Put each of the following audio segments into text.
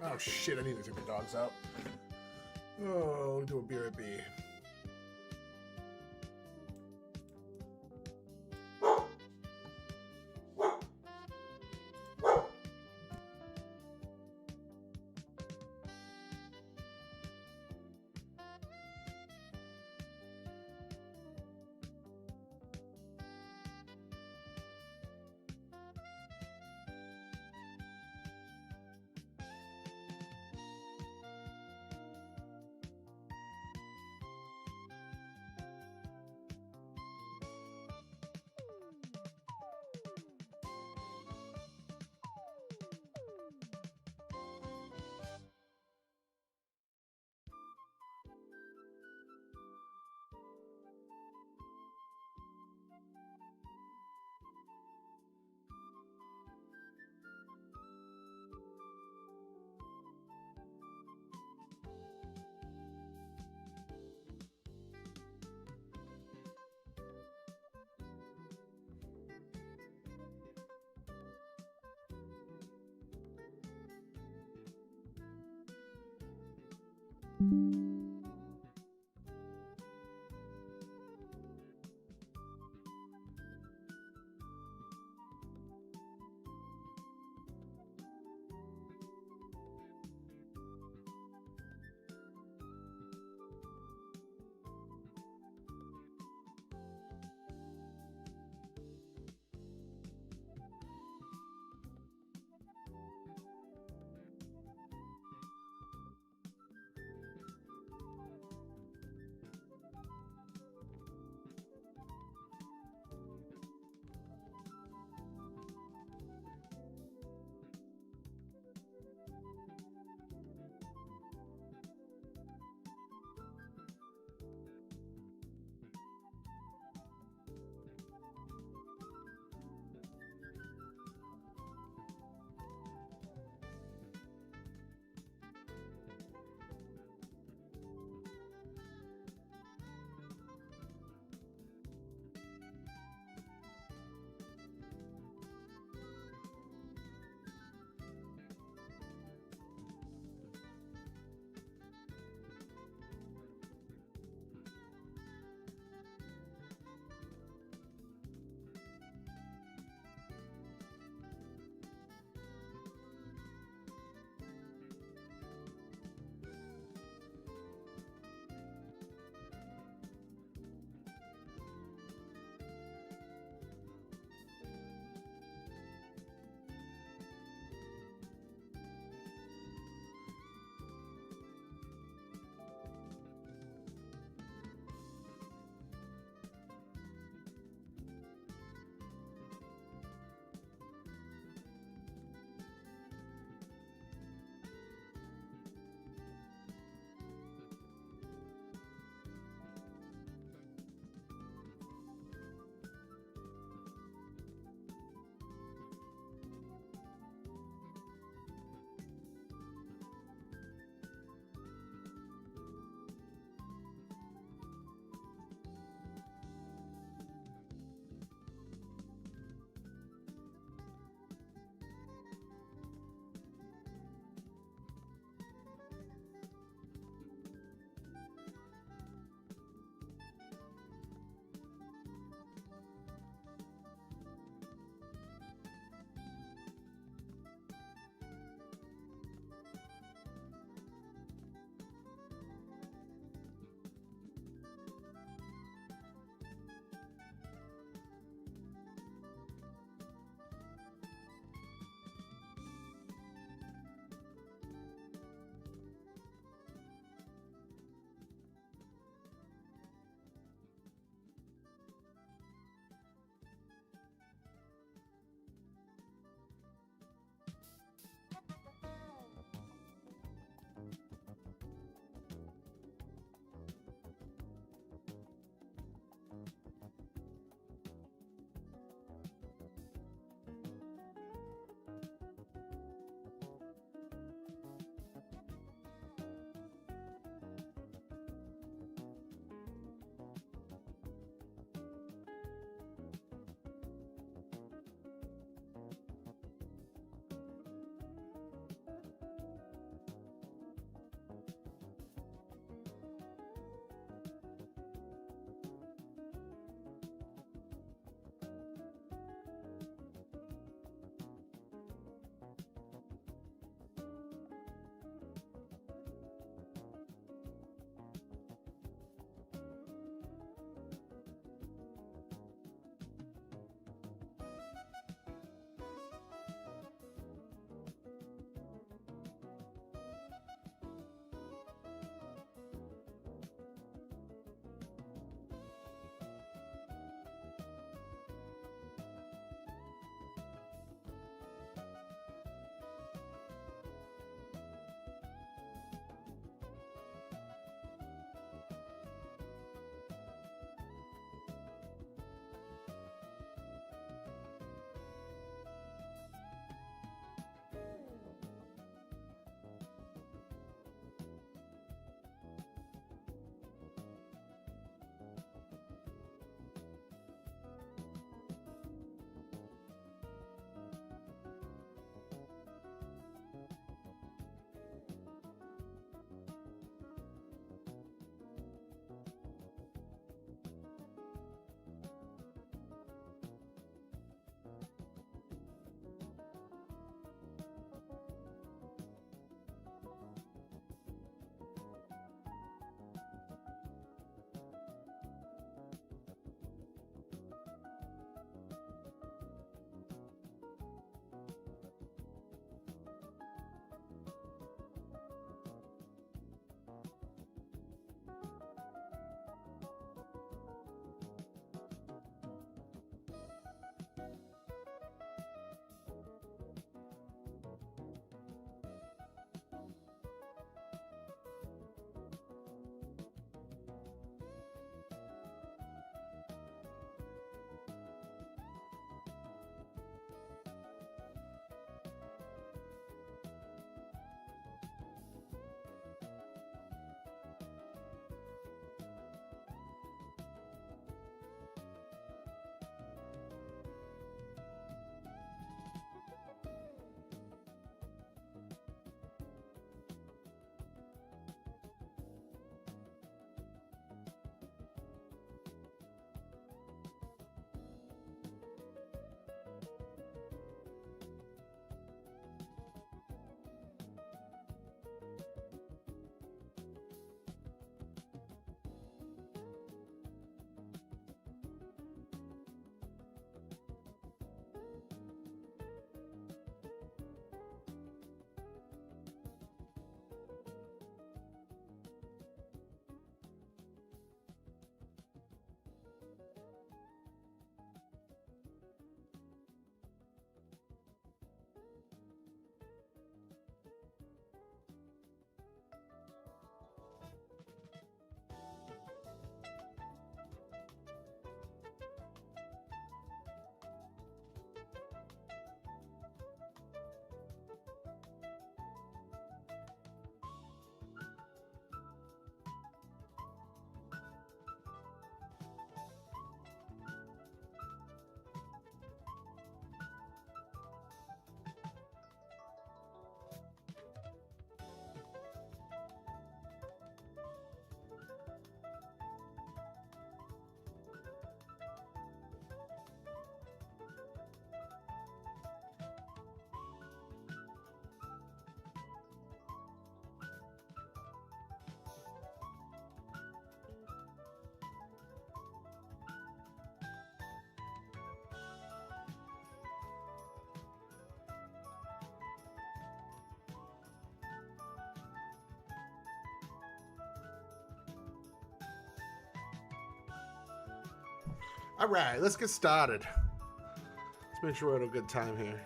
Oh shit, I need to take the dogs out. Oh, do a BRB. All right, let's get started. Let's make sure we're at a good time here.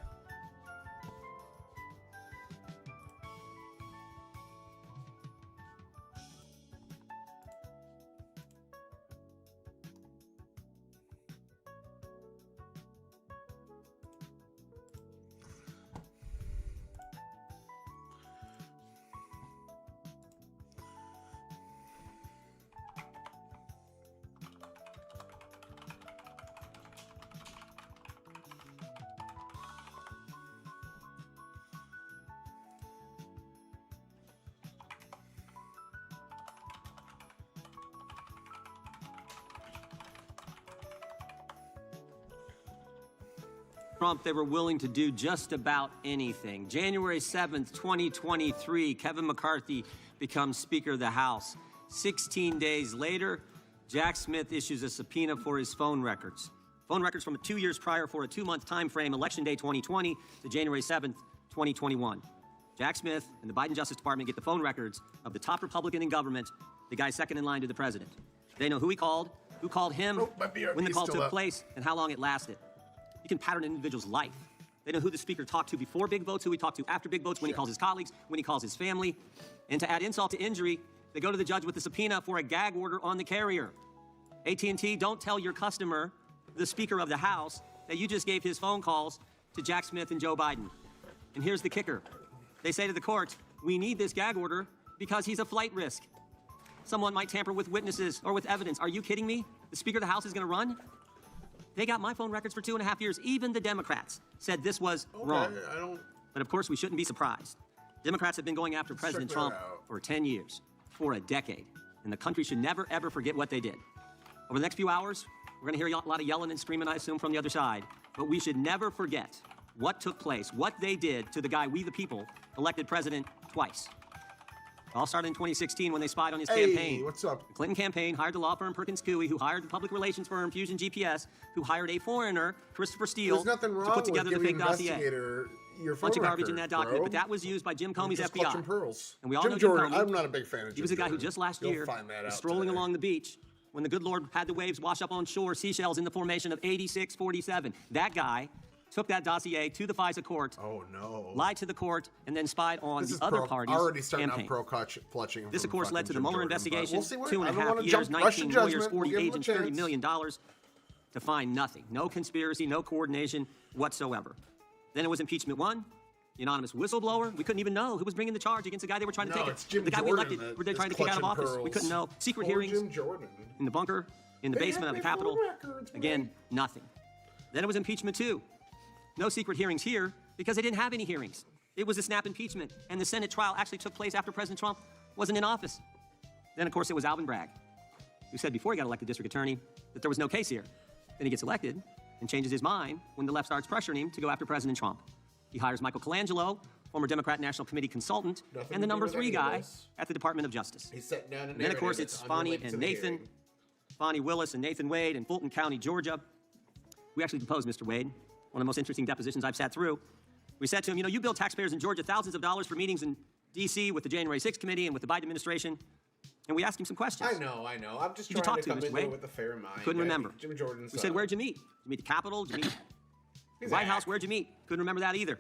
Trump, they were willing to do just about anything. January 7th, 2023, Kevin McCarthy becomes Speaker of the House. 16 days later, Jack Smith issues a subpoena for his phone records. Phone records from 2 years prior for a 2-month time frame, Election Day 2020 to January 7th, 2021. Jack Smith and the Biden Justice Department get the phone records of the top Republican in government, the guy second in line to the president. They know who called him, when the call took place, and how long it lasted. You can pattern an individual's life. They know who the speaker talked to before big votes, who he talked to after big votes, when he calls his colleagues, when he calls his family. And to add insult to injury, they go to the judge with a subpoena for a gag order on the carrier. AT&T, don't tell your customer, the Speaker of the House, that you just gave his phone calls to Jack Smith and Joe Biden. And here's the kicker. They say to the court, we need this gag order because he's a flight risk. Someone might tamper with witnesses or with evidence. Are you kidding me? The Speaker of the House is going to run? They got my phone records for 2.5 years. Even the Democrats said this was wrong. But of course, we shouldn't be surprised. Democrats have been going after President Trump for 10 years, for a decade. And the country should never, ever forget what they did. Over the next few hours, we're going to hear a lot of yelling and screaming, I assume, from the other side. But we should never forget what took place, what they did to the guy we the people elected president twice. It all started in 2016 when they spied on his campaign. What's up? The Clinton campaign hired the law firm Perkins Coie, who hired the public relations firm Fusion GPS, who hired a foreigner, Christopher Steele, to put together the fake dossier. Your Bunch of garbage in that document, but that was used by Jim Comey's FBI. Pearls. And we all Jim know Jordan, Jim Comey. I'm not a big fan of Jim He was a guy who just last year was strolling along the beach when the good Lord had the waves wash up on shore, seashells in the formation of 8647. That guy took that dossier to the FISA court, lied to the court, and then spied on the other party's campaign. This, of course, led to the Mueller investigation, 2.5 years, 19 lawyers, 40 agents, $30 million to find nothing. No conspiracy, no coordination whatsoever. Then it was impeachment 1. The anonymous whistleblower. We couldn't even know who was bringing the charge against the guy they were trying to take. The guy we elected, were they trying to kick out of office? We couldn't know. Secret hearings in the bunker, in the basement of the Capitol. Again, nothing. Then it was impeachment 2. No secret hearings here because they didn't have any hearings. It was a snap impeachment, and the Senate trial actually took place after President Trump wasn't in office. Then, of course, it was Alvin Bragg, who said before he got elected district attorney that there was no case here. Then he gets elected and changes his mind when the left starts pressuring him to go after President Trump. He hires Michael Colangelo, former Democrat National Committee consultant, and the number 3 guy at the Department of Justice. And then, of course, it's Fani and Nathan, Fani Willis and Nathan Wade in Fulton County, Georgia. We actually deposed Mr. Wade, one of the most interesting depositions I've sat through. We said to him, you bill taxpayers in Georgia thousands of dollars for meetings in D.C. with the January 6th committee and with the Biden administration. And we asked him some questions. I know. I'm just trying to come into it with a fair mind. Couldn't remember. Jim Jordan. We said, where'd you meet? Did you meet the Capitol? Did you meet the White House? Where'd you meet? Couldn't remember that either.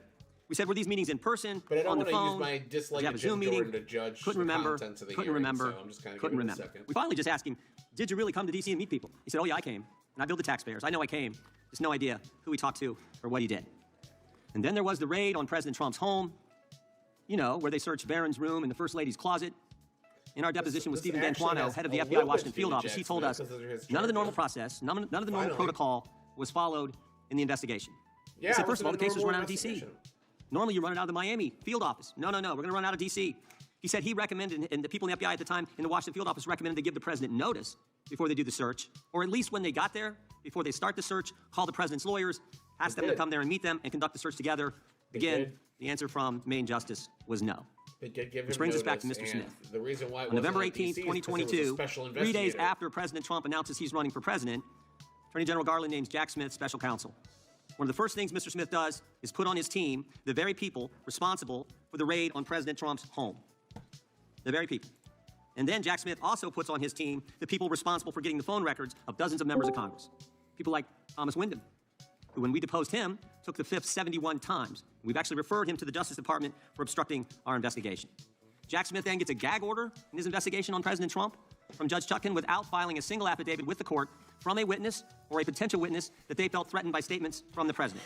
We said, were these meetings in person, but I don't on the phone? Use my dislike of Jim Jordan to judge couldn't remember. So I'm just kind of couldn't remember. We finally just asked him, did you really come to D.C. and meet people? He said, oh, yeah, I came. And I billed the taxpayers. I know I came. Just no idea who he talked to or what he did. And then there was the raid on President Trump's home, where they searched Barron's room and the First Lady's closet. In our deposition with Stephen D'Antuono, head of the FBI Washington Field Office, he told us none of the normal process, none of the normal protocol was followed in the investigation. He said, first of all, the case was run out of D.C. Normally, you run it out of the Miami field office. No, we're going to run out of D.C. He said he recommended, and the people in the FBI at the time in the Washington field office recommended they give the president notice before they do the search, or at least when they got there, before they start the search, call the president's lawyers, ask them to come there and meet them and conduct the search together. Again, the answer from Main Justice was no. Which brings us back to Mr. Smith. The reason why on November 18, 2022, 3 days after President Trump announces he's running for president, Attorney General Garland names Jack Smith special counsel. One of the first things Mr. Smith does is put on his team the very people responsible for the raid on President Trump's home. The very people. And then Jack Smith also puts on his team the people responsible for getting the phone records of dozens of members of Congress. People like Thomas Wyndham, who, when we deposed him, took the fifth 71 times. We've actually referred him to the Justice Department for obstructing our investigation. Jack Smith then gets a gag order in his investigation on President Trump from Judge Chutkan without filing a single affidavit with the court from a witness or a potential witness that they felt threatened by statements from the president.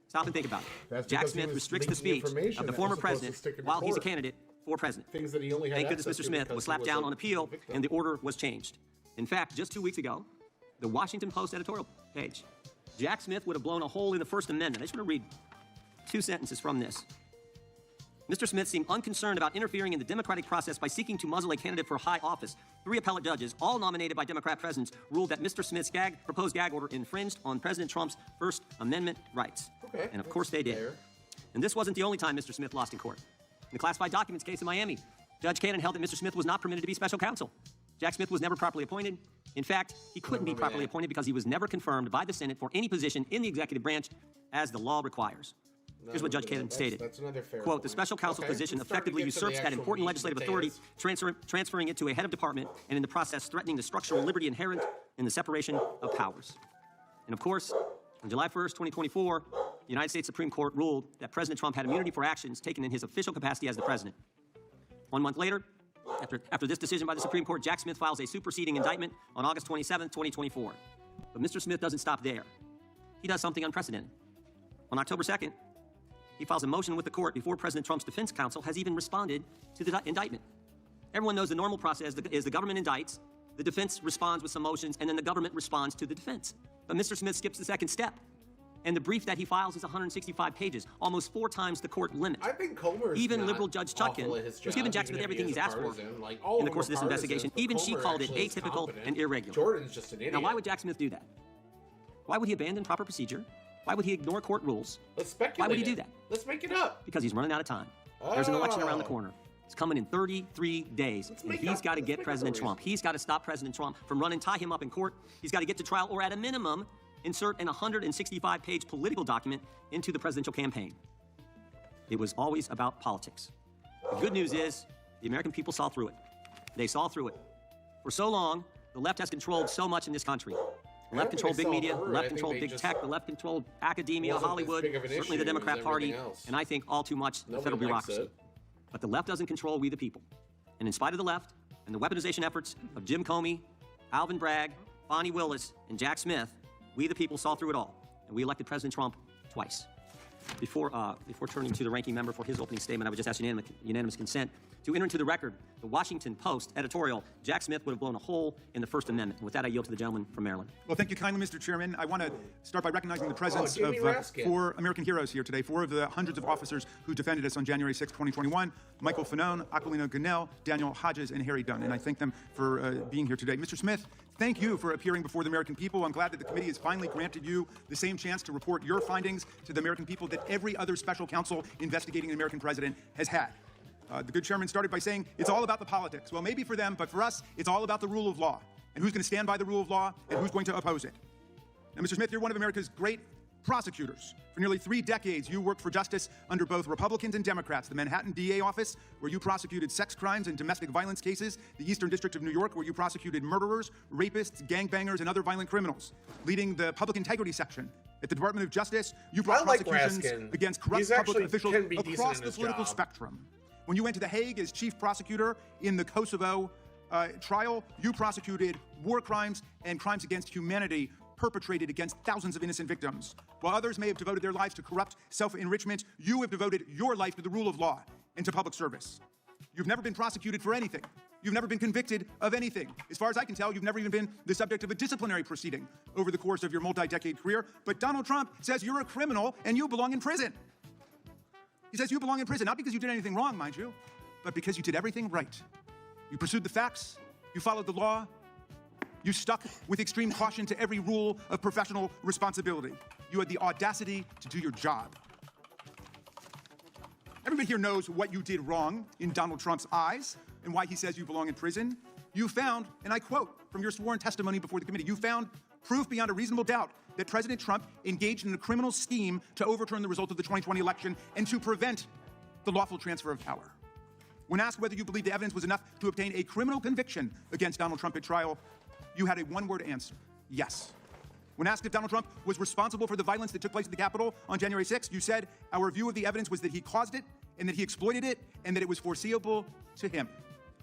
Stop and think about it. Jack Smith restricts the speech of the former president while he's a candidate for president. Things that he only had Thank goodness Mr. Smith was slapped down on appeal and the order was changed. In fact, just 2 weeks ago, the Washington Post editorial page, Jack Smith would have blown a hole in the First Amendment. I just want to read 2 sentences from this. Mr. Smith seemed unconcerned about interfering in the democratic process by seeking to muzzle a candidate for high office. 3 appellate judges, all nominated by Democrat presidents, ruled that Mr. Smith's proposed gag order infringed on President Trump's First Amendment rights. Okay, and of course they did. Fair. And this wasn't the only time Mr. Smith lost in court. In the classified documents case in Miami, Judge Cannon held that Mr. Smith was not permitted to be special counsel. Jack Smith was never properly appointed. In fact, he couldn't be properly appointed because he was never confirmed by the Senate for any position in the executive branch as the law requires. Here's what Judge Cannon stated. That's another fair quote, point. the special counsel position effectively usurps that important legislative authority, transferring it to a head of department, and in the process threatening the structural liberty inherent in the separation of powers. And of course, on July 1st, 2024, the United States Supreme Court ruled that President Trump had immunity for actions taken in his official capacity as the president. 1 month later, after this decision by the Supreme Court, Jack Smith files a superseding indictment on August 27th, 2024. But Mr. Smith doesn't stop there. He does something unprecedented. On October 2nd, he files a motion with the court before President Trump's defense counsel has even responded to the indictment. Everyone knows the normal process is the government indicts, the defense responds with some motions, and then the government responds to the defense. But Mr. Smith skips the second step. And the brief that he files is 165 pages, almost 4 times the court limit. I think Comer's even liberal Judge Chutkan, who's given Jack Smith everything he's asked for in the course of this investigation, even she called it atypical and irregular. Jordan's just an idiot. Now, why would Jack Smith do that? Why would he abandon proper procedure? Why would he ignore court rules? Let's speculate. Why would he do that? Let's make it up. Because he's running out of time. There's an election around the corner. It's coming in 33 days, and he's got to get President Trump. He's got to stop President Trump from tie him up in court. He's got to get to trial, or at a minimum, insert an 165-page political document into the presidential campaign. It was always about politics. The good news is the American people saw through it. They saw through it. For so long, the left has controlled so much in this country. The left controlled big media, the left controlled big tech, the left controlled academia, Hollywood, certainly the Democrat Party, and I think all too much the federal bureaucracy. But the left doesn't control we the people. And in spite of the left and the weaponization efforts of Jim Comey, Alvin Bragg, Bonnie Willis, and Jack Smith, we the people saw through it all, and we elected President Trump twice. Before turning to the ranking member for his opening statement, I would just ask unanimous consent to enter into the record the Washington Post editorial, Jack Smith would have blown a hole in the First Amendment. And with that, I yield to the gentleman from Maryland. Well, thank you kindly, Mr. Chairman. I want to start by recognizing the presence of 4 American heroes here today, 4 of the hundreds of officers who defended us on January 6, 2021, Michael Fanone, Aquilino Gunnell, Daniel Hodges, and Harry Dunn. And I thank them for being here today. Mr. Smith, thank you for appearing before the American people. I'm glad that the committee has finally granted you the same chance to report your findings to the American people that every other special counsel investigating an American president has had. The good chairman started by saying it's all about the politics. Well, maybe for them, but for us, it's all about the rule of law and who's going to stand by the rule of law and who's going to oppose it. Now, Mr. Smith, you're one of America's great prosecutors. For nearly 3 decades, you worked for justice under both Republicans and Democrats. The Manhattan DA office, where you prosecuted sex crimes and domestic violence cases. The Eastern District of New York, where you prosecuted murderers, rapists, gangbangers, and other violent criminals. Leading the public integrity section. At the Department of Justice, you brought prosecutions against corrupt public officials across the political spectrum. When you went to The Hague as chief prosecutor in the Kosovo trial, you prosecuted war crimes and crimes against humanity perpetrated against thousands of innocent victims. While others may have devoted their lives to corrupt self-enrichment, you have devoted your life to the rule of law and to public service. You've never been prosecuted for anything. You've never been convicted of anything. As far as I can tell, you've never even been the subject of a disciplinary proceeding over the course of your multi-decade career. But Donald Trump says you're a criminal and you belong in prison. He says you belong in prison, not because you did anything wrong, mind you, but because you did everything right. You pursued the facts, you followed the law, you stuck with extreme caution to every rule of professional responsibility. You had the audacity to do your job. Everybody here knows what you did wrong in Donald Trump's eyes and why he says you belong in prison. You found, and I quote from your sworn testimony before the committee, you found proof beyond a reasonable doubt that President Trump engaged in a criminal scheme to overturn the result of the 2020 election and to prevent the lawful transfer of power. When asked whether you believed the evidence was enough to obtain a criminal conviction against Donald Trump at trial, you had a one-word answer: yes. When asked if Donald Trump was responsible for the violence that took place at the Capitol on January 6th, you said, our review of the evidence was that he caused it and that he exploited it and that it was foreseeable to him.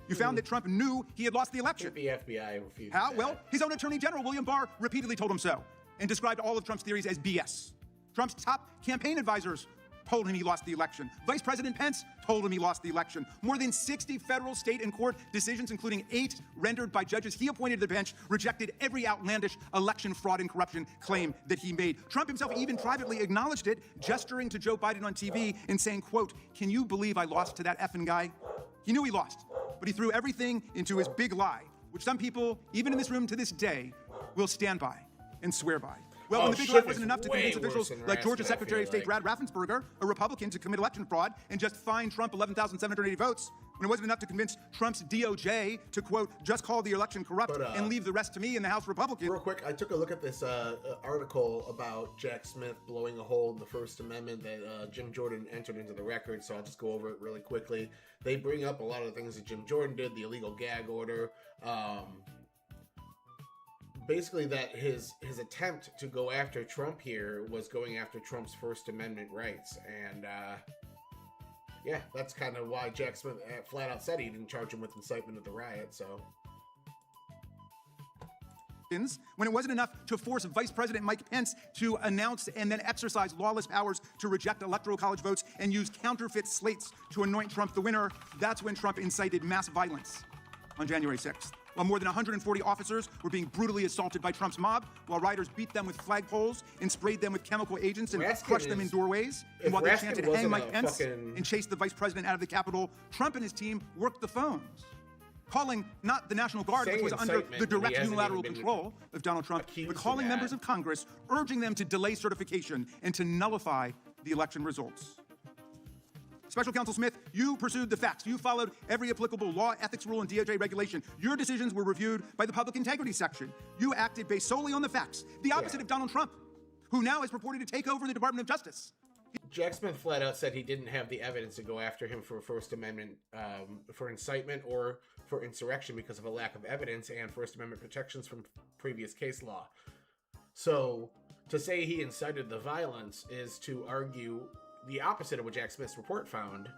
You found that Trump knew he had lost the election. The FBI refused. How? that. Well, his own Attorney General, William Barr, repeatedly told him so and described all of Trump's theories as BS. Trump's top campaign advisors told him he lost the election. Vice President Pence told him he lost the election. More than 60 federal, state, and court decisions, including 8 rendered by judges he appointed to the bench, rejected every outlandish election fraud and corruption claim that he made. Trump himself even privately acknowledged it, gesturing to Joe Biden on TV and saying, quote, "Can you believe I lost to that effing guy?" He knew he lost, but he threw everything into his big lie, which some people, even in this room to this day, will stand by and swear by. Well, when the big lie wasn't enough to convince officials like Georgia Secretary of State Brad Raffensperger, a Republican, to commit election fraud and just fine Trump 11,780 votes, when it wasn't enough to convince Trump's DOJ to, quote, just call the election corrupt and leave the rest to me and the House Republicans. Real quick, I took a look at this article about Jack Smith blowing a hole in the First Amendment that Jim Jordan entered into the record, so I'll just go over it really quickly. They bring up a lot of the things that Jim Jordan did, the illegal gag order, basically that his attempt to go after Trump here was going after Trump's First Amendment rights. And yeah, that's kind of why Jack Smith flat out said he didn't charge him with incitement of the riot. So when it wasn't enough to force Vice President Mike Pence to announce and then exercise lawless powers to reject electoral college votes and use counterfeit slates to anoint Trump the winner, that's when Trump incited mass violence on January 6th. While more than 140 officers were being brutally assaulted by Trump's mob, while rioters beat them with flagpoles and sprayed them with chemical agents and crushed them in doorways, and while they chanted, "Hang Mike Pence," and chased the vice president out of the Capitol, Trump and his team worked the phones, calling not the National Guard, which was under the direct unilateral control of Donald Trump, but calling members of Congress, urging them to delay certification and to nullify the election results. Special Counsel Smith, you pursued the facts. You followed every applicable law, ethics rule, and DOJ regulation. Your decisions were reviewed by the Public Integrity Section. You acted based solely on the facts, the opposite of Donald Trump, who now is purported to take over the Department of Justice. Jack Smith flat out said he didn't have the evidence to go after him for First Amendment, for incitement or for insurrection because of a lack of evidence and First Amendment protections from previous case law. So to say he incited the violence is to argue the opposite of what Jack Smith's report found.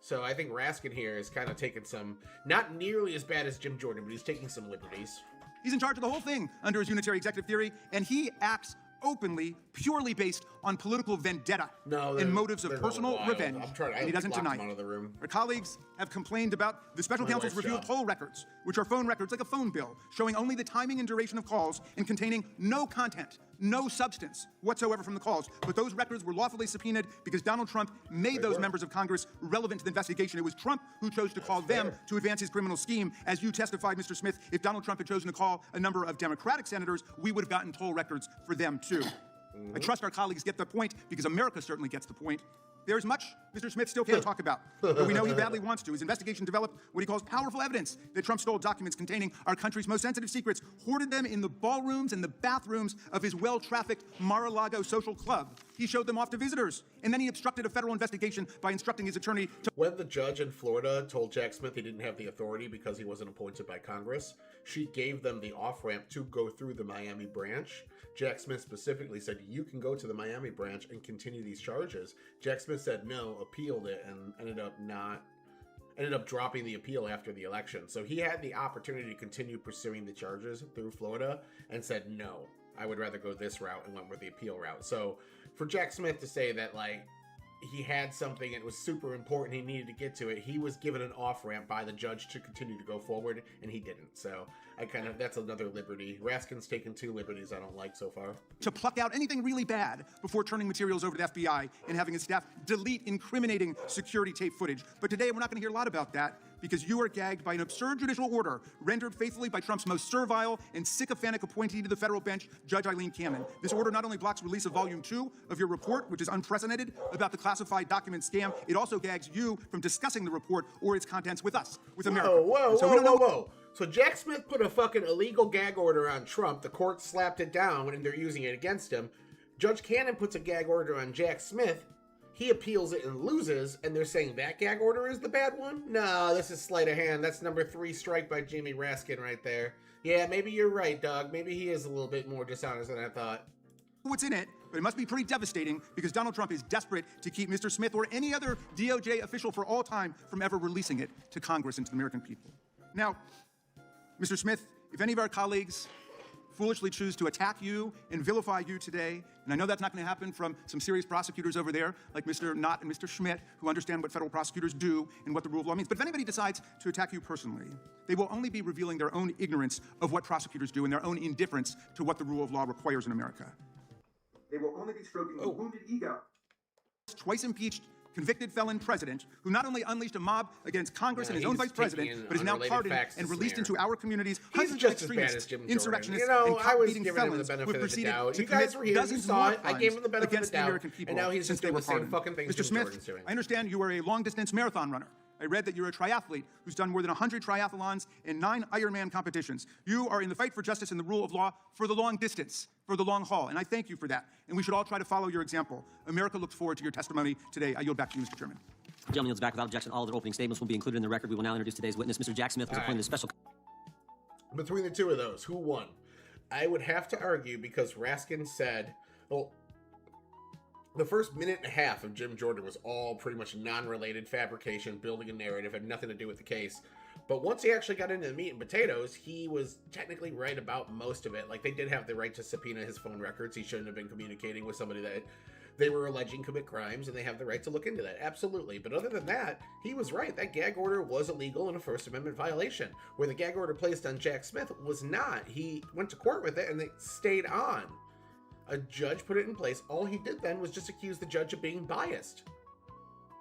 So I think Raskin here is kind of taking some, not nearly as bad as Jim Jordan, but he's taking some liberties. He's in charge of the whole thing under his unitary executive theory, and he acts openly, purely based on political vendetta and motives of personal revenge. And he doesn't deny it. Our colleagues have complained about the special counsel's review of poll records, which are phone records like a phone bill, showing only the timing and duration of calls and containing no content, no substance whatsoever from the calls. But those records were lawfully subpoenaed because Donald Trump made those members of Congress relevant to the investigation. It was Trump who chose to call them to advance his criminal scheme. As you testified, Mr. Smith, if Donald Trump had chosen to call a number of Democratic senators, we would have gotten poll records for them too. I trust our colleagues get the point because America certainly gets the point. There's much Mr. Smith still can't talk about, but we know he badly wants to. His investigation developed what he calls powerful evidence that Trump stole documents containing our country's most sensitive secrets, hoarded them in the ballrooms and the bathrooms of his well-trafficked Mar-a-Lago social club. He showed them off to visitors, and then he obstructed a federal investigation by instructing his attorney to— When the judge in Florida told Jack Smith he didn't have the authority because he wasn't appointed by Congress, she gave them the off-ramp to go through the Miami branch. Jack Smith specifically said, you can go to the Miami branch and continue these charges. Jack Smith said no, appealed it, and ended up dropping the appeal after the election. So he had the opportunity to continue pursuing the charges through Florida and said, no, I would rather go this route, and went with the appeal route. So for Jack Smith to say that, like, he had something and it was super important, he needed to get to it, he was given an off-ramp by the judge to continue to go forward, and he didn't. So that's another liberty. Raskin's taken 2 liberties I don't like so far. To pluck out anything really bad before turning materials over to the FBI and having his staff delete incriminating security tape footage. But today we're not going to hear a lot about that because you are gagged by an absurd judicial order rendered faithfully by Trump's most servile and sycophantic appointee to the federal bench, Judge Eileen Cannon. This order not only blocks release of Volume 2 of your report, which is unprecedented, about the classified document scam, it also gags you from discussing the report or its contents with us, with America. Whoa. So Jack Smith put a fucking illegal gag order on Trump. The court slapped it down and they're using it against him. Judge Cannon puts a gag order on Jack Smith. He appeals it and loses, and they're saying that gag order is the bad one? No, this is sleight of hand. That's number 3 strike by Jamie Raskin right there. Yeah, maybe you're right, Doug. Maybe he is a little bit more dishonest than I thought. What's in it, but it must be pretty devastating because Donald Trump is desperate to keep Mr. Smith or any other DOJ official for all time from ever releasing it to Congress and to the American people. Now, Mr. Smith, if any of our colleagues foolishly choose to attack you and vilify you today, and I know that's not going to happen from some serious prosecutors over there, like Mr. Knott and Mr. Schmidt, who understand what federal prosecutors do and what the rule of law means. But if anybody decides to attack you personally, they will only be revealing their own ignorance of what prosecutors do and their own indifference to what the rule of law requires in America. They will only be stroking a wounded ego. Twice impeached, convicted felon president who not only unleashed a mob against Congress and his own vice president, but is now pardoned and released into our communities hundreds of extremists, insurrectionists, and cop-beating felons who have proceeded to commit dozens more crimes against the American people since they were pardoned. Mr. Smith, I understand you are a long-distance marathon runner. I read that you're a triathlete who's done more than 100 triathlons and 9 Ironman competitions. You are in the fight for justice and the rule of law for the long distance, for the long haul, and I thank you for that. And we should all try to follow your example. America looks forward to your testimony today. I yield back to you, Mr. Chairman. The gentleman yields back without objection. All of their opening statements will be included in the record. We will now introduce today's witness. Mr. Jack Smith was appointed as special. Between the two of those, who won? I would have to argue because Raskin said, well, the first minute and a half of Jim Jordan was all pretty much non-related fabrication, building a narrative, had nothing to do with the case. But once he actually got into the meat and potatoes, he was technically right about most of it. Like, they did have the right to subpoena his phone records. He shouldn't have been communicating with somebody that they were alleging commit crimes, and they have the right to look into that. Absolutely. But other than that, he was right. That gag order was illegal and a First Amendment violation. Where the gag order placed on Jack Smith was not. He went to court with it, and it stayed on. A judge put it in place. All he did then was just accuse the judge of being biased.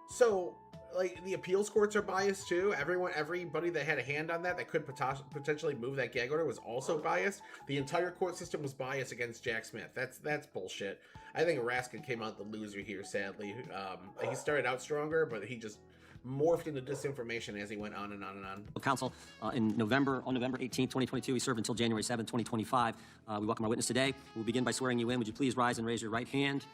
So, like, the appeals courts are biased too. Everybody that had a hand on that could potentially move that gag order was also biased. The entire court system was biased against Jack Smith. That's bullshit. I think Raskin came out the loser here, sadly. He started out stronger, but he just morphed into disinformation as he went on and on and on. Counsel, on November 18th, 2022, he served until January 7th, 2025. We welcome our witness today. We'll begin by swearing you in. Would you please rise and raise your right hand?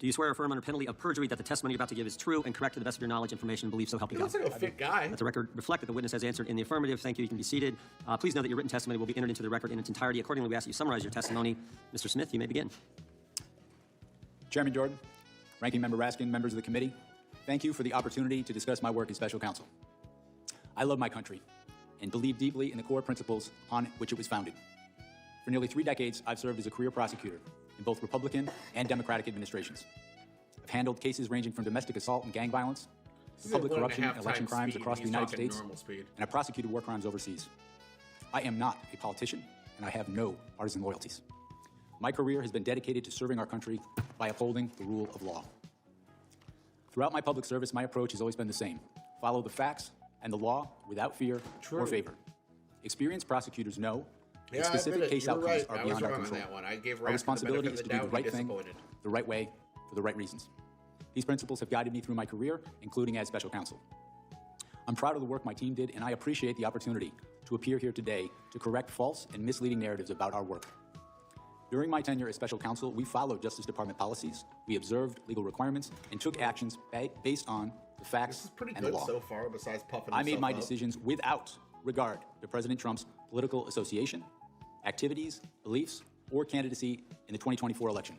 Do you swear or affirm under penalty of perjury that the testimony you're about to give is true and correct to the best of your knowledge, information, and belief, so help you God? He looks like a fit guy. Let the record reflect that the witness has answered in the affirmative. Thank you. You can be seated. Please know that your written testimony will be entered into the record in its entirety. Accordingly, we ask that you summarize your testimony. Mr. Smith, you may begin. Chairman Jordan, Ranking Member Raskin, members of the committee, thank you for the opportunity to discuss my work as special counsel. I love my country and believe deeply in the core principles on which it was founded. For nearly 3 decades, I've served as a career prosecutor in both Republican and Democratic administrations. I've handled cases ranging from domestic assault and gang violence, to public corruption and election crimes across the United States, and I've prosecuted war crimes overseas. I am not a politician, and I have no partisan loyalties. My career has been dedicated to serving our country by upholding the rule of law. Throughout my public service, my approach has always been the same. Follow the facts and the law without fear or favor. Experienced prosecutors know that specific case outcomes are beyond our control. Our responsibility is to do the right thing, the right way, for the right reasons. These principles have guided me through my career, including as special counsel. I'm proud of the work my team did, and I appreciate the opportunity to appear here today to correct false and misleading narratives about our work. During my tenure as special counsel, we followed Justice Department policies, we observed legal requirements, and took actions based on the facts and the law. So far, besides puffing I made my decisions without regard to President Trump's political association, activities, beliefs, or candidacy in the 2024 election.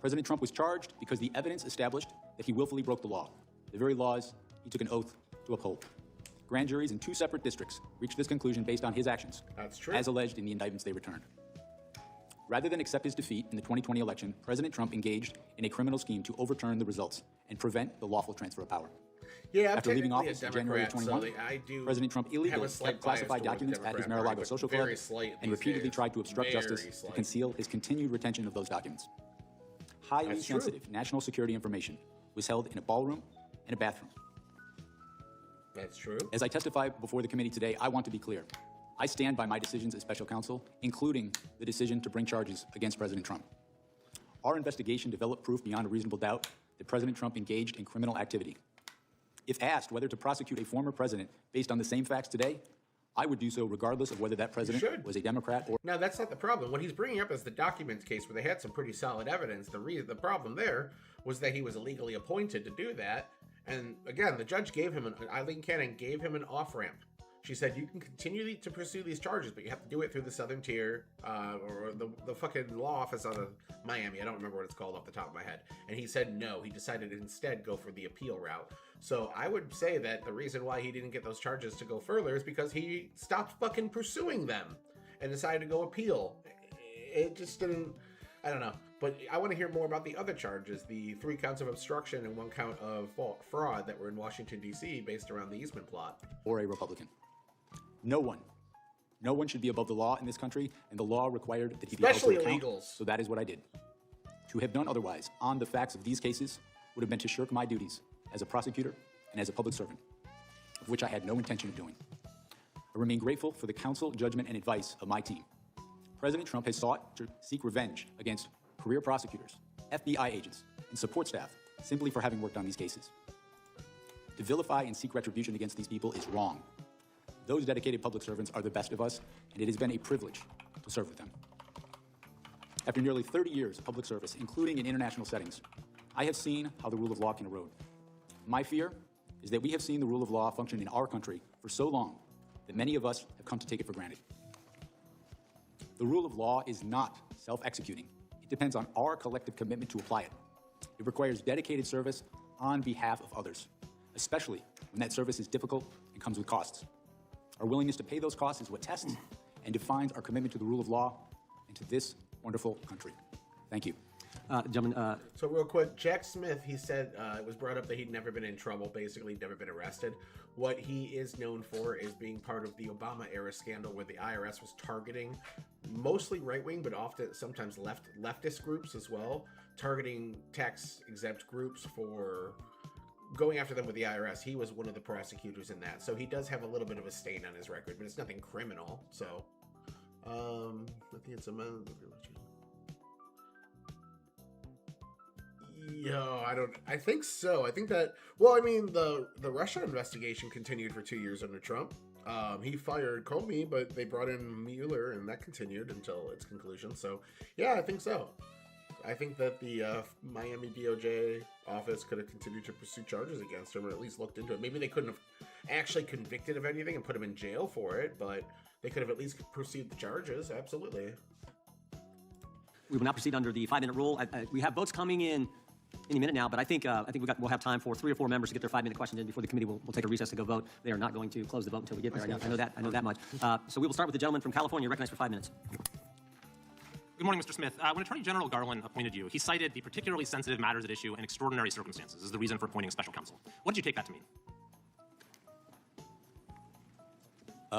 President Trump was charged because the evidence established that he willfully broke the law, the very laws he took an oath to uphold. Grand juries in 2 separate districts reached this conclusion based on his actions, as alleged in the indictments they returned. Rather than accept his defeat in the 2020 election, President Trump engaged in a criminal scheme to overturn the results and prevent the lawful transfer of power. After leaving office in January of 21, President Trump illegally kept classified documents at his Mar-a-Lago social club and repeatedly tried to obstruct justice to conceal his continued retention of those documents. Highly sensitive national security information was held in a ballroom and a bathroom. That's true. As I testify before the committee today, I want to be clear. I stand by my decisions as special counsel, including the decision to bring charges against President Trump. Our investigation developed proof beyond a reasonable doubt that President Trump engaged in criminal activity. If asked whether to prosecute a former president based on the same facts today, I would do so regardless of whether that president was a Democrat or... Now, that's not the problem. What he's bringing up is the documents case where they had some pretty solid evidence. The problem there was that he was illegally appointed to do that. And again, the judge gave him Eileen Cannon gave him an off-ramp. She said, you can continue to pursue these charges, but you have to do it through the Southern Tier, or the fucking law office out of Miami. I don't remember what it's called off the top of my head. And he said no. He decided to instead go for the appeal route. So I would say that the reason why he didn't get those charges to go further is because he stopped fucking pursuing them and decided to go appeal. It just didn't... I don't know. But I want to hear more about the other charges, the 3 counts of obstruction and 1 count of fraud that were in Washington, D.C. based around the Eastman plot. Or a Republican. No one should be above the law in this country, and the law required that he be held to account. Illegals. So that is what I did. To have done otherwise on the facts of these cases would have been to shirk my duties as a prosecutor and as a public servant, of which I had no intention of doing. I remain grateful for the counsel, judgment, and advice of my team. President Trump has sought to seek revenge against career prosecutors, FBI agents, and support staff simply for having worked on these cases. To vilify and seek retribution against these people is wrong. Those dedicated public servants are the best of us, and it has been a privilege to serve with them. After nearly 30 years of public service, including in international settings, I have seen how the rule of law can erode. My fear is that we have seen the rule of law function in our country for so long that many of us have come to take it for granted. The rule of law is not self-executing. It depends on our collective commitment to apply it. It requires dedicated service on behalf of others, especially when that service is difficult and comes with costs. Our willingness to pay those costs is what tests and defines our commitment to the rule of law and to this wonderful country. Thank you. Gentlemen, So real quick, Jack Smith, he said it was brought up that he'd never been in trouble, basically never been arrested. What he is known for is being part of the Obama-era scandal where the IRS was targeting mostly right-wing, but often sometimes leftist groups as well, targeting tax-exempt groups for going after them with the IRS. He was one of the prosecutors in that. So he does have a little bit of a stain on his record, but it's nothing criminal. So, I think it's a... I think so. I think that, well, I mean, the Russia investigation continued for 2 years under Trump. He fired Comey, but they brought in Mueller, and that continued until its conclusion. So, yeah, I think so. I think that the Miami DOJ office could have continued to pursue charges against him, or at least looked into it. Maybe they couldn't have actually convicted of anything and put him in jail for it, but they could have at least pursued the charges. Absolutely. we will now proceed under the 5-minute rule. We have votes coming in any minute now, but I think we'll have time for 3 or 4 members to get their 5-minute questions in before the committee will take a recess to go vote. They are not going to close the vote until we get there. I know that much. So we will start with the gentleman from California, recognized for 5 minutes. Good morning, Mr. Smith. When Attorney General Garland appointed you, he cited the particularly sensitive matters at issue and extraordinary circumstances as the reason for appointing a special counsel. What did you take that to mean?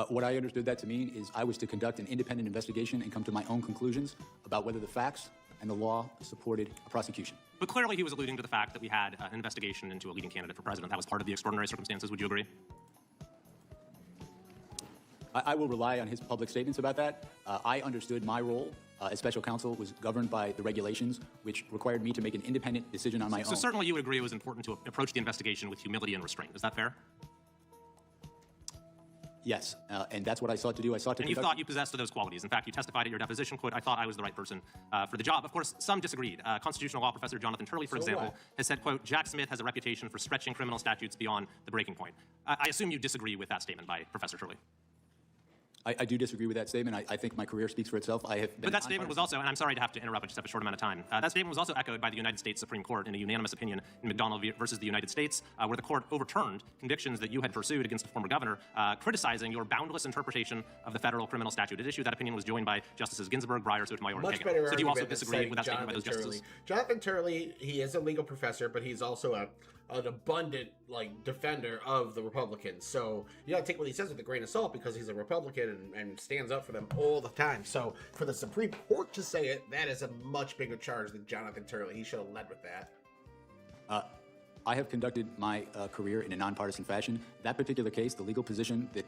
What I understood that to mean is I was to conduct an independent investigation and come to my own conclusions about whether the facts and the law supported a prosecution. But clearly he was alluding to the fact that we had an investigation into a leading candidate for president. That was part of the extraordinary circumstances. Would you agree? I will rely on his public statements about that. I understood my role as special counsel was governed by the regulations, which required me to make an independent decision on my own. So certainly you would agree it was important to approach the investigation with humility and restraint. Is that fair? Yes, and that's what I sought to do. I sought to And you thought you possessed those qualities. In fact, you testified at your deposition, quote, I thought I was the right person for the job. Of course, some disagreed. Constitutional law professor Jonathan Turley, for example, has said, quote, Jack Smith has a reputation for stretching criminal statutes beyond the breaking point. I assume you disagree with that statement by Professor Turley. I do disagree with that statement. I think my career speaks for itself. But that statement was also, and I'm sorry to have to interrupt, I just have a short amount of time. That statement was also echoed by the United States Supreme Court in a unanimous opinion in McDonald versus the United States, where the court overturned convictions that you had pursued against a former governor, criticizing your boundless interpretation of the federal criminal statute at issue. That opinion was joined by Justices Ginsburg, Breyer, Sotomayor, and Kagan. So do you also disagree with that statement by those justices? Jonathan Turley, he is a legal professor, but he's also an abundant defender of the Republicans. So you gotta take what he says with a grain of salt because he's a Republican and stands up for them all the time. So for the Supreme Court to say it, that is a much bigger charge than Jonathan Turley. He should have led with that. I have conducted my career in a nonpartisan fashion. That particular case, the legal position that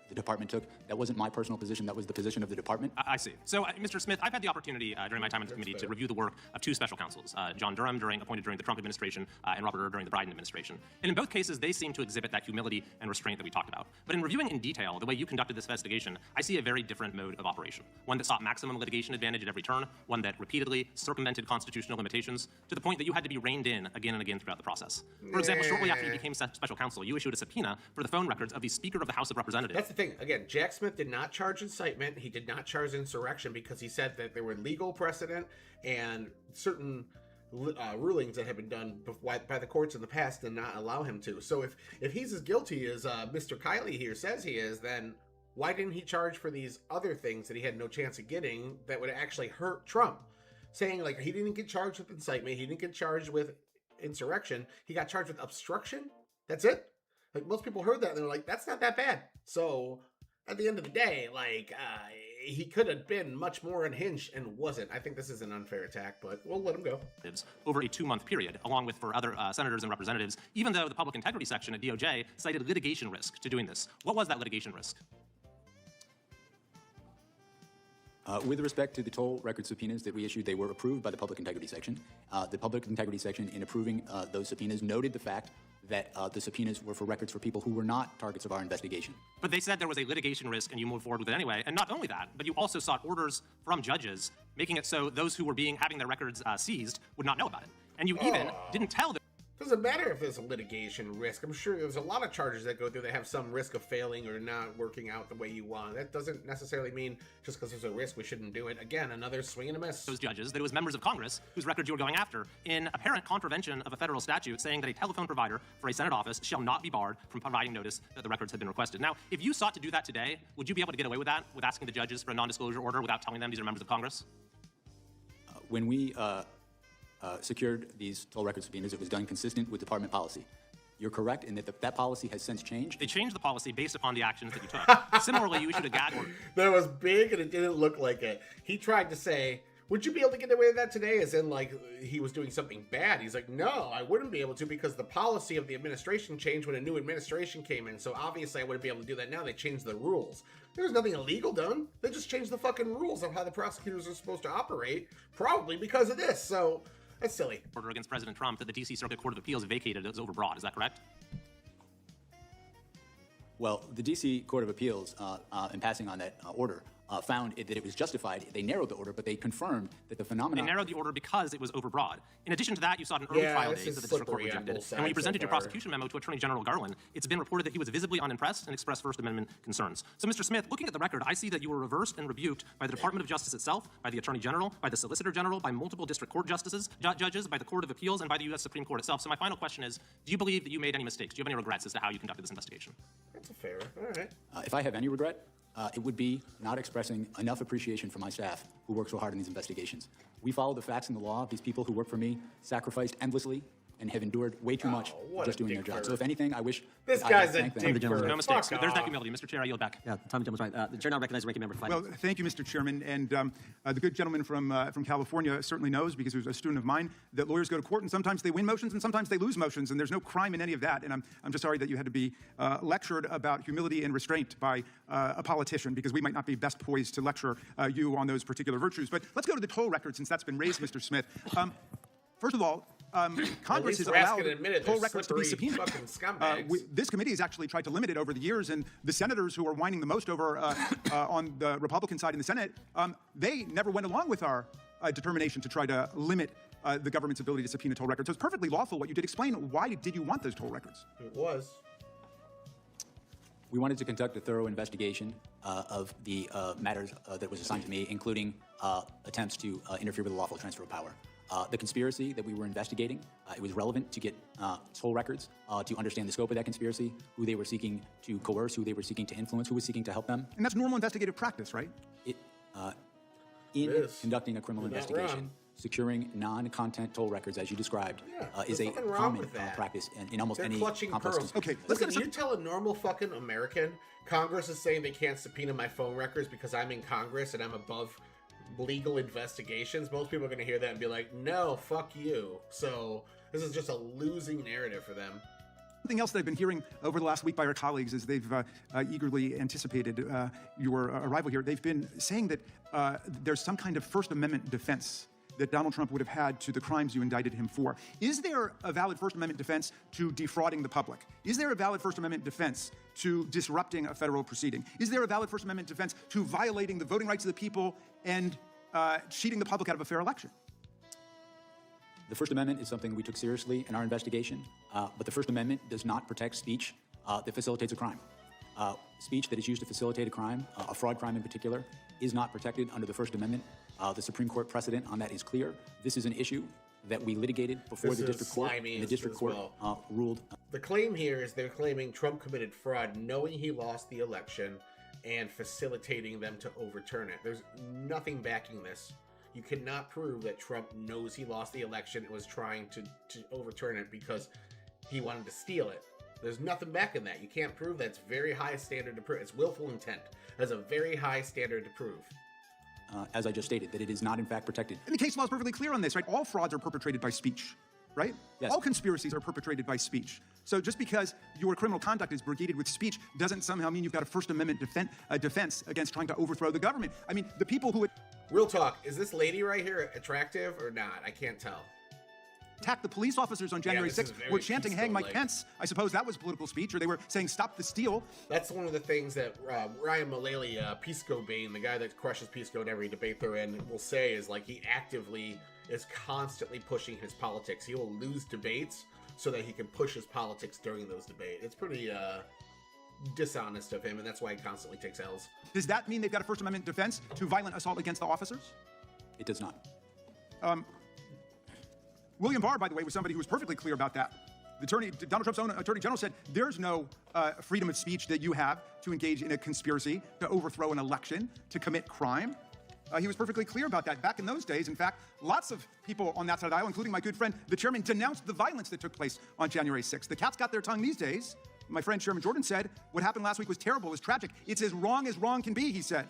the department took. That wasn't my personal position. That was the position of the department. I see. So, Mr. Smith, I've had the opportunity during my time on the committee to review the work of two special counsels, John Durham, appointed during the Trump administration, and Robert Hur during the Biden administration. And in both cases, they seem to exhibit that humility and restraint that we talked about. But in reviewing in detail the way you conducted this investigation, I see a very different mode of operation. One that sought maximum litigation advantage at every turn, one that repeatedly circumvented constitutional limitations to the point that you had to be reined in again and again throughout the process. For example, shortly after you became special counsel, you issued a subpoena for the phone records of the Speaker of the House of Representatives. That's the thing. Again, Jack Smith did not charge incitement. He did not charge insurrection because he said that there were legal precedent and certain rulings that have been done by the courts in the past did not allow him to. So if he's as guilty as Mr. Kiley here says he is, then why didn't he charge for these other things that he had no chance of getting that would actually hurt Trump? Saying like he didn't get charged with incitement, he didn't get charged with insurrection, he got charged with obstruction. That's it. Like most people heard that and they're like, that's not that bad. So at the end of the day, like he could have been much more unhinged and wasn't. I think this is an unfair attack, but we'll let him go. Over a 2-month period, along with for other senators and representatives, even though the public integrity section at DOJ cited litigation risk to doing this. What was that litigation risk? With respect to the toll record subpoenas that we issued, they were approved by the Public Integrity Section. The Public Integrity Section, in approving those subpoenas, noted the fact that the subpoenas were for records for people who were not targets of our investigation. But they said there was a litigation risk and you moved forward with it anyway. And not only that, but you also sought orders from judges, making it so those who were having their records seized would not know about it. And you even didn't tell them. Doesn't matter if there's a litigation risk. I'm sure there's a lot of charges that go through that have some risk of failing or not working out the way you want. That doesn't necessarily mean just because there's a risk we shouldn't do it. Again, another swing and a miss. Those judges, that it was members of Congress whose records you were going after in apparent contravention of a federal statute saying that a telephone provider for a Senate office shall not be barred from providing notice that the records had been requested. Now, if you sought to do that today, would you be able to get away with that, with asking the judges for a non-disclosure order without telling them these are members of Congress? When we secured these toll record subpoenas, it was done consistent with department policy. You're correct in that that policy has since changed. They changed the policy based upon the actions that you took. Similarly, you issued a gag order. That was big and it didn't look like it. He tried to say, would you be able to get away with that today? As in, like, he was doing something bad. He's like, no, I wouldn't be able to because the policy of the administration changed when a new administration came in. So obviously I wouldn't be able to do that now. They changed the rules. There's nothing illegal done. They just changed the fucking rules of how the prosecutors are supposed to operate, probably because of this. So that's silly. Order against President Trump that the D.C. Circuit Court of Appeals vacated as overbroad. Is that correct? Well, the D.C. Court of Appeals, in passing on that order, found that it was justified. They narrowed the order, but they confirmed that the phenomenon... They narrowed the order because it was overbroad. In addition to that, you sought an early trial date that the district court rejected. And when you presented your prosecution memo to Attorney General Garland, it's been reported that he was visibly unimpressed and expressed First Amendment concerns. So, Mr. Smith, looking at the record, I see that you were reversed and rebuked by the Department of Justice itself, by the Attorney General, by the Solicitor General, by multiple district court judges, by the Court of Appeals, and by the U.S. Supreme Court itself. So my final question is, do you believe that you made any mistakes? Do you have any regrets as to how you conducted this investigation? That's a fair. All right. If I have any regret, it would be not expressing enough appreciation for my staff who work so hard in these investigations. We follow the facts and the law. These people who work for me sacrificed endlessly and have endured way too much just doing their job. So if anything, I wish this guy's a dick. No mistakes. There's that humility. Mr. Chair, I yield back. Yeah, Tom Gentleman's right. The chair now recognizes Ranking Member for 5 minutes. Well, thank you, Mr. Chairman. And the good gentleman from California certainly knows, because he was a student of mine, that lawyers go to court and sometimes they win motions and sometimes they lose motions, and there's no crime in any of that. And I'm just sorry that you had to be lectured about humility and restraint by a politician, because we might not be best poised to lecture you on those particular virtues. But let's go to the toll record, since that's been raised, Mr. Smith. First of all, Congress has allowed toll records to be subpoenaed. This committee has actually tried to limit it over the years, and the senators who are whining the most over on the Republican side in the Senate, they never went along with our determination to try to limit the government's ability to subpoena toll records. So it's perfectly lawful what you did. Explain, why did you want those toll records? It was. We wanted to conduct a thorough investigation of the matters that was assigned to me, including attempts to interfere with the lawful transfer of power. The conspiracy that we were investigating, it was relevant to get toll records to understand the scope of that conspiracy, who they were seeking to coerce, who they were seeking to influence, who was seeking to help them. And that's normal investigative practice, right? In conducting a criminal investigation, securing non-content toll records, as you described, is a common practice in almost any complex case. Okay, listen, you tell a normal fucking American, Congress is saying they can't subpoena my phone records because I'm in Congress and I'm above legal investigations. Most people are going to hear that and be like, no, fuck you. So this is just a losing narrative for them. Something else that I've been hearing over the last week by our colleagues as they've eagerly anticipated your arrival here, they've been saying that there's some kind of First Amendment defense that Donald Trump would have had to the crimes you indicted him for. Is there a valid First Amendment defense to defrauding the public? Is there a valid First Amendment defense to disrupting a federal proceeding? Is there a valid First Amendment defense to violating the voting rights of the people and cheating the public out of a fair election? The First Amendment is something we took seriously in our investigation, but the First Amendment does not protect speech that facilitates a crime. Speech that is used to facilitate a crime, a fraud crime in particular, is not protected under the First Amendment. The Supreme Court precedent on that is clear. This is an issue that we litigated before the district court, and the district court ruled. The claim here is they're claiming Trump committed fraud knowing he lost the election and facilitating them to overturn it. There's nothing backing this. You cannot prove that Trump knows he lost the election and was trying to overturn it because he wanted to steal it. There's nothing backing that. You can't prove that. It's very high standard to prove. It's willful intent. That's a very high standard to prove. As I just stated, that it is not in fact protected. And the case law is perfectly clear on this, right? All frauds are perpetrated by speech, right? Yes. All conspiracies are perpetrated by speech. So just because your criminal conduct is brigaded with speech doesn't somehow mean you've got a First Amendment defense against trying to overthrow the government. I mean, the people who Real talk, is this lady right here attractive or not? I can't tell. attacked the police officers on January 6th were chanting, "Hang Mike Pence." I suppose that was political speech, or they were saying, "Stop the steal." That's one of the things that Ryan Mullally, Pisco Bane, the guy that crushes Pisco in every debate they're in, will say is like he actively is constantly pushing his politics. He will lose debates so that he can push his politics during those debates. It's pretty dishonest of him, and that's why he constantly takes L's. Does that mean they've got a First Amendment defense to violent assault against the officers? It does not. William Barr, by the way, was somebody who was perfectly clear about that. Donald Trump's own Attorney General said there's no freedom of speech that you have to engage in a conspiracy to overthrow an election, to commit crime. He was perfectly clear about that. Back in those days, in fact, lots of people on that side of the aisle, including my good friend, the chairman, denounced the violence that took place on January 6th. The cat's got their tongue these days. My friend Chairman Jordan said, what happened last week was terrible, it was tragic. It's as wrong can be, he said.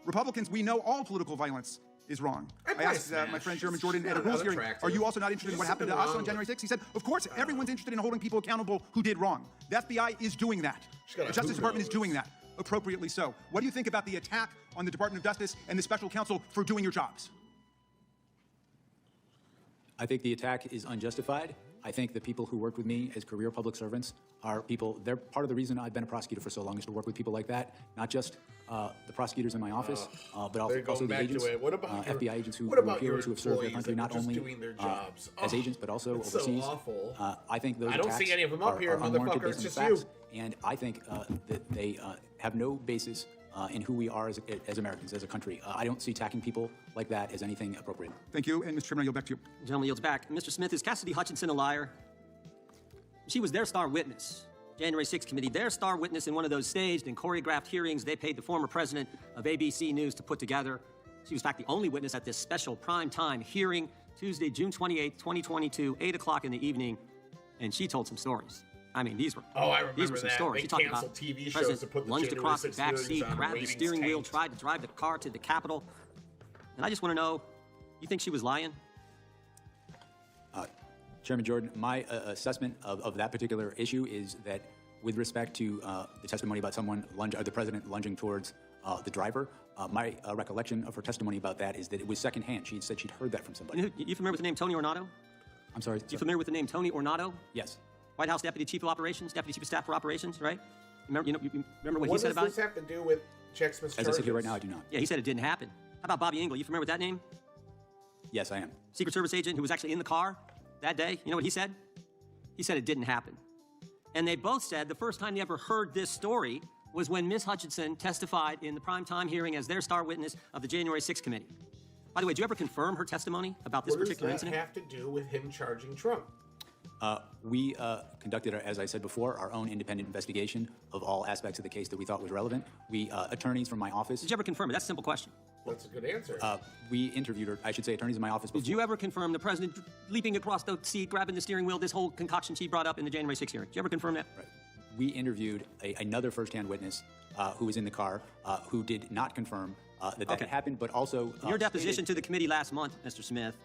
Republicans, we know all political violence is wrong. I asked my friend Chairman Jordan at a rules hearing, are you also not interested in what happened to us on January 6th? He said, of course, everyone's interested in holding people accountable who did wrong. The FBI is doing that. The Justice Department is doing that, appropriately so. What do you think about the attack on the Department of Justice and the special counsel for doing your jobs? I think the attack is unjustified. I think the people who work with me as career public servants are people, they're part of the reason I've been a prosecutor for so long is to work with people like that, not just the prosecutors in my office, but also the agents, FBI agents who are here who have served their country not only as agents, but also overseas. I think those attacks see any of them up here, unwarranted motherfucker. based on the facts, and I think that they have no basis in who we are as Americans, as a country. I don't see attacking people like that as anything appropriate. Thank you. And Mr. Chairman, I yield back to you. Gentleman yields back. Mr. Smith, is Cassidy Hutchinson a liar? She was their star witness. January 6th committee, their star witness in one of those staged and choreographed hearings they paid the former president of ABC News to put together. She was, in fact, the only witness at this special primetime hearing, Tuesday, June 28th, 2022, 8 o'clock in the evening, and she told some stories. I mean, these were some stories. She talked about TV the president lunged across the back seat, grabbed the steering wheel, tried to drive the car to the Capitol. And I just want to know, you think she was lying? Chairman Jordan, my assessment of that particular issue is that with respect to the testimony about the president lunging towards the driver, my recollection of her testimony about that is that it was secondhand. She said she'd heard that from somebody. You familiar with the name Tony Ornato? I'm sorry? You familiar with the name Tony Ornato? Yes. White House Deputy Chief of Operations, Deputy Chief of Staff for Operations, right? You remember what he said about it? What does this have to do with Jack Smith's charges? As I sit here right now, I do not. Yeah, he said it didn't happen. How about Bobby Engel? You familiar with that name? Yes, I am. Secret Service agent who was actually in the car that day. You know what he said? He said it didn't happen. And they both said the first time they ever heard this story was when Ms. Hutchinson testified in the primetime hearing as their star witness of the January 6th committee. By the way, did you ever confirm her testimony about this particular incident? What does that have to do with him charging Trump? We conducted, as I said before, our own independent investigation of all aspects of the case that we thought was relevant. We, attorneys from my office... Did you ever confirm it? That's a simple question. That's a good answer. We interviewed her, I should say, attorneys in my office before. Did you ever confirm the president leaping across the seat, grabbing the steering wheel, this whole concoction she brought up in the January 6th hearing? Did you ever confirm that? Right. We interviewed another first-hand witness who was in the car who did not confirm that had happened, but also... In your deposition to the committee last month, Mr. Smith,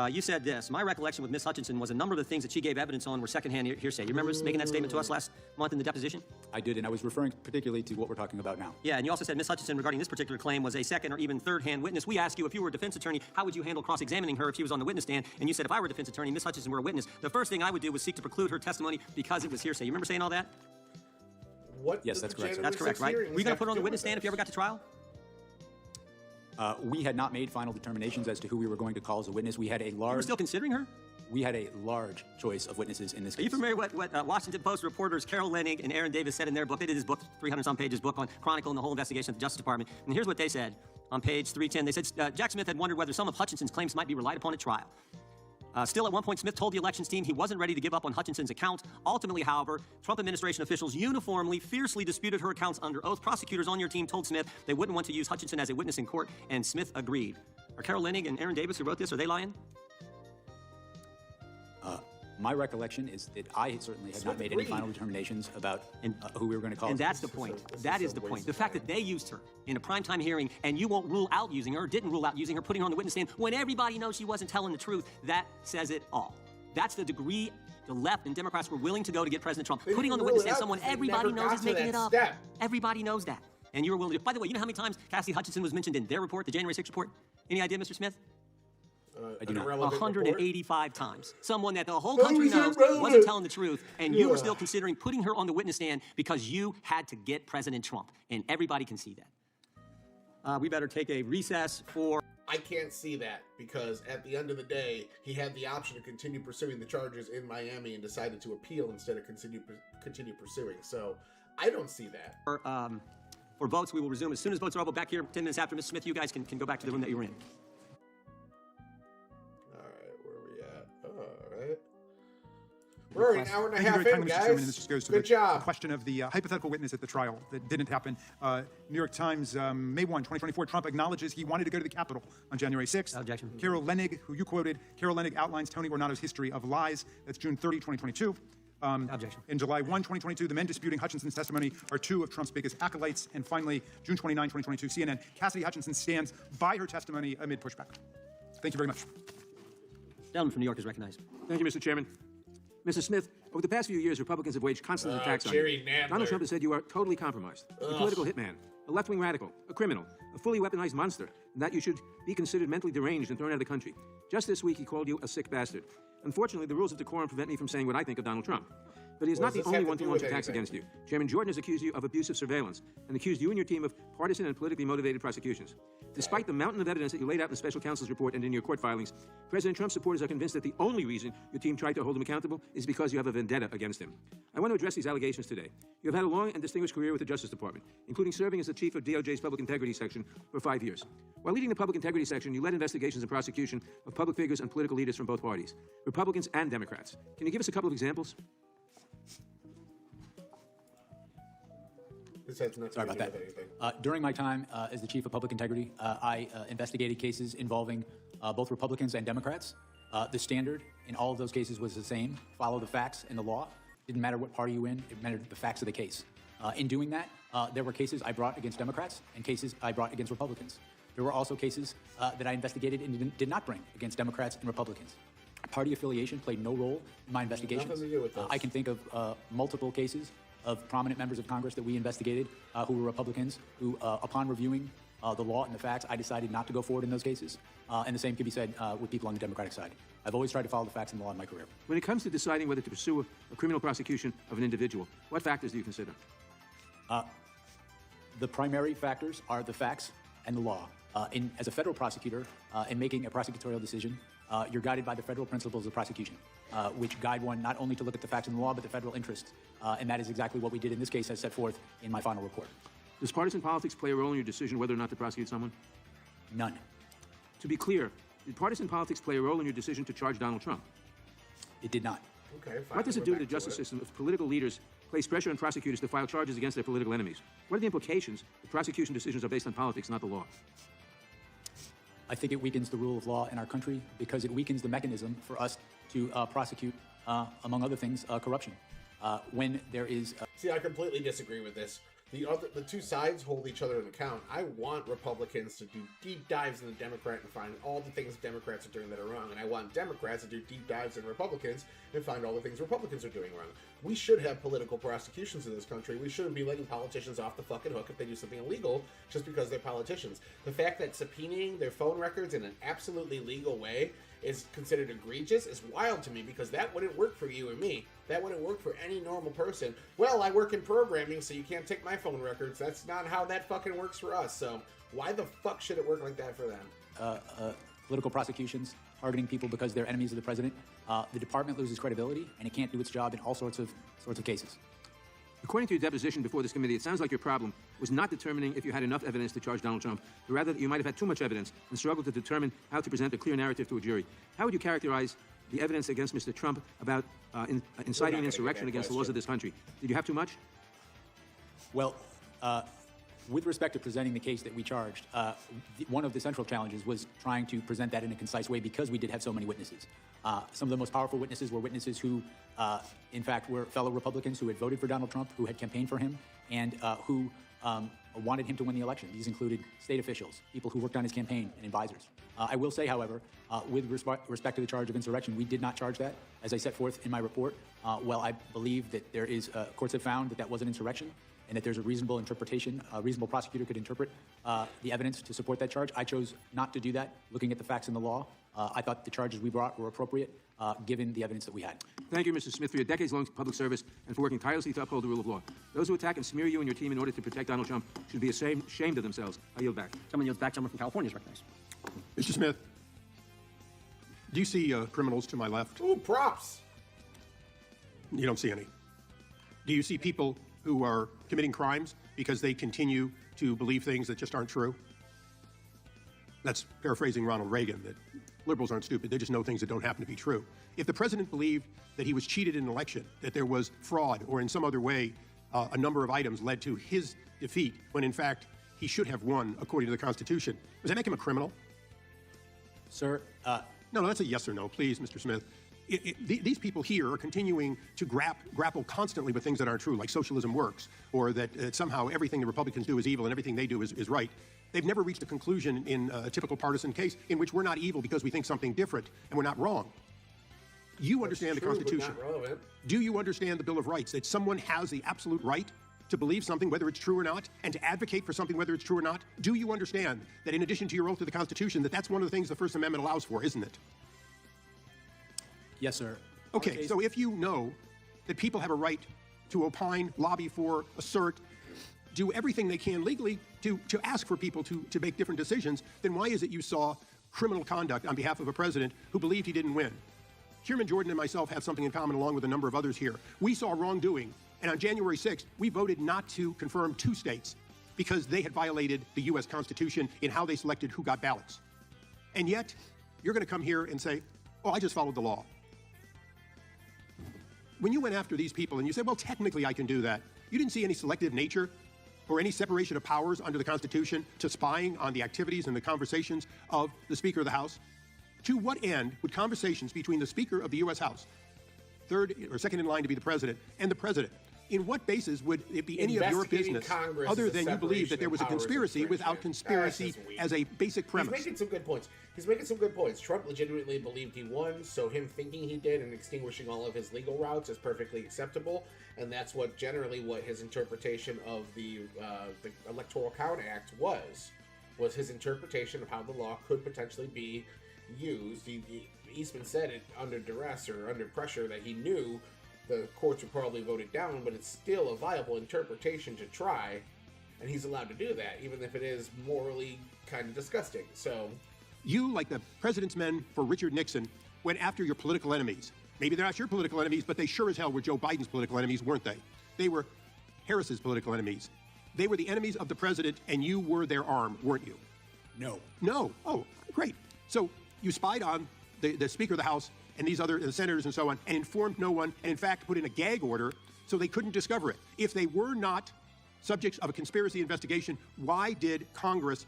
You said this. My recollection with Ms. Hutchinson was a number of the things that she gave evidence on were secondhand hearsay. You remember making that statement to us last month in the deposition? I did, and I was referring particularly to what we're talking about now. Yeah, and you also said Ms. Hutchinson regarding this particular claim was a second or even third-hand witness. We asked you if you were a defense attorney, how would you handle cross-examining her if she was on the witness stand? And you said if I were a defense attorney, Ms. Hutchinson were a witness, the first thing I would do was seek to preclude her testimony because it was hearsay. You remember saying all that? What? Yes, that's correct, sir. That's correct, right? Were you going to put her on the witness stand if you ever got to trial? We had not made final determinations as to who we were going to call as a witness. We had a You were large, still considering her? we had a large choice of witnesses in this Are case. you familiar with what Washington Post reporters Carol Leonnig and Aaron Davis said in their book? They did this book, 300-some pages book on chronicling the whole investigation of the Justice Department. And here's what they said on page 310. They said Jack Smith had wondered whether some of Hutchinson's claims might be relied upon at trial. Still, at one point, Smith told the elections team he wasn't ready to give up on Hutchinson's account. Ultimately, however, Trump administration officials uniformly, fiercely disputed her accounts under oath. Prosecutors on your team told Smith they wouldn't want to use Hutchinson as a witness in court, and Smith agreed. Are Carol Leonnig and Aaron Davis, who wrote this, are they lying? My recollection is that I certainly had not made any final determinations about who we were going to call. And that's the point. That is the point. The fact that they used her in a primetime hearing and you won't rule out using her, or didn't rule out using her, putting her on the witness stand when everybody knows she wasn't telling the truth, that says it all. That's the degree the left and Democrats were willing to go to get President Trump. They Putting on the didn't witness rule it stand out someone because they everybody never knows got is to making that it up. step. Everybody knows that. And you were willing to. By the way, you know how many times Cassidy Hutchinson was mentioned in their report, the January 6th report? Any idea, Mr. Smith? I do not. 185 times. Someone that the whole country knows wasn't telling the truth, and you were still considering putting her on the witness stand because you had to get President Trump, and everybody can see that. We better take a recess for... I can't see that because at the end of the day, he had the option to continue pursuing the charges in Miami and decided to appeal instead of continue pursuing. So I don't see that. For votes, we will resume as soon as votes are over. Back here 10 minutes after. Mr. Smith, you guys can go back to the room that you were in. We're already an hour and a half in, guys. Chairman, and this just goes to Good the job. question of the hypothetical witness at the trial that didn't happen. New York Times, May 1, 2024, Trump acknowledges he wanted to go to the Capitol on January 6th. Objection. Carol Leonnig, who you quoted, Carol Leonnig outlines Tony Ornato's history of lies. That's June 30, 2022. Objection. In July 1, 2022, the men disputing Hutchinson's testimony are two of Trump's biggest acolytes. And finally, June 29, 2022, CNN, Cassidy Hutchinson stands by her testimony amid pushback. Thank you very much. Gentleman from New York is recognized. Thank you, Mr. Chairman. Mr. Smith, over the past few years, Republicans have waged constant attacks on Jerry you. Nadler. Donald Trump has said you are totally compromised, a political hitman, a left-wing radical, a criminal, a fully weaponized monster, and that you should be considered mentally deranged and thrown out of the country. Just this week, he called you a sick bastard. Unfortunately, the rules of decorum prevent me from saying what I think of Donald Trump. But he is not the only one to launch attacks against you. Chairman Jordan has accused you of abusive surveillance and accused you and your team of partisan and politically motivated prosecutions. Despite the mountain of evidence that you laid out in the special counsel's report and in your court filings, President Trump's supporters are convinced that the only reason your team tried to hold him accountable is because you have a vendetta against him. I want to address these allegations today. You have had a long and distinguished career with the Justice Department, including serving as the chief of DOJ's Public Integrity Section for 5 years. While leading the Public Integrity Section, you led investigations and prosecution of public figures and political leaders from both parties, Republicans and Democrats. Can you give us a couple of examples? This has nothing Sorry to about do that. with anything. During my time as the chief of public integrity, I investigated cases involving both Republicans and Democrats. The standard in all of those cases was the same: follow the facts and the law. Didn't matter what party you were in; it mattered the facts of the case. In doing that, there were cases I brought against Democrats and cases I brought against Republicans. There were also cases that I investigated and did not bring against Democrats and Republicans. Party affiliation played no role in my investigations. Nothing to do with this. I can think of multiple cases of prominent members of Congress that we investigated who were Republicans who, upon reviewing the law and the facts, I decided not to go forward in those cases. And the same can be said with people on the Democratic side. I've always tried to follow the facts and the law in my career. When it comes to deciding whether to pursue a criminal prosecution of an individual, what factors do you consider? The primary factors are the facts and the law. As a federal prosecutor, in making a prosecutorial decision, you're guided by the federal principles of prosecution, which guide one not only to look at the facts and the law, but the federal interest. And that is exactly what we did in this case, as set forth in my final report. Does partisan politics play a role in your decision whether or not to prosecute someone? None. To be clear, did partisan politics play a role in your decision to charge Donald Trump? It did not. Okay, fine. What does it we're do to back the justice it. system if political leaders place pressure on prosecutors to file charges against their political enemies? What are the implications if prosecution decisions are based on politics, not the law? I think it weakens the rule of law in our country because it weakens the mechanism for us to prosecute, among other things, corruption. When there is... See, I completely disagree with this. The two sides hold each other in account. I want Republicans to do deep dives in the Democrat and find all the things Democrats are doing that are wrong, and I want Democrats to do deep dives in Republicans and find all the things Republicans are doing wrong. We should have political prosecutions in this country. We shouldn't be letting politicians off the fucking hook if they do something illegal just because they're politicians. The fact that subpoenaing their phone records in an absolutely legal way is considered egregious is wild to me, because that wouldn't work for you or me. That wouldn't work for any normal person. Well, I work in programming, so you can't take my phone records. That's not how that fucking works for us. So why the fuck should it work like that for them? Political prosecutions, targeting people because they're enemies of the president. The department loses credibility, and it can't do its job in all sorts of cases. According to your deposition before this committee, it sounds like your problem was not determining if you had enough evidence to charge Donald Trump, but rather that you might have had too much evidence and struggled to determine how to present a clear narrative to a jury. How would you characterize the evidence against Mr. Trump about inciting an insurrection against the laws of this country? Did you have too much? Well, with respect to presenting the case that we charged, one of the central challenges was trying to present that in a concise way, because we did have so many witnesses. Some of the most powerful witnesses were witnesses who, in fact, were fellow Republicans who had voted for Donald Trump, who had campaigned for him, and who wanted him to win the election. These included state officials, people who worked on his campaign, and advisors. I will say, however, with respect to the charge of insurrection, we did not charge that. As I set forth in my report, well, I believe that there is, courts have found that that was an insurrection, and that there's a reasonable interpretation, a reasonable prosecutor could interpret the evidence to support that charge. I chose not to do that, looking at the facts and the law. I thought the charges we brought were appropriate, given the evidence that we had. Thank you, Mr. Smith, for your decades-long public service and for working tirelessly to uphold the rule of law. Those who attack and smear you and your team in order to protect Donald Trump should be ashamed of themselves. I yield back. Someone yields back. Someone from California is recognized. Mr. Smith, do you see criminals to my left? Ooh, props! You don't see any. Do you see people who are committing crimes because they continue to believe things that just aren't true? That's paraphrasing Ronald Reagan, that liberals aren't stupid, they just know things that don't happen to be true. If the president believed that he was cheated in an election, that there was fraud, or in some other way a number of items led to his defeat, when in fact he should have won according to the Constitution, does that make him a criminal? Sir, No, that's a yes or no, please, Mr. Smith. These people here are continuing to grapple constantly with things that aren't true, like socialism works, or that somehow everything the Republicans do is evil and everything they do is right. They've never reached a conclusion in a typical partisan case in which we're not evil because we think something different and we're not wrong. You understand the Constitution. But not relevant. Do you understand the Bill of Rights, that someone has the absolute right to believe something, whether it's true or not, and to advocate for something, whether it's true or not? Do you understand that in addition to your oath to the Constitution, that's one of the things the First Amendment allows for, isn't it? yes, sir. Okay, so if you know that people have a right to opine, lobby for, assert, do everything they can legally to ask for people to make different decisions, then why is it you saw criminal conduct on behalf of a president who believed he didn't win? Chairman Jordan and myself have something in common, along with a number of others here. We saw wrongdoing, and on January 6th, we voted not to confirm 2 states because they had violated the U.S. Constitution in how they selected who got ballots. And yet, you're going to come here and say, oh, I just followed the law. When you went after these people and you said, well, technically I can do that, you didn't see any selective nature or any separation of powers under the Constitution to spying on the activities and the conversations of the Speaker of the House? To what end would conversations between the Speaker of the U.S. House, third or second in line to be the President, and the President, in what basis would it be any of your business Congress other than you believe that there was a conspiracy without conspiracy as a basic premise? He's making some good points. Trump legitimately believed he won, so him thinking he did and extinguishing all of his legal routes is perfectly acceptable, and that's what his interpretation of the Electoral Count Act was his interpretation of how the law could potentially be used. Eastman said it under duress or under pressure that he knew the courts would probably vote it down, but it's still a viable interpretation to try, and he's allowed to do that, even if it is morally kind of disgusting. So, you, like the president's men for Richard Nixon, went after your political enemies. Maybe they're not your political enemies, but they sure as hell were Joe Biden's political enemies, weren't they? They were Harris's political enemies. They were the enemies of the president, and you were their arm, weren't you? No. No. Oh, great. So you spied on the Speaker of the House and these other senators and so on, and informed no one, and in fact put in a gag order so they couldn't discover it. If they were not subjects of a conspiracy investigation, why did Congress,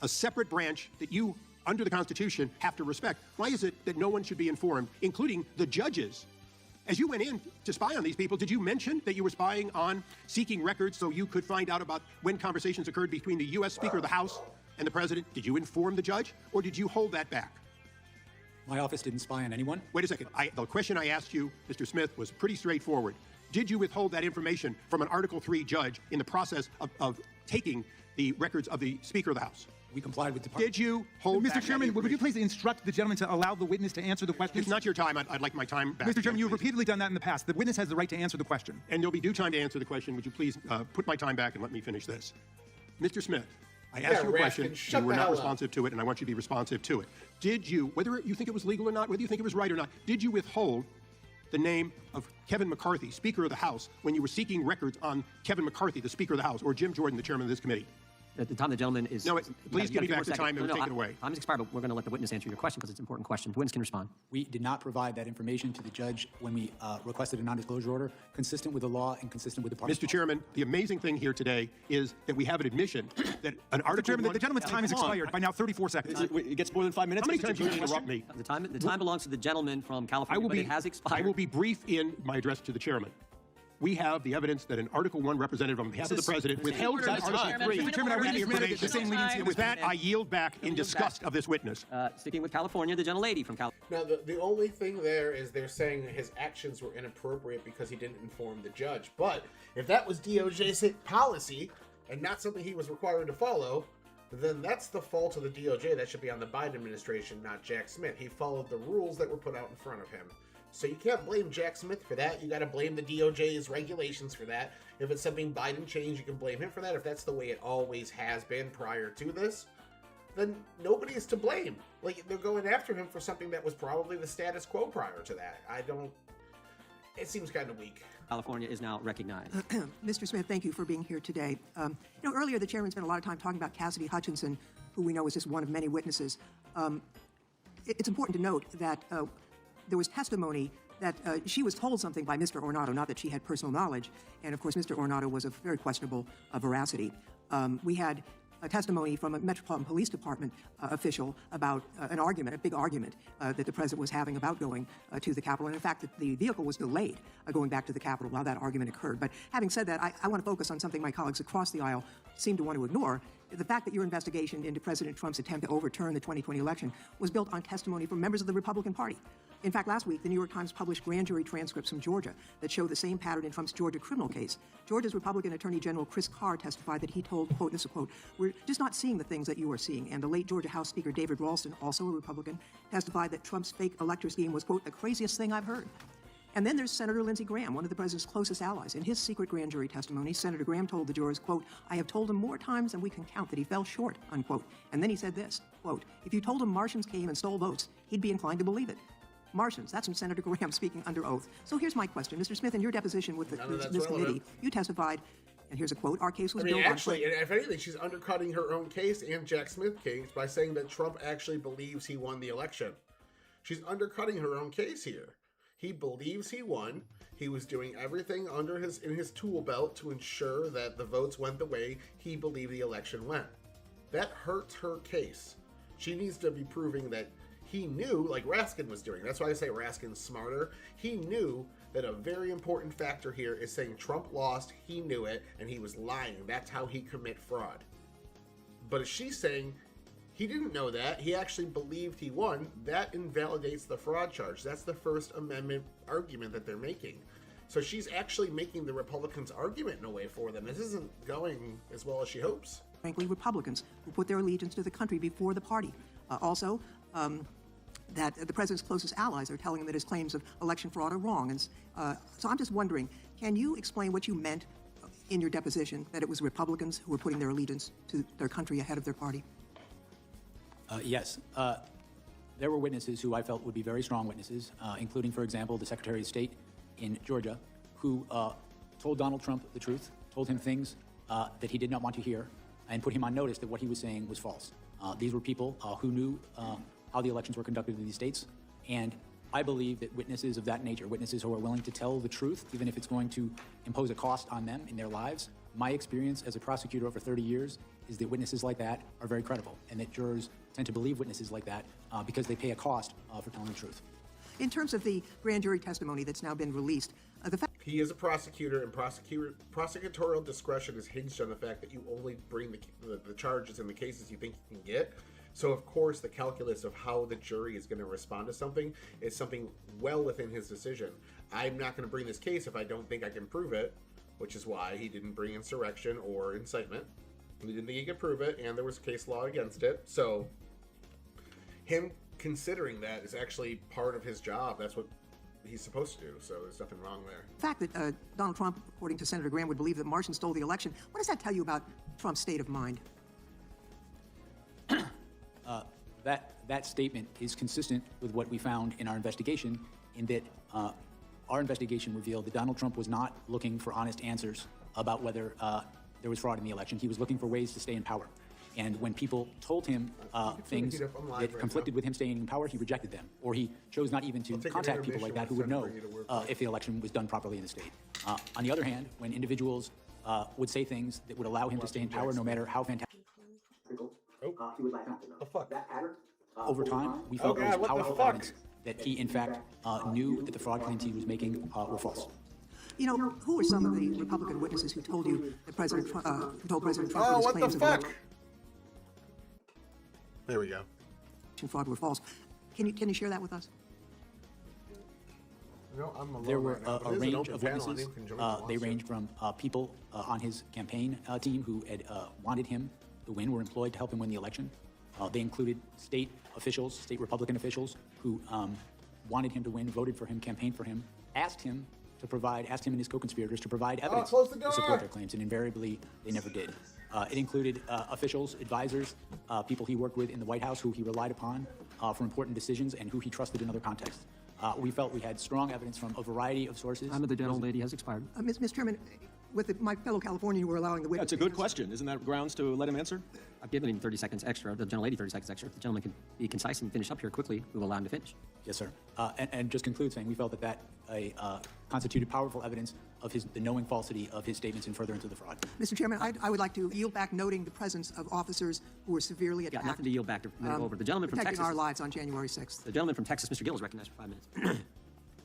a separate branch that you, under the Constitution, have to respect, why is it that no one should be informed, including the judges As you went in to spy on these people, did you mention that you were spying on seeking records so you could find out about when conversations occurred between the U.S. Speaker of the House and the President? Did you inform the judge, or did you hold that back? My office didn't spy on anyone. Wait a second. The question I asked you, Mr. Smith, was pretty straightforward. Did you withhold that information from an Article III judge in the process of taking the records of the Speaker of the House? We complied with the... Did you hold Mr. Chairman, would you please instruct the gentleman to allow the witness to answer the question? It's not your time. I'd like my time back. Mr. Chairman, you've please. repeatedly done that in the past. The witness has the right to answer the question. And there'll be due time to answer the question. Would you please put my time back and let me finish this? Mr. Smith, I asked you a question. You were not responsive to it, and I want you to be responsive to it. Did you, whether you think it was legal or not, whether you think it was right or not, did you withhold the name of Kevin McCarthy, Speaker of the House, when you were seeking records on Kevin McCarthy, the Speaker of the House, or Jim Jordan, the chairman of this committee? At the time the gentleman is... No, please give me back the time and take it away. Time has expired, but we're going to let the witness answer your question because it's an important question. The witness can respond. We did not provide that information to the judge when we requested a non-disclosure order, consistent with the law and consistent with the party's Mr. Chairman, the amazing thing here today is that we have an admission that an Mr. article... Chairman, the gentleman's time has expired by now 34 seconds. It gets more than 5 minutes. How many times do you interrupt me? The time belongs to the gentleman from California, but it has expired. I will be brief in my address to the chairman. We have the evidence that an Article I representative on behalf of the President withheld from Article III. Mr. Chairman, I would have the same leniency. And with that, I yield back in disgust of this witness. Sticking with California, the gentlelady from California. Now, the only thing there is they're saying his actions were inappropriate because he didn't inform the judge. But if that was DOJ's policy and not something he was required to follow, then that's the fault of the DOJ. That should be on the Biden administration, not Jack Smith. He followed the rules that were put out in front of him. So you can't blame Jack Smith for that. You got to blame the DOJ's regulations for that. If it's something Biden changed, you can blame him for that. If that's the way it always has been prior to this, then nobody is to blame. Like, they're going after him for something that was probably the status quo prior to that. It seems kind of weak. California is now recognized. Mr. Smith, thank you for being here today. Earlier the chairman spent a lot of time talking about Cassidy Hutchinson, who we know is just one of many witnesses. It's important to note that there was testimony that she was told something by Mr. Ornato, not that she had personal knowledge, and of course Mr. Ornato was of very questionable veracity. We had a testimony from a Metropolitan Police Department official about an argument, a big argument that the president was having about going to the Capitol. And in fact, the vehicle was delayed going back to the Capitol while that argument occurred. But having said that, I want to focus on something my colleagues across the aisle seem to want to ignore. The fact that your investigation into President Trump's attempt to overturn the 2020 election was built on testimony from members of the Republican Party. In fact, last week, the New York Times published grand jury transcripts from Georgia that show the same pattern in Trump's Georgia criminal case. Georgia's Republican Attorney General Chris Carr testified that he told, quote, this is a quote, "We're just not seeing the things that you are seeing." And the late Georgia House Speaker David Ralston, also a Republican, testified that Trump's fake elector scheme was, quote, "the craziest thing I've heard." And then there's Senator Lindsey Graham, one of the president's closest allies. In his secret grand jury testimony, Senator Graham told the jurors, quote, "I have told him more times than we can count that he fell short," unquote. And then he said this, quote, "If you told him Martians came and stole votes, he'd be inclined to believe it." Martians, that's from Senator Graham speaking under oath. So here's my question. Mr. Smith, in your deposition with this committee, you testified, and here's a quote, "Our case was built on..." Actually, if anything, she's undercutting her own case and Jack Smith's case by saying that Trump actually believes he won the election. She's undercutting her own case here. He believes he won. He was doing everything in his tool belt to ensure that the votes went the way he believed the election went. That hurts her case. She needs to be proving that he knew, like Raskin was doing. That's why I say Raskin's smarter. He knew that a very important factor here is saying Trump lost, he knew it, and he was lying. That's how he commit fraud. But if she's saying he didn't know that, he actually believed he won, that invalidates the fraud charge. That's the First Amendment argument that they're making. So she's actually making the Republicans' argument in a way for them. This isn't going as well as she hopes. Frankly, Republicans who put their allegiance to the country before the party. That the president's closest allies are telling him that his claims of election fraud are wrong. And so I'm just wondering, can you explain what you meant in your deposition, that it was Republicans who were putting their allegiance to their country ahead of their party? Yes. There were witnesses who I felt would be very strong witnesses, including, for example, the Secretary of State in Georgia, who told Donald Trump the truth, told him things that he did not want to hear, and put him on notice that what he was saying was false. These were people who knew how the elections were conducted in these states, and I believe that witnesses of that nature, witnesses who are willing to tell the truth, even if it's going to impose a cost on them in their lives, my experience as a prosecutor over 30 years is that witnesses like that are very credible, and that jurors tend to believe witnesses like that because they pay a cost for telling the truth. In terms of the grand jury testimony that's now been released, the fact he is a prosecutor, and prosecutorial discretion is hinged on the fact that you only bring the charges and the cases you think you can get. So, of course, the calculus of how the jury is going to respond to something is something well within his decision. I'm not going to bring this case if I don't think I can prove it, which is why he didn't bring insurrection or incitement. He didn't think he could prove it, and there was case law against it. So, him considering that is actually part of his job. That's what he's supposed to do, so there's nothing wrong there. The fact that Donald Trump, according to Senator Graham, would believe that Martians stole the election, what does that tell you about Trump's state of mind? That statement is consistent with what we found in our investigation, in that our investigation revealed that Donald Trump was not looking for honest answers about whether there was fraud in the election. He was looking for ways to stay in power. And when people told him things that conflicted with him staying in power, he rejected them. Or he chose not even to contact people like that who would know if the election was done properly in the state. On the other hand, when individuals would say things that would allow him to stay in power no matter how fantastic, over time, we felt there was powerful evidence that he, in fact, knew that the fraud claims he was making were false. You know, who are some of the Republican witnesses who told you that President Trump, told President Trump that his claims of election There we go. fraud were false? Can you share that with us? No, I'm alone. There were right now, but a it is an range open of panel. witnesses. Anyone can join if They wants to. ranged from people on his campaign team who had wanted him to win, were employed to help him win the election. They included state officials, state Republican officials, who wanted him to win, voted for him, campaigned for him, asked him and his co-conspirators to provide evidence close the to door! support their claims, and invariably they never did. It included officials, advisors, people he worked with in the White House who he relied upon for important decisions and who he trusted in other contexts. We felt we had strong evidence from a variety of sources. Time of the gentlelady has expired. Mr. Chairman, with my fellow Californian who were allowing the witness... That's a good question. Isn't that grounds to let him answer? I've given him 30 seconds extra, the gentlelady 30 seconds extra. If the gentleman can be concise and finish up here quickly, we will allow him to finish. Yes, sir. And just conclude saying we felt that constituted powerful evidence of the knowing falsity of his statements in furtherance of the fraud. Mr. Chairman, I would like to yield back, noting the presence of officers who were severely attacked. Got nothing to yield back to over. The gentleman from protecting Texas. our lives on January 6th. The gentleman from Texas, Mr. Gill, is recognized for 5 minutes.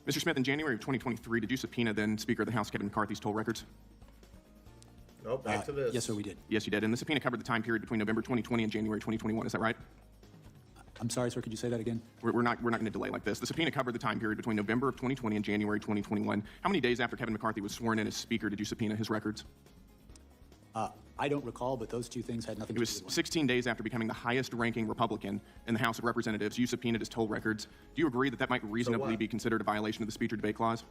Mr. Smith, in January of 2023, did you subpoena then Speaker of the House Kevin McCarthy's toll records? No, back to this. Yes, sir, we did. Yes, you did. And the subpoena covered the time period between November 2020 and January 2021. Is that right? I'm sorry, sir. Could you say that again? We're not going to delay like this. The subpoena covered the time period between November of 2020 and January 2021. How many days after Kevin McCarthy was sworn in as Speaker did you subpoena his records? I don't recall, but those two things had nothing It to was do with one. 16 days after becoming the highest-ranking Republican in the House of Representatives. You subpoenaed his toll records. Do you agree that that might reasonably be considered a violation of the speech or debate clause?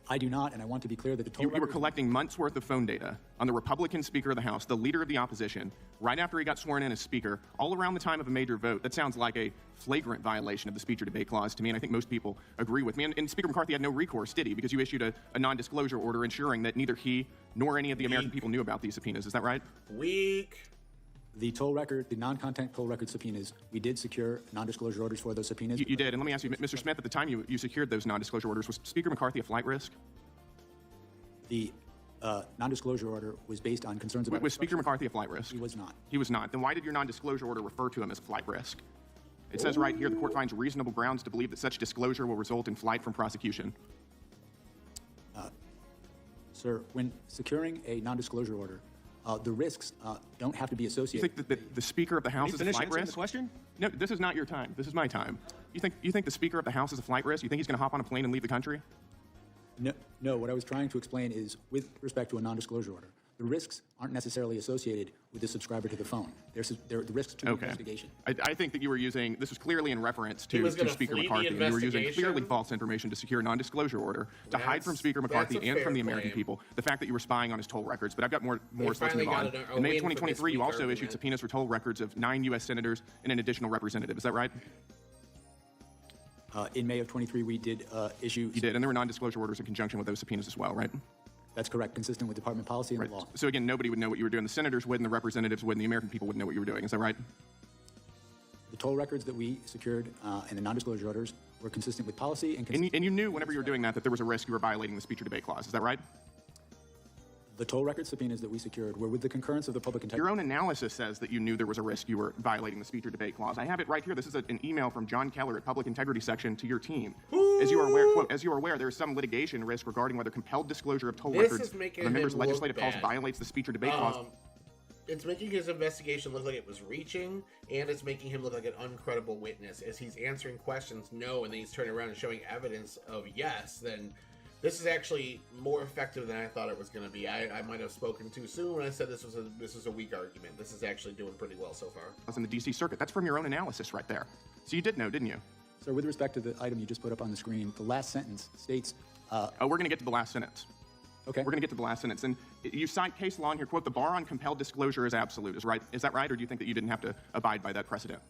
I do not, and I want to be clear that the toll You were records... collecting months' worth of phone data on the Republican Speaker of the House, the leader of the opposition, right after he got sworn in as Speaker, all around the time of a major vote. That sounds like a flagrant violation of the speech or debate clause to me, and I think most people agree with me. And Speaker McCarthy had no recourse, did he? Because you issued a non-disclosure order ensuring that neither he nor any of the American people knew about these subpoenas. Is that right? Weak. The toll record, the non-content toll record subpoenas, we did secure non-disclosure orders for those subpoenas. You did. And let me ask you, Mr. Smith, at the time you secured those non-disclosure orders, was Speaker McCarthy a flight risk? The non-disclosure order was based on concerns about... Was Speaker McCarthy a flight risk? He was not. He was not. Then why did your non-disclosure order refer to him as flight risk? It says right here, the court finds reasonable grounds to believe that such disclosure will result in flight from prosecution. Sir, when securing a non-disclosure order, the risks don't have to be You associated... think that the Speaker of the House is a finish flight answering risk? the question? No, this is not your time. This is my time. You think the Speaker of the House is a flight risk? You think he's going to hop on a plane and leave the country? No, what I was trying to explain is, with respect to a non-disclosure order, the risks aren't necessarily associated with the subscriber to the phone. They're the risks to the investigation. I think that you were using, this was clearly in reference to gonna Speaker flee the McCarthy, and you were using investigation? clearly false information to secure a non-disclosure order to hide from Speaker That's McCarthy a and from the fair American claim. people the fact that you were spying on his toll records. But I've got more so let's finally move on. got a In May of win for this 2023, you weak also issued argument. subpoenas for toll records of 9 U.S. senators and an additional representative. Is that right? In May of 23, we did issue... You did, and there were non-disclosure orders in conjunction with those subpoenas as well, right? That's correct, consistent with department policy and Right. the law. So again, nobody would know what you were doing. The senators would, and the representatives would, and the American people wouldn't know what you were doing. Is that right? The toll records that we secured and the non-disclosure orders were consistent with policy and... And you knew whenever you were doing that there was a risk you were violating the speech or debate clause. Is that right? The toll record subpoenas that we secured were with the concurrence of the Public Integrity. Your own analysis says that you knew there was a risk you were violating the speech or debate clause. I have it right here. This is an email from John Keller at Public Integrity Section to your team. As you are aware, quote, as you are aware, there is some litigation risk regarding whether compelled disclosure of toll records of a member's legislative calls violates the speech or debate clause. It's making his investigation look like it was reaching, and it's making him look like an uncredible witness. As he's answering questions no, and then he's turning around and showing evidence of yes, then this is actually more effective than I thought it was going to be. I might have spoken too soon when I said this was a weak argument. This is actually doing pretty well so far. In the D.C. Circuit. That's from your own analysis right there. So you did know, didn't you? So with respect to the item you just put up on the screen, the last sentence states... we're going to get to the last sentence. Okay. We're going to get to the last sentence. And you cite case law in here, quote, the bar on compelled disclosure is absolute. Is that right? Or do you think that you didn't have to abide by that precedent?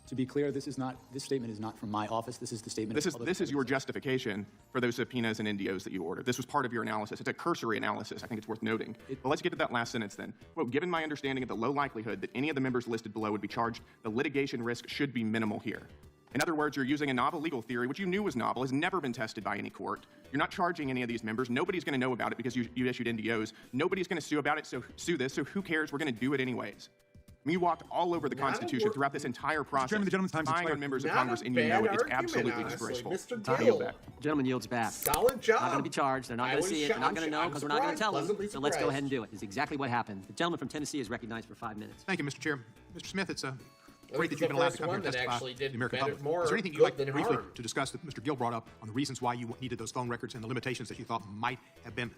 To be clear, this statement is not from my office. This is the statement of the Public This is your justification for those subpoenas and NDOs that you ordered. This was part of your analysis. It's a cursory analysis. I think it's worth noting. But let's get to that last sentence then. Quote, given my understanding of the low likelihood that any of the members listed below would be charged, the litigation risk should be minimal here. In other words, you're using a novel legal theory, which you knew was novel, has never been tested by any court. You're not charging any of these members. Nobody's going to know about it because you issued NDOs. Nobody's going to sue about it, so sue this. So who cares? We're going to do it anyways. I mean, you walked all over the Constitution throughout this entire process, Chairman, the gentleman's time spying on members of Congress, and you know it. It's absolutely disgraceful. Mr. Yield back. Gentleman yields back. Solid job. Not going to be charged. They're not going to see it. They're not going to know because we're not going to tell them. So let's go ahead and do it. It's exactly what happened. The gentleman from Tennessee is recognized for 5 minutes. Thank you, Mr. Chair. Mr. Smith, it's great that you've been allowed to come here and testify to the American public. Is there anything you'd like briefly to discuss that Mr. Gill brought up on the reasons why you needed those phone records and the limitations that you thought might have been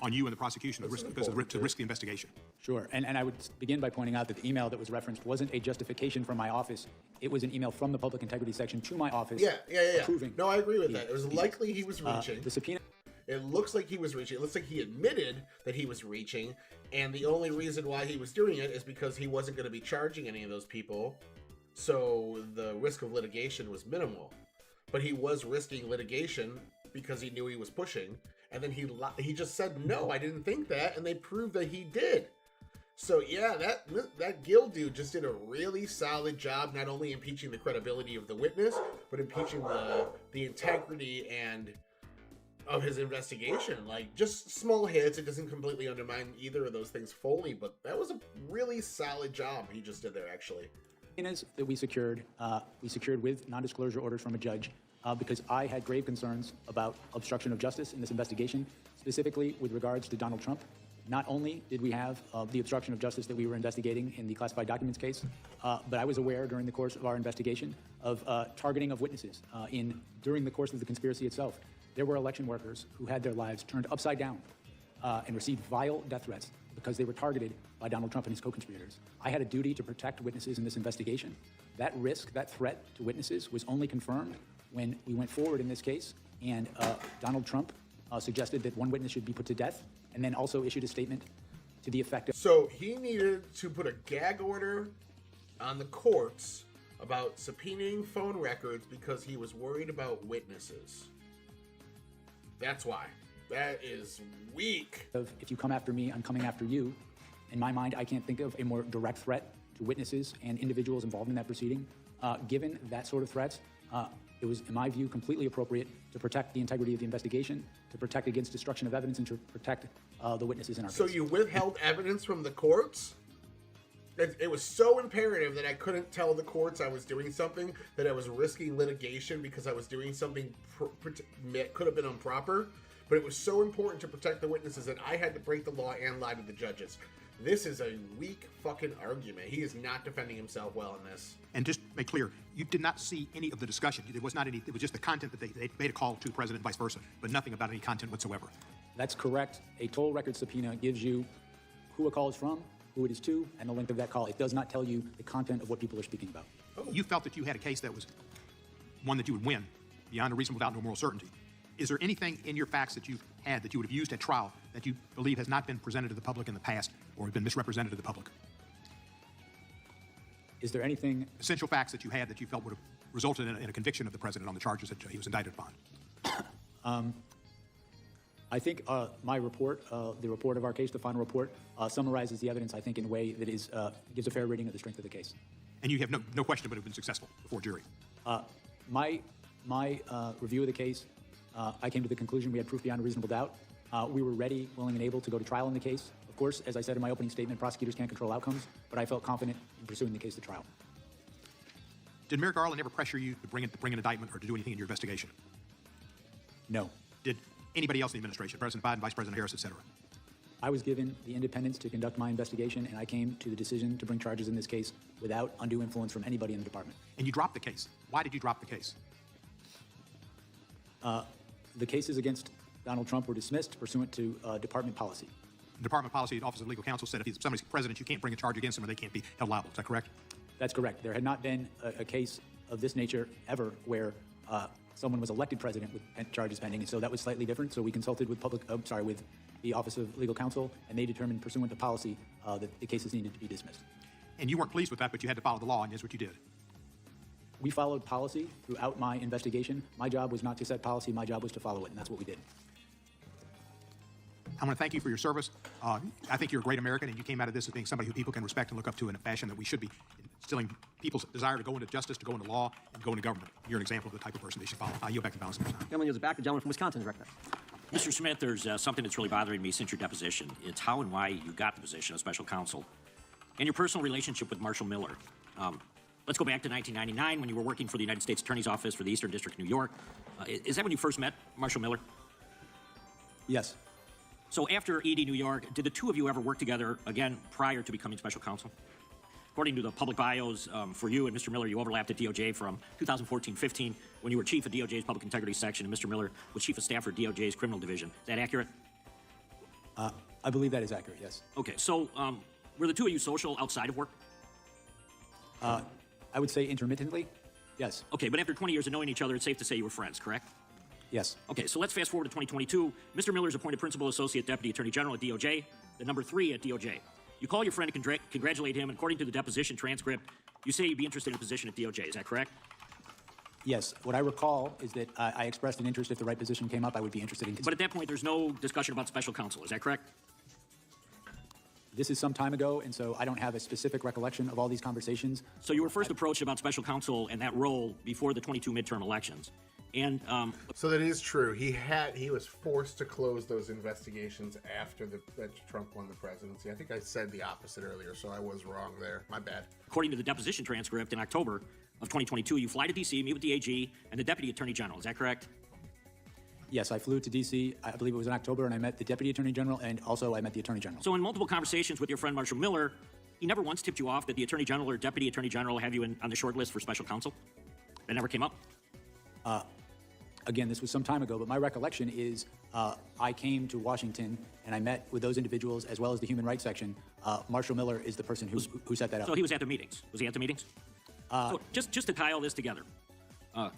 on you and the prosecution because of the risk of the investigation? Sure, and I would begin by pointing out that the email that was referenced wasn't a justification from my office. It was an email from the Public Integrity Section to my office. Yeah. No, I agree with that. It was likely he was reaching. The subpoena. It looks like he was reaching. It looks like he admitted that he was reaching, and the only reason why he was doing it is because he wasn't going to be charging any of those people, so the risk of litigation was minimal. But he was risking litigation because he knew he was pushing, and then he just said, no, I didn't think that, and they proved that he did. So yeah, that Gill dude just did a really solid job, not only impeaching the credibility of the witness, but impeaching the integrity and of his investigation. Like, just small hits. It doesn't completely undermine either of those things fully, but that was a really solid job he just did there, actually. That we secured with non-disclosure orders from a judge because I had grave concerns about obstruction of justice in this investigation, specifically with regards to Donald Trump. Not only did we have the obstruction of justice that we were investigating in the classified documents case, but I was aware during the course of our investigation of targeting of witnesses during the course of the conspiracy itself. There were election workers who had their lives turned upside down and received vile death threats because they were targeted by Donald Trump and his co-conspirators. I had a duty to protect witnesses in this investigation. That risk, that threat to witnesses was only confirmed when we went forward in this case and Donald Trump suggested that one witness should be put to death and then also issued a statement to the effect of... So he needed to put a gag order on the courts about subpoenaing phone records because he was worried about witnesses. That's why. That is weak. If you come after me, I'm coming after you. In my mind, I can't think of a more direct threat to witnesses and individuals involved in that proceeding. Given that sort of threats, it was, in my view, completely appropriate to protect the integrity of the investigation, to protect against destruction of evidence, and to protect the witnesses in our case. So you withheld evidence from the courts? It was so imperative that I couldn't tell the courts I was doing something, that I was risking litigation because I was doing something that could have been improper. But it was so important to protect the witnesses that I had to break the law and lie to the judges. This is a weak fucking argument. He is not defending himself well in this. And just to make clear, you did not see any of the discussion. There was not any. It was just the content that they made a call to the president and vice versa, but nothing about any content whatsoever. That's correct. A toll record subpoena gives you who a call is from, who it is to, and the length of that call. It does not tell you the content of what people are speaking about. You felt that you had a case that was one that you would win beyond a reasonable doubt, no moral certainty. Is there anything in your facts that you've had that you would have used at trial that you believe has not been presented to the public in the past or has been misrepresented to the public? Is there anything... Essential facts that you had that you felt would have resulted in a conviction of the president on the charges that he was indicted upon? I think my report, the report of our case, the final report, summarizes the evidence, I think, in a way that is gives a fair rating of the strength of the case. And you have no question about it have been successful before jury? My review of the case, I came to the conclusion we had proof beyond a reasonable doubt. We were ready, willing, and able to go to trial in the case. Of course, as I said in my opening statement, prosecutors can't control outcomes, but I felt confident in pursuing the case to trial. Did Merrick Garland ever pressure you to bring an indictment or to do anything in your investigation? No. Did anybody else in the administration, President Biden, Vice President Harris, et cetera? I was given the independence to conduct my investigation, and I came to the decision to bring charges in this case without undue influence from anybody in the department. And you dropped the case. Why did you drop the case? The cases against Donald Trump were dismissed pursuant to department policy. The Department of Policy, Office of Legal Counsel said if somebody's president, you can't bring a charge against them or they can't be held liable. Is that correct? That's correct. There had not been a case of this nature ever where someone was elected president with charges pending, and so that was slightly different. So we consulted with with the Office of Legal Counsel, and they determined, pursuant to policy, that the cases needed to be dismissed. And you weren't pleased with that, but you had to follow the law, and here's what you did. We followed policy throughout my investigation. My job was not to set policy. My job was to follow it, and that's what we did. I want to thank you for your service. I think you're a great American, and you came out of this as being somebody who people can respect and look up to in a fashion that we should be instilling people's desire to go into justice, to go into law, and go into government. You're an example of the type of person they should follow. I yield back to balance of my time. Gentleman yields back. The gentleman from Wisconsin is recognized. Mr. Smith, there's something that's really bothering me since your deposition. It's how and why you got the position of special counsel and your personal relationship with Marshall Miller. Let's go back to 1999 when you were working for the United States Attorney's Office for the Eastern District of New York. Is that when you first met Marshall Miller? Yes. So after ED New York, did the two of you ever work together again prior to becoming special counsel? According to the public bios for you and Mr. Miller, you overlapped at DOJ from 2014-15 when you were chief of DOJ's Public Integrity Section and Mr. Miller was chief of staff for DOJ's Criminal Division. Is that accurate? I believe that is accurate, yes. Okay, so were the two of you social outside of work? I would say intermittently, yes. Okay, but after 20 years of knowing each other, it's safe to say you were friends, correct? Yes. Okay, so let's fast forward to 2022. Mr. Miller is appointed Principal Associate Deputy Attorney General at DOJ, the number 3 at DOJ. You call your friend to congratulate him, and according to the deposition transcript, you say you'd be interested in a position at DOJ. Is that correct? Yes. What I recall is that I expressed an interest if the right position came up, I would be interested in. But at that point, there's no discussion about special counsel. Is that correct? This is some time ago, and so I don't have a specific recollection of all these conversations. So you were first approached about special counsel and that role before the 22 midterm elections. And so that is true. He was forced to close those investigations after that Trump won the presidency. I think I said the opposite earlier, so I was wrong there. My bad. According to the deposition transcript, in October of 2022, you fly to D.C., meet with the AG and the Deputy Attorney General. Is that correct? Yes, I flew to D.C., I believe it was in October, and I met the Deputy Attorney General, and also I met the Attorney General. So in multiple conversations with your friend Marshall Miller, he never once tipped you off that the Attorney General or Deputy Attorney General have you on the short list for special counsel? That never came up? Again, this was some time ago, but my recollection is I came to Washington and I met with those individuals as well as the Human Rights Section. Marshall Miller is the person who set that up. So he was at the meetings. Was he at the meetings? So just to tie all this together,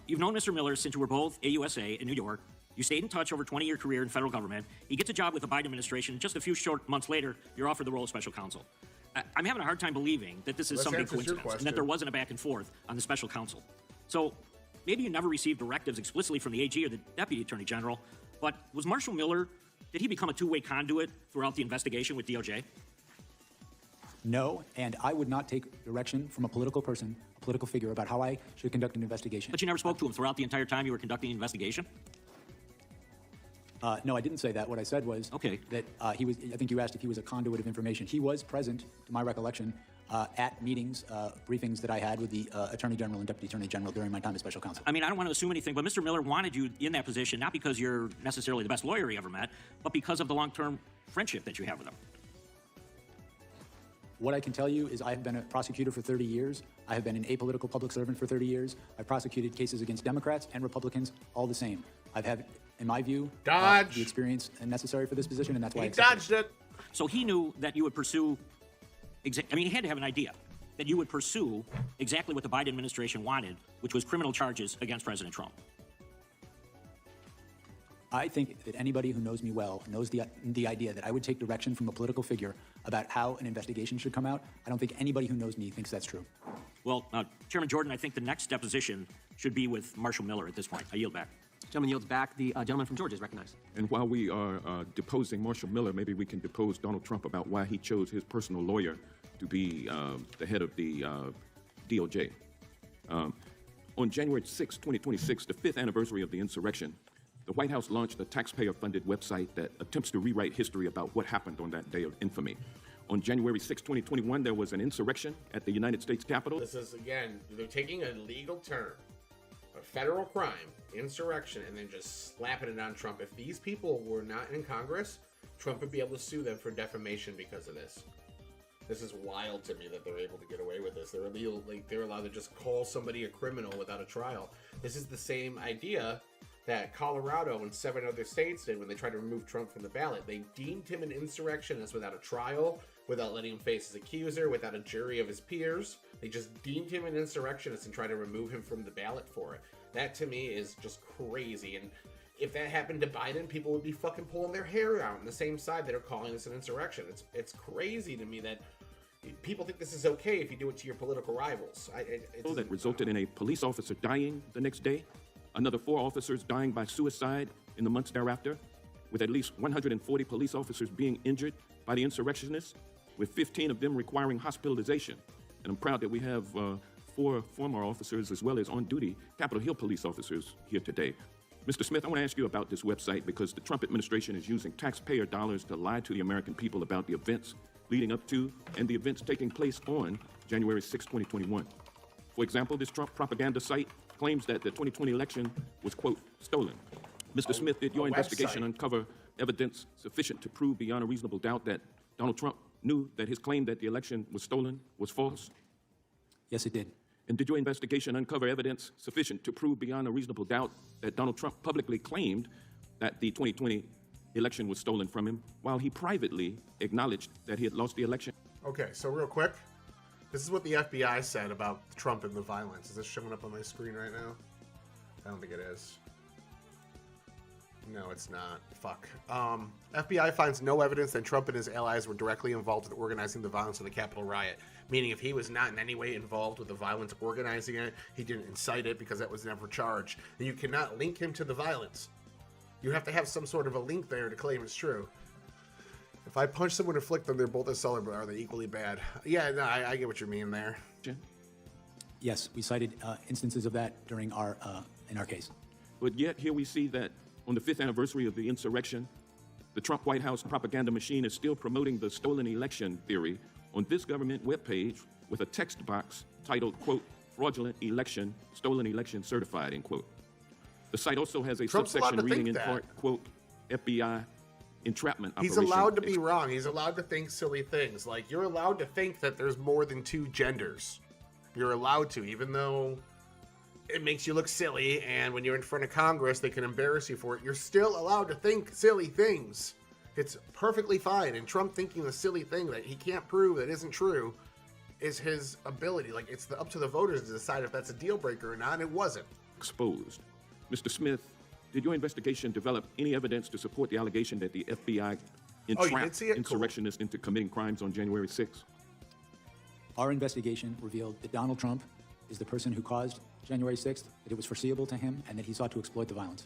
you've known Mr. Miller since you were both AUSA in New York. You stayed in touch over a 20-year career in federal government. He gets a job with the Biden administration. Just a few short months later, you're offered the role of special counsel. I'm having a hard time believing that this is some big coincidence and that there wasn't a back and forth on the special counsel. So maybe you never received directives explicitly from the AG or the Deputy Attorney General, but was Marshall Miller, did he become a two-way conduit throughout the investigation with DOJ? No, and I would not take direction from a political person, a political figure, about how I should conduct an investigation. But you never spoke to him throughout the entire time you were conducting the investigation? No, I didn't say that. What I said was that he was, I think you asked if he was a conduit of information. He was present, to my recollection, at meetings, briefings that I had with the Attorney General and Deputy Attorney General during my time as special counsel. I mean, I don't want to assume anything, but Mr. Miller wanted you in that position, not because you're necessarily the best lawyer he ever met, but because of the long-term friendship that you have with him. What I can tell you is I have been a prosecutor for 30 years. I have been an apolitical public servant for 30 years. I've prosecuted cases against Democrats and Republicans all the same. I've had, in my view, the experience necessary for this position, and that's why he dodged it. So he knew that you would pursue, I mean, he had to have an idea that you would pursue exactly what the Biden administration wanted, which was criminal charges against President Trump. I think that anybody who knows me well knows the idea that I would take direction from a political figure about how an investigation should come out. I don't think anybody who knows me thinks that's true. Well, Chairman Jordan, I think the next deposition should be with Marshall Miller at this point. I yield back. Gentleman yields back. The gentleman from Georgia is recognized. And while we are deposing Marshall Miller, maybe we can depose Donald Trump about why he chose his personal lawyer to be the head of the DOJ. On January 6, 2026, the 5th anniversary of the insurrection, the White House launched a taxpayer-funded website that attempts to rewrite history about what happened on that day of infamy. On January 6, 2021, there was an insurrection at the United States Capitol. This is, again, they're taking a legal term, a federal crime, insurrection, and then just slapping it on Trump. If these people were not in Congress, Trump would be able to sue them for defamation because of this. This is wild to me that they're able to get away with this. They're allowed to just call somebody a criminal without a trial. This is the same idea that Colorado and 7 other states did when they tried to remove Trump from the ballot. They deemed him an insurrectionist without a trial, without letting him face his accuser, without a jury of his peers. They just deemed him an insurrectionist and tried to remove him from the ballot for it. That to me is just crazy. And if that happened to Biden, people would be fucking pulling their hair out on the same side that are calling this an insurrection. It's crazy to me that people think this is okay if you do it to your political rivals. That resulted in a police officer dying the next day, another 4 officers dying by suicide in the months thereafter, with at least 140 police officers being injured by the insurrectionists, with 15 of them requiring hospitalization. And I'm proud that we have 4 former officers as well as on-duty Capitol Hill police officers here today. Mr. Smith, I want to ask you about this website because the Trump administration is using taxpayer dollars to lie to the American people about the events leading up to and the events taking place on January 6, 2021. For example, this Trump propaganda site claims that the 2020 election was, quote, stolen. Mr. Smith, did your investigation uncover evidence sufficient to prove beyond a reasonable doubt that Donald Trump knew that his claim that the election was stolen was false? Yes, it did. And did your investigation uncover evidence sufficient to prove beyond a reasonable doubt that Donald Trump publicly claimed that the 2020 election was stolen from him, while he privately acknowledged that he had lost the election? Okay, so real quick, this is what the FBI said about Trump and the violence. Is this showing up on my screen right now? I don't think it is. No, it's not. Fuck. FBI finds no evidence that Trump and his allies were directly involved with organizing the violence of the Capitol riot. Meaning if he was not in any way involved with the violence organizing it, he didn't incite it because that was never charged. And you cannot link him to the violence. You have to have some sort of a link there to claim it's true. If I punch someone and flick them, they're both as solid, but are they equally bad? Yeah, no, I get what you mean there. Yes, we cited instances of that during our in our case. But yet here we see that on the 5th anniversary of the insurrection, the Trump White House propaganda machine is still promoting the stolen election theory on this government webpage with a text box titled, quote, fraudulent election, stolen election certified, end quote. The site also has a subsection reading in part, quote, FBI entrapment operation. He's allowed to be wrong. He's allowed to think silly things. Like, you're allowed to think that there's more than 2 genders. You're allowed to, even though it makes you look silly, and when you're in front of Congress, they can embarrass you for it. You're still allowed to think silly things. It's perfectly fine. And Trump thinking the silly thing that he can't prove that isn't true is his ability. Like, it's up to the voters to decide if that's a deal breaker or not, and it wasn't. Exposed. Mr. Smith, did your investigation develop any evidence to support the allegation that the FBI entrapped insurrectionists into committing crimes on January 6th? Our investigation revealed that Donald Trump is the person who caused January 6th, that it was foreseeable to him, and that he sought to exploit the violence.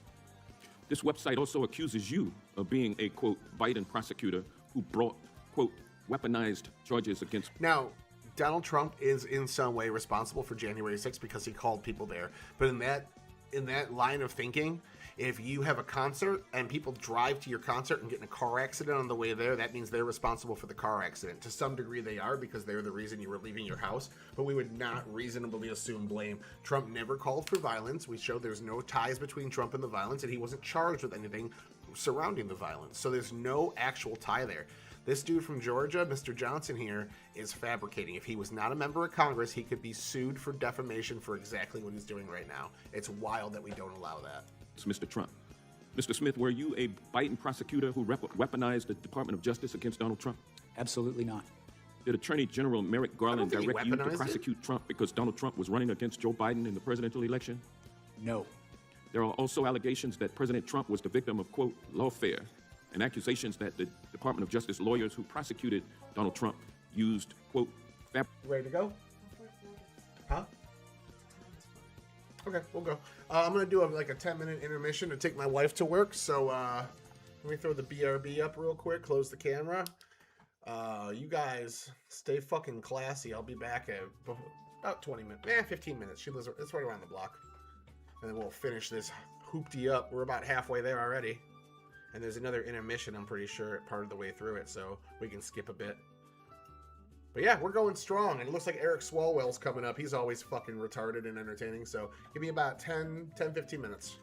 This website also accuses you of being a, quote, Biden prosecutor who brought, quote, weaponized charges against... Now, Donald Trump is in some way responsible for January 6th because he called people there. But in that line of thinking, if you have a concert and people drive to your concert and get in a car accident on the way there, that means they're responsible for the car accident. To some degree they are, because they're the reason you were leaving your house, but we would not reasonably assume blame. Trump never called for violence. We showed there's no ties between Trump and the violence, and he wasn't charged with anything surrounding the violence. So there's no actual tie there. This dude from Georgia, Mr. Johnson here, is fabricating. If he was not a member of Congress, he could be sued for defamation for exactly what he's doing right now. It's wild that we don't allow that. It's Mr. Trump. Mr. Smith, were you a Biden prosecutor who weaponized the Department of Justice against Donald Trump? Absolutely not. Did Attorney General Merrick Garland direct you to prosecute Trump because Donald Trump was running against Joe Biden in the presidential election? No. There are also allegations that President Trump was the victim of, quote, lawfare, and accusations that the Department of Justice lawyers who prosecuted Donald Trump used, quote, Ready to go? Huh? Okay, we'll go. I'm going to do like a 10-minute intermission to take my wife to work. So let me throw the BRB up real quick, close the camera. You guys stay fucking classy. I'll be back at about 20 minutes. 15 minutes. She lives, it's right around the block. And then we'll finish this hoopty up. We're about halfway there already. And there's another intermission, I'm pretty sure, part of the way through it, so we can skip a bit. But yeah, we're going strong, and it looks like Eric Swalwell's coming up. He's always fucking retarded and entertaining, so give me about 10-15 minutes.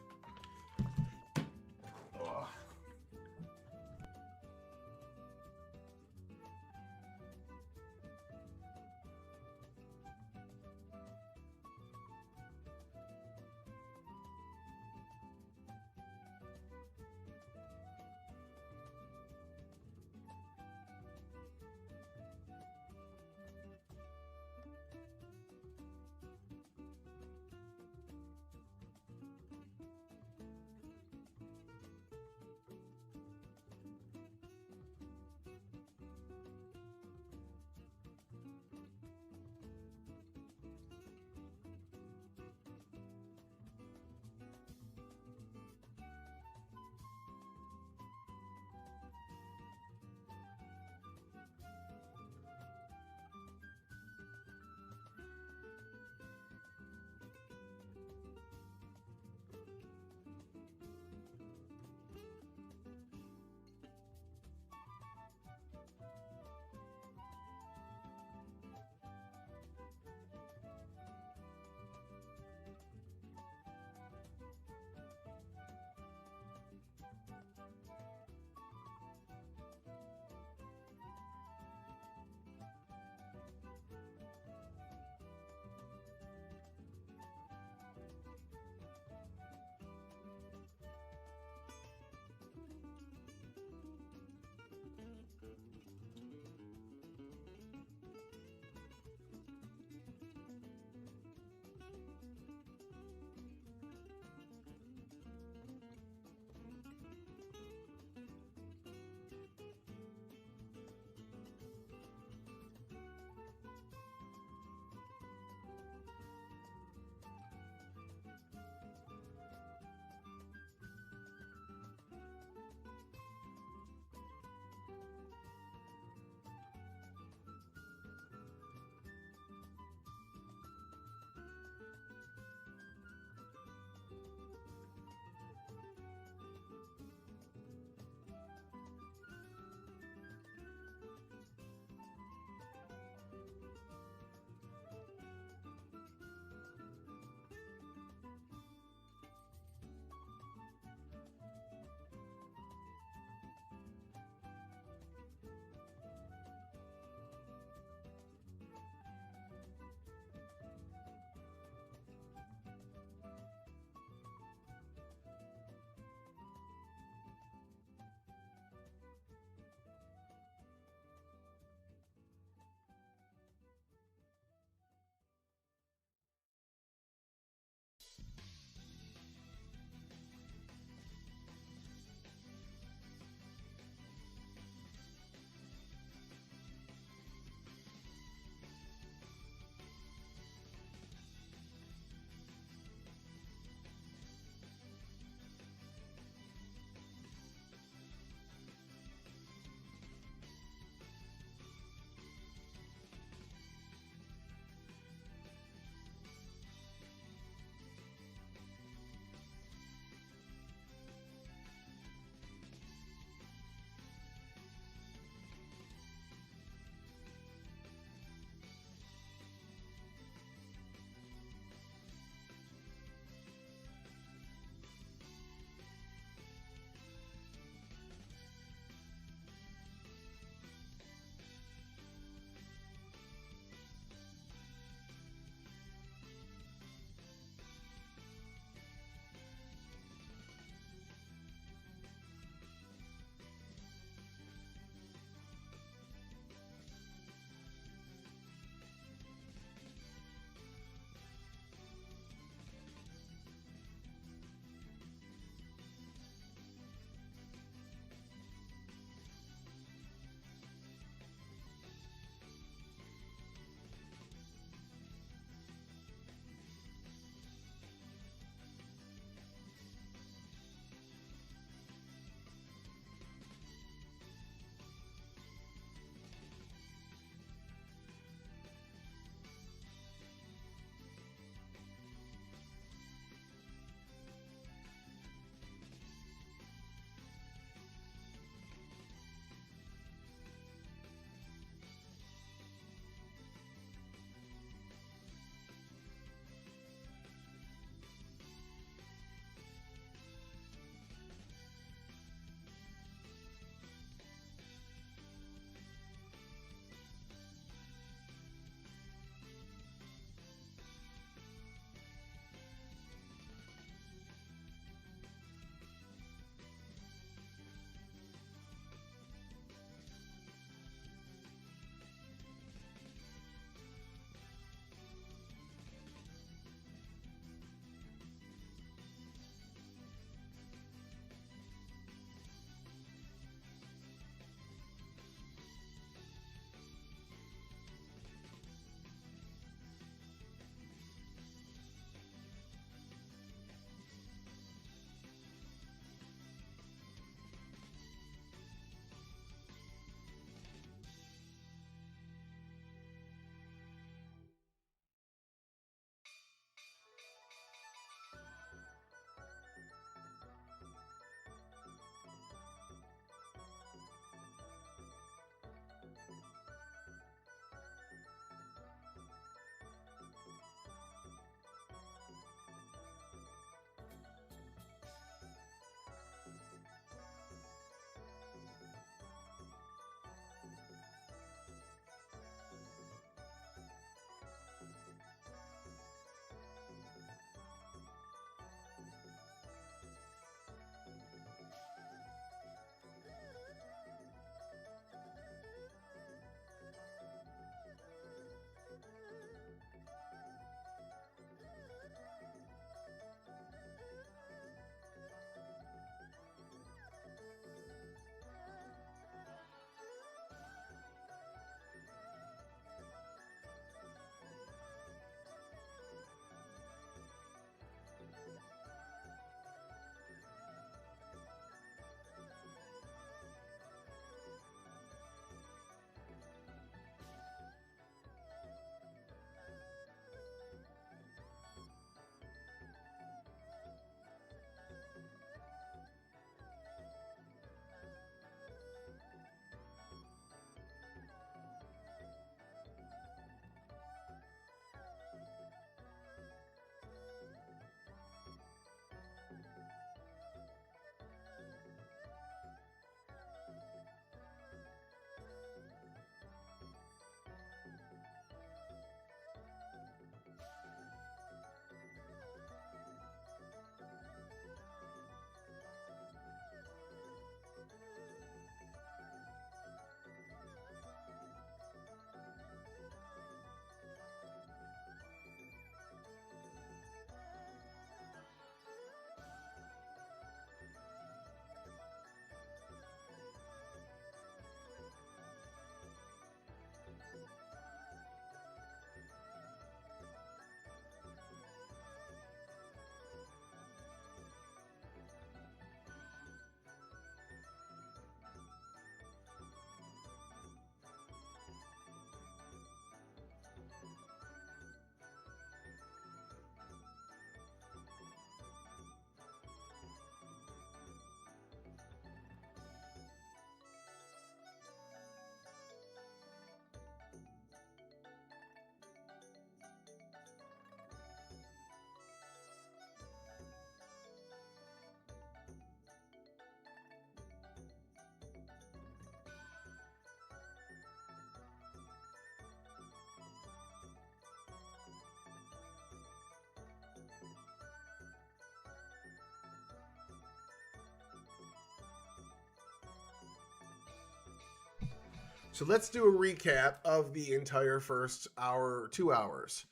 So let's do a recap of the entire first hour, 2 hours.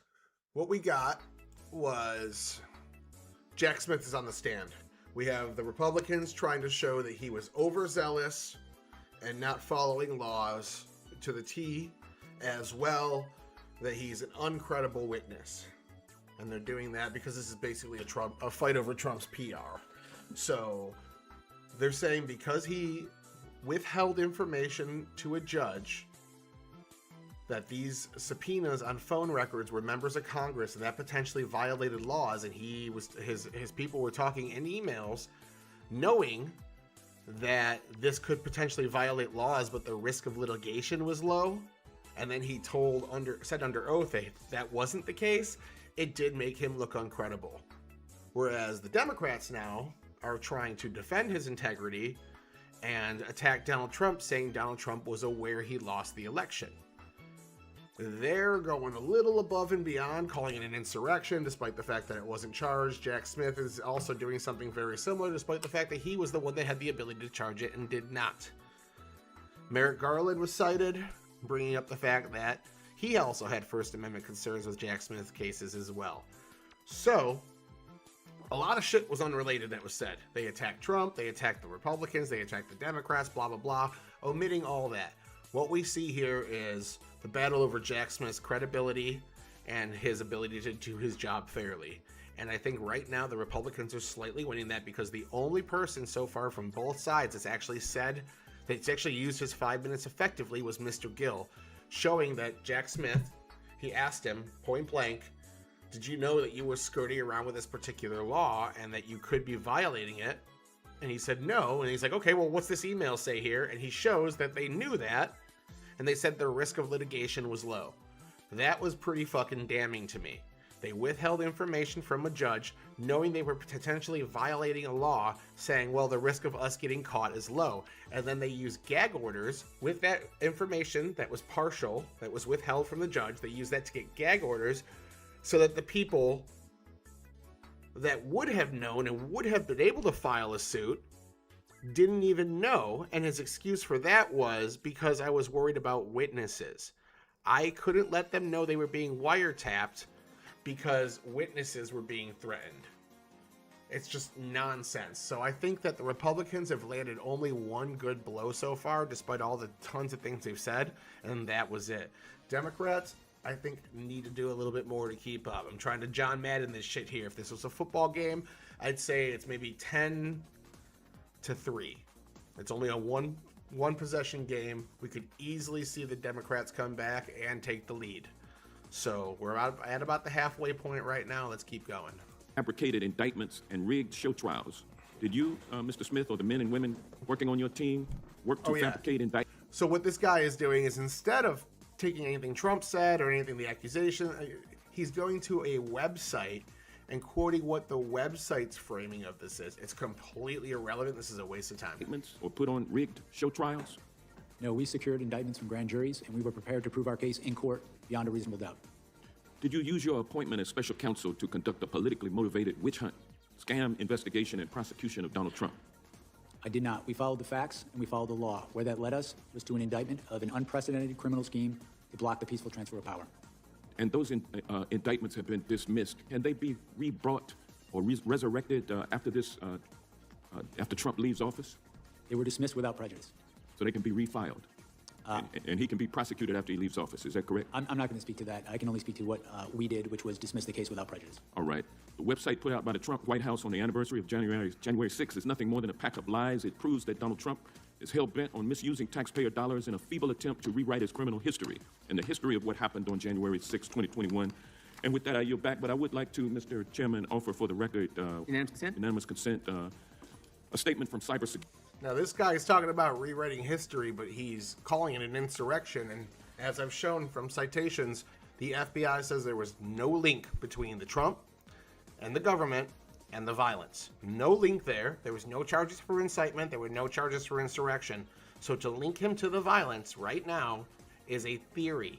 What we got was Jack Smith is on the stand. We have the Republicans trying to show that he was overzealous and not following laws to the T, as well that he's an uncredible witness. And they're doing that because this is basically a fight over Trump's PR. So they're saying because he withheld information to a judge, that these subpoenas on phone records were members of Congress and that potentially violated laws, and his people were talking in emails knowing that this could potentially violate laws, but the risk of litigation was low. And then he said under oath that wasn't the case. It did make him look uncredible. Whereas the Democrats now are trying to defend his integrity and attack Donald Trump, saying Donald Trump was aware he lost the election. They're going a little above and beyond, calling it an insurrection, despite the fact that it wasn't charged. Jack Smith is also doing something very similar, despite the fact that he was the one that had the ability to charge it and did not. Merrick Garland was cited, bringing up the fact that he also had First Amendment concerns with Jack Smith's cases as well. So, a lot of shit was unrelated that was said. They attacked Trump, they attacked the Republicans, they attacked the Democrats, blah, blah, blah, omitting all that. What we see here is the battle over Jack Smith's credibility and his ability to do his job fairly. And I think right now the Republicans are slightly winning that because the only person so far from both sides that's actually used his 5 minutes effectively was Mr. Gill, showing that Jack Smith, he asked him point blank, did you know that you were skirting around with this particular law and that you could be violating it? And he said no. And he's like, okay, well, what's this email say here? And he shows that they knew that. And they said the risk of litigation was low. That was pretty fucking damning to me. They withheld information from a judge, knowing they were potentially violating a law, saying, well, the risk of us getting caught is low. And then they used gag orders with that information that was partial, that was withheld from the judge. They used that to get gag orders so that the people that would have known and would have been able to file a suit didn't even know. And his excuse for that was because I was worried about witnesses. I couldn't let them know they were being wiretapped because witnesses were being threatened. It's just nonsense. So I think that the Republicans have landed only one good blow so far, despite all the tons of things they've said, and that was it. Democrats, I think, need to do a little bit more to keep up. I'm trying to John Madden this shit here. If this was a football game, I'd say it's maybe 10-3. It's only a one possession game. We could easily see the Democrats come back and take the lead. So we're at about the halfway point right now. Let's keep going. Fabricated indictments and rigged show trials. Did you, Mr. Smith, or the men and women working on your team work to fabricate indictments? So what this guy is doing is, instead of taking anything Trump said or anything the accusation, he's going to a website and quoting what the website's framing of this is. It's completely irrelevant. This is a waste of time. Indictments or put on rigged show trials? No, we secured indictments from grand juries, and we were prepared to prove our case in court beyond a reasonable doubt. Did you use your appointment as special counsel to conduct a politically motivated witch hunt, scam investigation, and prosecution of Donald Trump? I did not. We followed the facts and we followed the law. Where that led us was to an indictment of an unprecedented criminal scheme to block the peaceful transfer of power. And those indictments have been dismissed. Can they be rebrought or resurrected after Trump leaves office? They were dismissed without prejudice. So they can be refiled? And he can be prosecuted after he leaves office. Is that correct? I'm not going to speak to that. I can only speak to what we did, which was dismiss the case without prejudice. All right. The website put out by the Trump White House on the anniversary of January 6th is nothing more than a pack of lies. It proves that Donald Trump is hell-bent on misusing taxpayer dollars in a feeble attempt to rewrite his criminal history and the history of what happened on January 6, 2021. And with that, I yield back. But I would like to, Mr. Chairman, offer for the record unanimous consent, a statement from cybersecurity. Now, this guy is talking about rewriting history, but he's calling it an insurrection. And as I've shown from citations, the FBI says there was no link between the Trump and the government and the violence. No link there. There was no charges for incitement. There were no charges for insurrection. So to link him to the violence right now is a theory,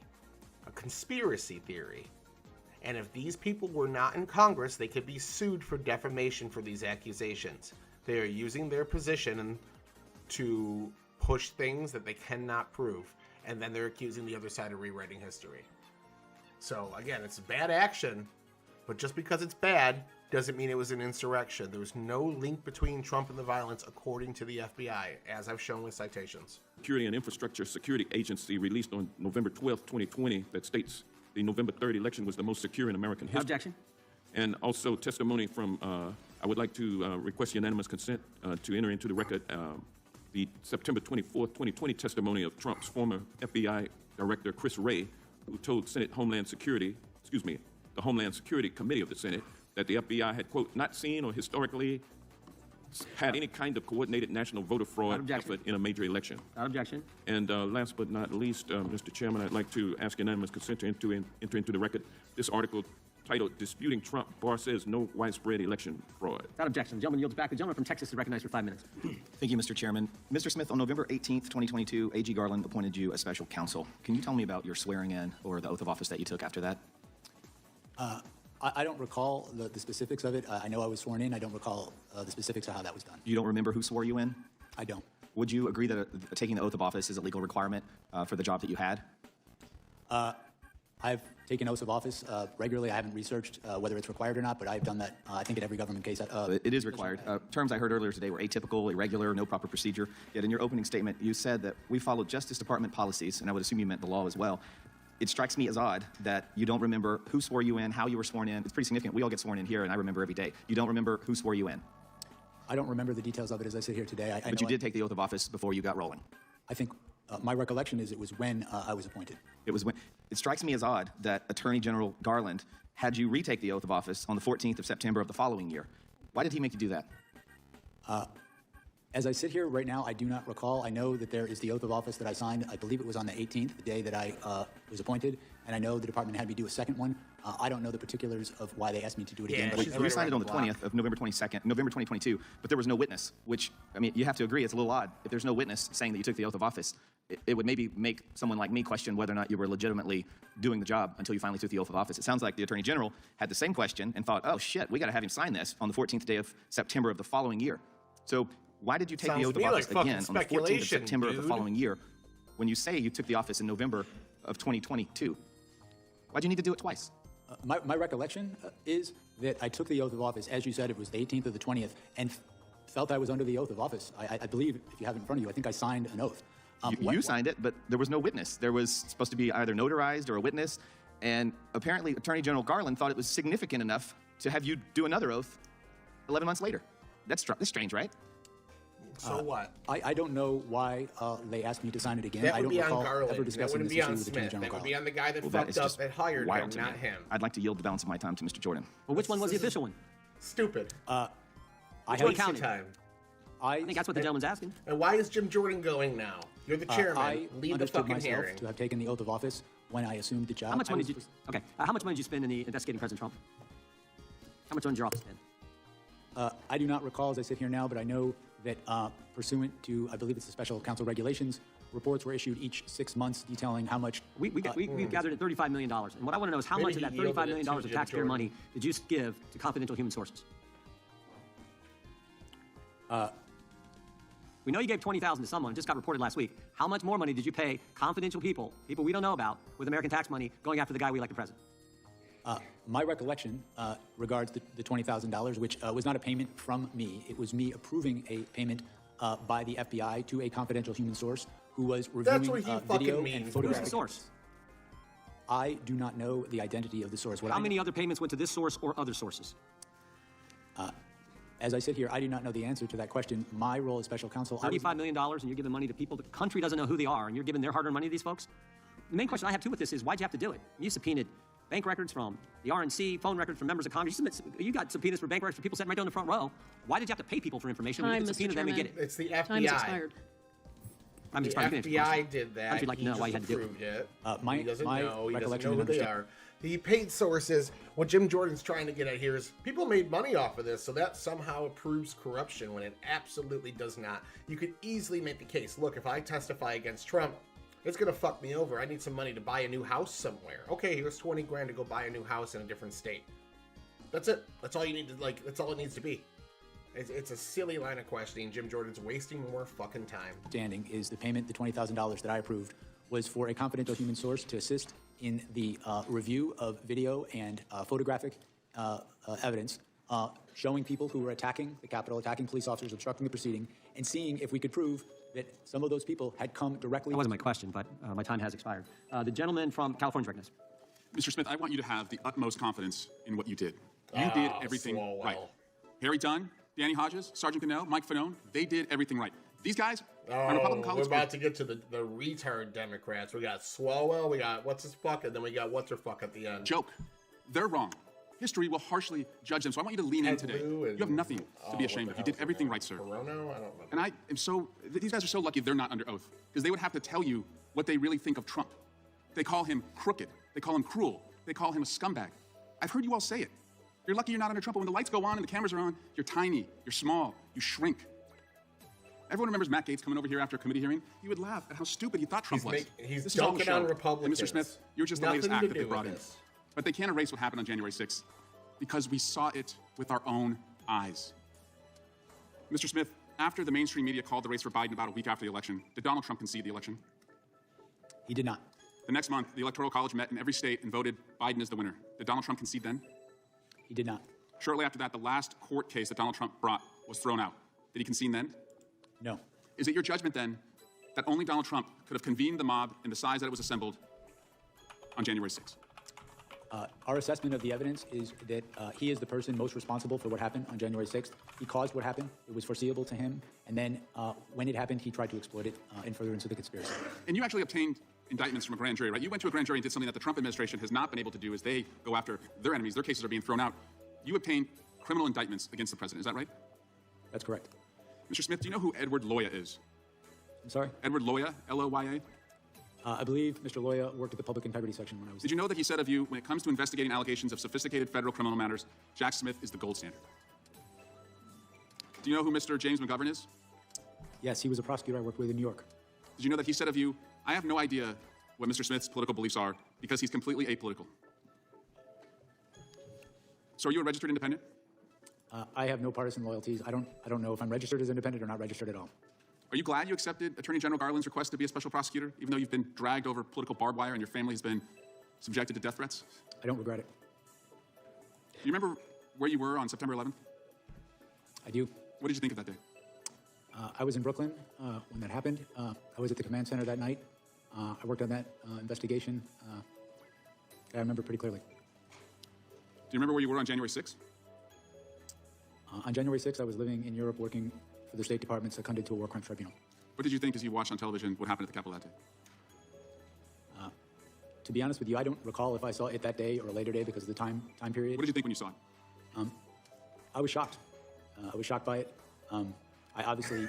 a conspiracy theory. And if these people were not in Congress, they could be sued for defamation for these accusations. They are using their position to push things that they cannot prove. and then they're accusing the other side of rewriting history. So again, it's bad action, but just because it's bad doesn't mean it was an insurrection. There was no link between Trump and the violence, according to the FBI, as I've shown with citations. Security and Infrastructure Security Agency released on November 12, 2020, that states the November 3rd election was the most secure in American history. Objection. And also testimony from, I would like to request unanimous consent to enter into the record the September 24th, 2020 testimony of Trump's former FBI Director, Chris Wray, who told Senate Homeland Security, the Homeland Security Committee of the Senate, that the FBI had, quote, not seen or historically had any kind of coordinated national voter fraud effort in a major election. Without objection. And last but not least, Mr. Chairman, I'd like to ask unanimous consent to enter into the record this article titled Disputing Trump, Barr Says No Widespread Election Fraud. Without objection. The gentleman yields back. The gentleman from Texas is recognized for 5 minutes. Thank you, Mr. Chairman. Mr. Smith, on November 18th, 2022, A.G. Garland appointed you as special counsel. Can you tell me about your swearing in or the oath of office that you took after that? I don't recall the specifics of it. I know I was sworn in. I don't recall the specifics of how that was done. You don't remember who swore you in? I don't. Would you agree that taking the oath of office is a legal requirement for the job that you had? I've taken oaths of office regularly. I haven't researched whether it's required or not, but I've done that, I think, in every government case. It is required. Terms I heard earlier today were atypical, irregular, no proper procedure. Yet in your opening statement, you said that we followed Justice Department policies, and I would assume you meant the law as well. It strikes me as odd that you don't remember who swore you in, how you were sworn in. It's pretty significant. We all get sworn in here, and I remember every day. You don't remember who swore you in. I don't remember the details of it as I sit here today. But you did take the oath of office before you got rolling. I think my recollection is it was when I was appointed. It was when. It strikes me as odd that Attorney General Garland had you retake the oath of office on the 14th of September of the following year. Why did he make you do that? As I sit here right now, I do not recall. I know that there is the oath of office that I signed. I believe it was on the 18th, the day that I was appointed, and I know the department had me do a second one. I don't know the particulars of why they asked me to do it again. But you signed it on the 20th of November 2022, but there was no witness, which, I mean, you have to agree, it's a little odd. If there's no witness saying that you took the oath of office, it would maybe make someone like me question whether or not you were legitimately doing the job until you finally took the oath of office. It sounds like the Attorney General had the same question and thought, oh shit, we got to have him sign this on the 14th day of September of the following year. So why did you take the oath of office again on the 14th of September of the following year when you say you took the office in November of 2022? Why'd you need to do it twice? My recollection is that I took the oath of office, as you said, it was the 18th or the 20th, and felt I was under the oath of office. I believe, if you have it in front of you, I think I signed an oath. You signed it, but there was no witness. There was supposed to be either notarized or a witness, and apparently Attorney General Garland thought it was significant enough to have you do another oath 11 months later. That's strange, right? So what? I don't know why they asked me to sign it again. That I would don't be on recall Garland. ever That discussing wouldn't this be issue on with Attorney Smith. General That would Garland. be on the guy that Well, fucked up that hired him, not him. I'd like to yield the balance of my time to Mr. Jordan. Well, which one was the official one? Stupid. I Waste haven't your counted. time. I think that's what the gentleman's asking. And why is Jim Jordan going now? You're the chairman. I Lead the understood fucking myself hearing. to have taken the oath of office when I assumed the job. How much I money was did you? Okay. How much money did you spend in the investigating President Trump? How much money did your office spend? I do not recall as I sit here now, but I know that pursuant to, I believe it's the special counsel regulations, reports were issued each 6 months detailing how much. We gathered at $35 million. And what I want to know is how Maybe much of that he yielded $35 it million to of Jim taxpayer Jordan. money did you give to confidential human sources? We know you gave $20,000 to someone. It just got reported last week. How much more money did you pay confidential people we don't know about, with American tax money going after the guy we elected president? My recollection regards the $20,000, which was not a payment from me. It was me approving a payment by the FBI to a confidential human source who was reviewing That's what he video fucking and means, photos. Who's the source? I do not know the identity of the source. How many other payments went to this source or other sources? As I sit here, I do not know the answer to that question. My role as special counsel, $35 million, and you're giving money to people the country doesn't know who they are, and you're giving their hard-earned money to these folks? The main question I have, too, with this is, why'd you have to do it? You subpoenaed bank records from the RNC, phone records from members of Congress. You got subpoenas for bank records for people sitting right down in the front row. Why did you have to pay people for information when you could subpoena them and get it? It's the Time's FBI. expired. I'm just The trying to finish. FBI did that. Country'd like to He know why you just had to do it. approved it. My He doesn't know. He doesn't recollection know who and they understanding. are. The paid sources, what Jim Jordan's trying to get at here is people made money off of this, so that somehow proves corruption when it absolutely does not. You could easily make the case, look, if I testify against Trump, it's going to fuck me over. I need some money to buy a new house somewhere. Okay, here's 20 grand to go buy a new house in a different state. That's it. That's all you need to, that's all it needs to be. It's a silly line of questioning. Jim Jordan's wasting more fucking time. Standing is the payment, the $20,000 that I approved, was for a confidential human source to assist in the review of video and photographic evidence showing people who were attacking the Capitol, attacking police officers, obstructing the proceeding, and seeing if we could prove that some of those people had come directly. That wasn't my question, but my time has expired. The gentleman from California's recognized. Mr. Smith, I want you to have the utmost confidence in what you did. You did everything right. Harry Dunn, Danny Hodges, Sergeant Cannell, Mike Fanone, they did everything right. These guys are Republican colleagues. We're about to get to the retard Democrats. We got Swalwell, we got what's his fuck, and then we got what's her fuck at the end. Joke. They're wrong. History will harshly judge them, so I want you to lean in today. You have nothing to be ashamed of. You did everything right, sir. Corono? I don't remember. And I am so, these guys are so lucky they're not under oath, because they would have to tell you what they really think of Trump. They call him crooked. They call him cruel. They call him a scumbag. I've heard you all say it. You're lucky you're not under Trump, but when the lights go on and the cameras are on, you're tiny, you're small, you shrink. Everyone remembers Matt Gaetz coming over here after a committee hearing. He would laugh at how stupid he thought Trump was. He's This is all a dunking show. on Republicans. And Mr. Smith, you're just the Nothing latest to act that do they brought with in. this. But they can't erase what happened on January 6th because we saw it with our own eyes. Mr. Smith, after the mainstream media called the race for Biden about a week after the election, did Donald Trump concede the election? He did not. The next month, the Electoral College met in every state and voted Biden as the winner. Did Donald Trump concede then? He did not. Shortly after that, the last court case that Donald Trump brought was thrown out. Did he concede then? No. Is it your judgment then that only Donald Trump could have convened the mob in the size that it was assembled on January 6th? Our assessment of the evidence is that he is the person most responsible for what happened on January 6th. He caused what happened. It was foreseeable to him. And then when it happened, he tried to exploit it in furtherance of the conspiracy. And you actually obtained indictments from a grand jury, right? You went to a grand jury and did something that the Trump administration has not been able to do as they go after their enemies. Their cases are being thrown out. You obtained criminal indictments against the president. Is that right? That's correct. Mr. Smith, do you know who Edward Loya is? I'm sorry? Edward Loya, L-O-Y-A? I believe Mr. Loya worked at the Public Integrity Section when I was. Did you know that he said of you, when it comes to investigating allegations of sophisticated federal criminal matters, Jack Smith is the gold standard? Do you know who Mr. James McGovern is? Yes, he was a prosecutor I worked with in New York. Did you know that he said of you, I have no idea what Mr. Smith's political beliefs are because he's completely apolitical? So are you a registered independent? I have no partisan loyalties. I don't know if I'm registered as independent or not registered at all. Are you glad you accepted Attorney General Garland's request to be a special prosecutor, even though you've been dragged over political barbed wire and your family has been subjected to death threats? I don't regret it. Do you remember where you were on September 11th? I do. What did you think of that day? I was in Brooklyn when that happened. I was at the command center that night. I worked on that investigation. I remember pretty clearly. Do you remember where you were on January 6th? On January 6th, I was living in Europe working for the State Department seconded to a war crimes tribunal. What did you think as you watched on television what happened at the Capitol that day? To be honest with you, I don't recall if I saw it that day or a later day because of the time period. What did you think when you saw it? I was shocked. I was shocked by it. I obviously,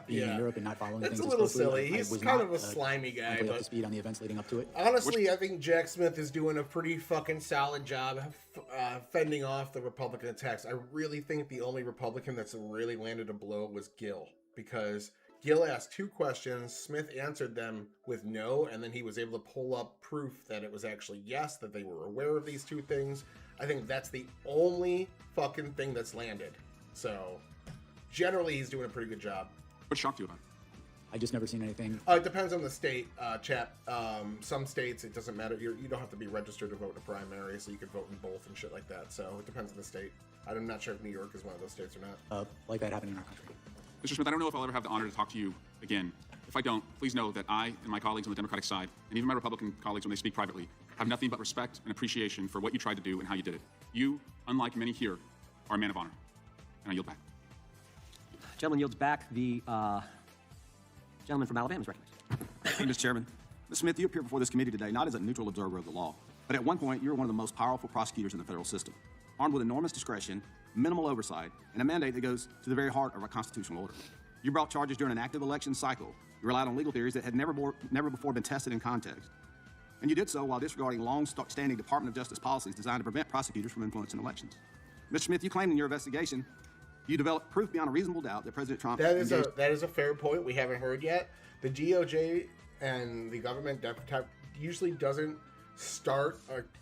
being in Europe and not following things It's a as little closely, silly. He's was kind not, of a slimy guy, up to but speed on the events leading up to it. honestly, I think Jack Smith is doing a pretty fucking solid job fending off the Republican attacks. I really think the only Republican that's really landed a blow was Gil, because Gil asked 2 questions, Smith answered them with no, and then he was able to pull up proof that it was actually yes, that they were aware of these 2 things. I think that's the only fucking thing that's landed. So, generally, he's doing a pretty good job. What shocked you about it? I just never seen anything. It depends on the state, chap. Some states, it doesn't matter. You don't have to be registered to vote in a primary, so you could vote in both and shit like that. So it depends on the state. I'm not sure if New York is one of those states or not. Like that happened in our country. Mr. Smith, I don't know if I'll ever have the honor to talk to you again. If I don't, please know that I and my colleagues on the Democratic side, and even my Republican colleagues when they speak privately, have nothing but respect and appreciation for what you tried to do and how you did it. You, unlike many here, are a man of honor. And I yield back. Gentleman yields back. The gentleman from Alabama is recognized. Thank you, Mr. Chairman. Mr. Smith, you appear before this committee today not as a neutral observer of the law, but at one point you were one of the most powerful prosecutors in the federal system, armed with enormous discretion, minimal oversight, and a mandate that goes to the very heart of our constitutional order. You brought charges during an active election cycle. You relied on legal theories that had never before been tested in context. And you did so while disregarding long-standing Department of Justice policies designed to prevent prosecutors from influencing elections. Mr. Smith, you claimed in your investigation you developed proof beyond a reasonable doubt that President Trump... That is a fair point we haven't heard yet. The DOJ and the government usually doesn't start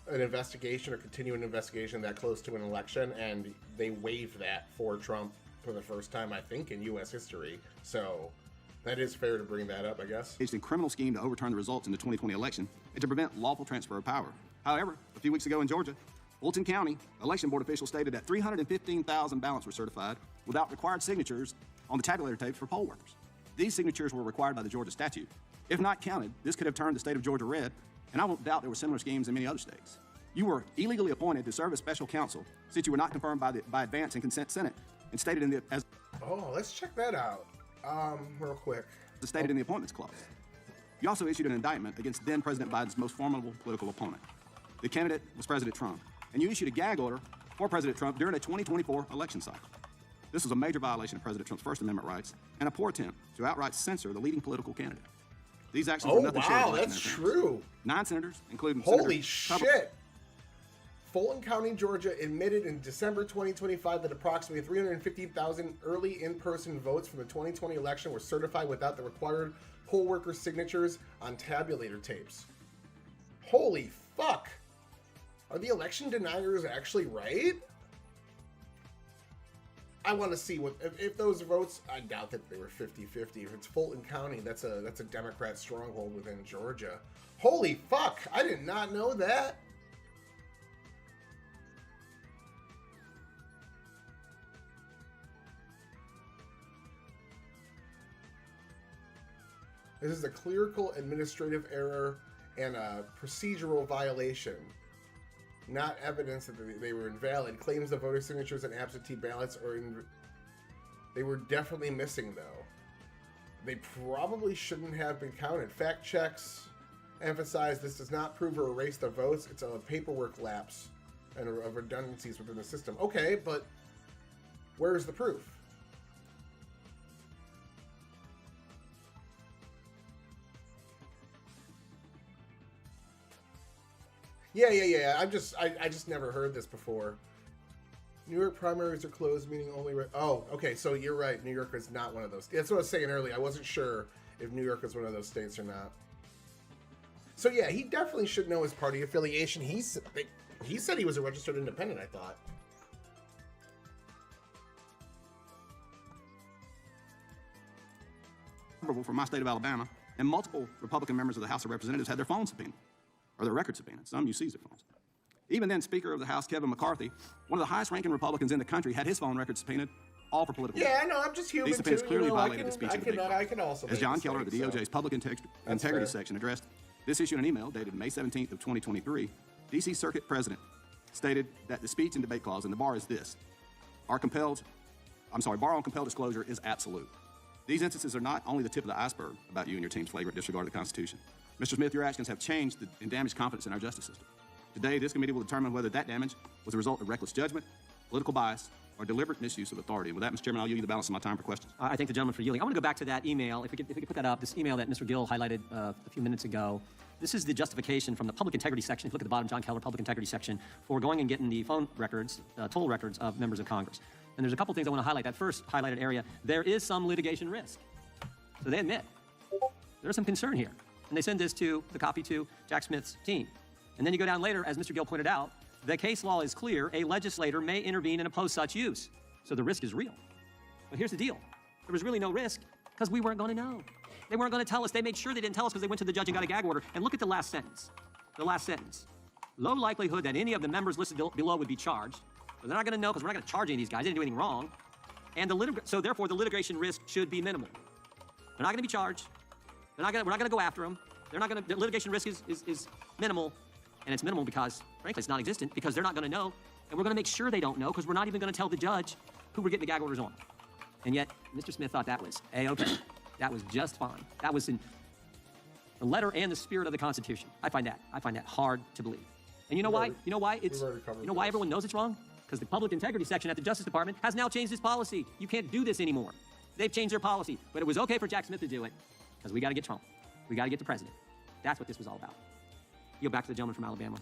an investigation or continue an investigation that close to an election, and they waived that for Trump for the first time, I think, in U.S. history. So That is fair to bring that up, I guess. It's a criminal scheme to overturn the results in the 2020 election and to prevent lawful transfer of power. However, a few weeks ago in Georgia, Fulton County election board officials stated that 315,000 ballots were certified without required signatures on the tabulator tapes for poll workers. These signatures were required by the Georgia statute. If not counted, this could have turned the state of Georgia red, and I won't doubt there were similar schemes in many other states. You were illegally appointed to serve as special counsel since you were not confirmed by advance and consent Senate and stated in the as. Oh, let's check that out. Real quick. As stated in the Appointments Clause. You also issued an indictment against then President Biden's most formidable political opponent. The candidate was President Trump, and you issued a gag order for President Trump during a 2024 election cycle. This was a major violation of President Trump's First Amendment rights and a poor attempt to outright censor the leading political candidate. These actions were nothing short of election that's interference. true. 9 senators, including Holy Senator shit. Fulton County, Georgia admitted in December 2025 that approximately 350,000 early in-person votes from the 2020 election were certified without the required poll worker signatures on tabulator tapes. Holy fuck. Are the election deniers actually right? I want to see what if those votes. I doubt that they were 50-50. If it's Fulton County, that's a Democrat stronghold within Georgia. Holy fuck! I did not know that. This is a clerical administrative error and a procedural violation. Not evidence that they were invalid. Claims the voter signatures and absentee ballots they were definitely missing, though. They probably shouldn't have been counted. Fact checks emphasize this does not prove or erase the votes. It's a paperwork lapse and of redundancies within the system. Okay, but where's the proof? Yeah. I just never heard this before. New York primaries are closed, meaning only. Oh, okay. So you're right. New York is not one of those. That's what I was saying earlier. I wasn't sure if New York is one of those states or not. So yeah, he definitely should know his party affiliation. He said he was a registered independent. I thought. For my state of Alabama, and multiple Republican members of the House of Representatives had their phones subpoenaed, or their records subpoenaed. Some you seize their phones. Even then, Speaker of the House Kevin McCarthy, one of the highest-ranking Republicans in the country, had his phone records subpoenaed, all for political. Yeah, I know. I'm just human. These subpoenas too, clearly you know, violated the speech of the I can also. As John Keller, the DOJ's Public Integrity section, addressed this issue in an email dated May 17th of 2023, D.C. Circuit President stated that the speech and debate clause, and the bar is this, bar on compelled disclosure is absolute. These instances are not only the tip of the iceberg about you and your team's flagrant disregard of the Constitution. Mr. Smith, your actions have changed and damaged confidence in our justice system. Today, this committee will determine whether that damage was a result of reckless judgment, political bias, or deliberate misuse of authority. And with that, Mr. Chairman, I'll yield you the balance of my time for questions. I thank the gentleman for yielding. I want to go back to that email. If we could put that up, this email that Mr. Gill highlighted a few minutes ago. This is the justification from the Public Integrity section. If you look at the bottom, John Keller, Public Integrity section, for going and getting the phone records, toll records of members of Congress. And there's a couple things I want to highlight. That first highlighted area, there is some litigation risk. So they admit there's some concern here. And they send this copy to Jack Smith's team. And then you go down later, as Mr. Gill pointed out, the case law is clear. A legislator may intervene and oppose such use. So the risk is real. But here's the deal. There was really no risk because we weren't going to know. They weren't going to tell us. They made sure they didn't tell us because they went to the judge and got a gag order. And look at the last sentence. The last sentence. Low likelihood that any of the members listed below would be charged. But they're not going to know because we're not going to charge any of these guys. They didn't do anything wrong. And so therefore, the litigation risk should be minimal. They're not going to be charged. We're not going to go after them. The litigation risk is minimal. And it's minimal because, frankly, it's non-existent because they're not going to know. And we're going to make sure they don't know because we're not even going to tell the judge who we're getting the gag orders on. And yet, Mr. Smith thought that was A-okay. That was just fine. That was in the letter and the spirit of the Constitution. I find that hard to believe. And you know why? You know why everyone knows it's wrong? Because the Public Integrity section at the Justice Department has now changed its policy. You can't do this anymore. They've changed their policy. But it was okay for Jack Smith to do it because we got to get Trump. We got to get the president. That's what this was all about. Yield back to the gentleman from Alabama.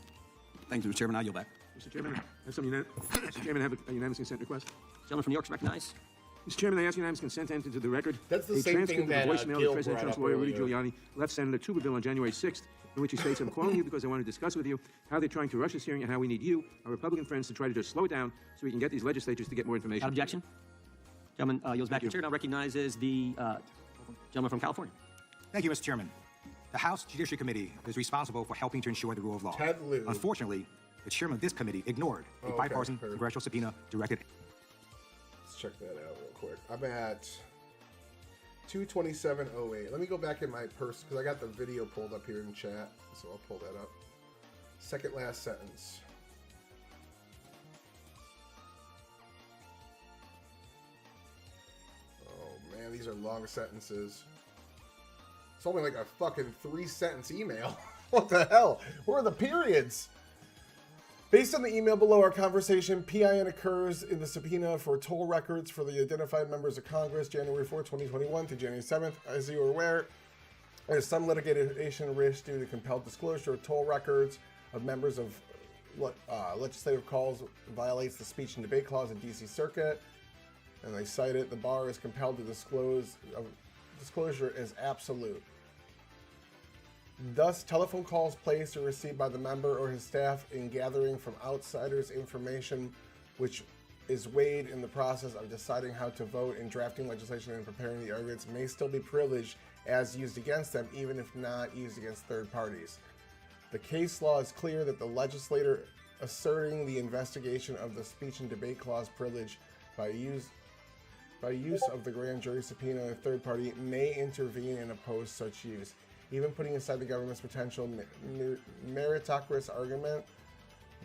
Thank you, Mr. Chairman. I'll yield back. Mr. Chairman, Mr. Chairman, I have a unanimous consent request. Gentleman from New York is recognized. Mr. Chairman, I ask unanimous consent to enter into the record That's the a same transcript thing that of the voicemail Gil that President brought Trump's up lawyer, Rudy earlier. Giuliani, left Senator Tuberville on January 6th, in which he states, I'm calling you because I want to discuss with you how they're trying to rush this hearing and how we need you, our Republican friends, to try to just slow it down so we can get these legislatures to get more information. Objection. Gentleman yields back to the chair. Now recognizes the Gentleman from California. Thank you, Mr. Chairman. The House Judiciary Committee is responsible for helping to ensure the rule of law. Ted Lieu. Unfortunately, the chairman of this committee ignored a bipartisan congressional subpoena directed. Let's check that out real quick. I'm at 227.08. Let me go back in my purse because I got the video pulled up here in chat, so I'll pull that up. Second last sentence. Oh man, these are long sentences. It's only like a fucking 3-sentence email. What the hell? Where are the periods? Based on the email below our conversation, PIN occurs in the subpoena for toll records for the identified members of Congress, January 4, 2021 to January 7th. As you are aware, there is some litigation risk due to compelled disclosure of toll records of members of legislative calls violates the speech and debate clause in D.C. Circuit. And they cite it, the bar is compelled to disclosure is absolute. Thus, telephone calls placed or received by the member or his staff in gathering from outsiders information which is weighed in the process of deciding how to vote in drafting legislation and preparing the arguments may still be privileged as used against them, even if not used against third parties. The case law is clear that the legislator asserting the investigation of the speech and debate clause privilege by use of the grand jury subpoena of a third party may intervene and oppose such use. Even putting aside the government's potential meritocratic argument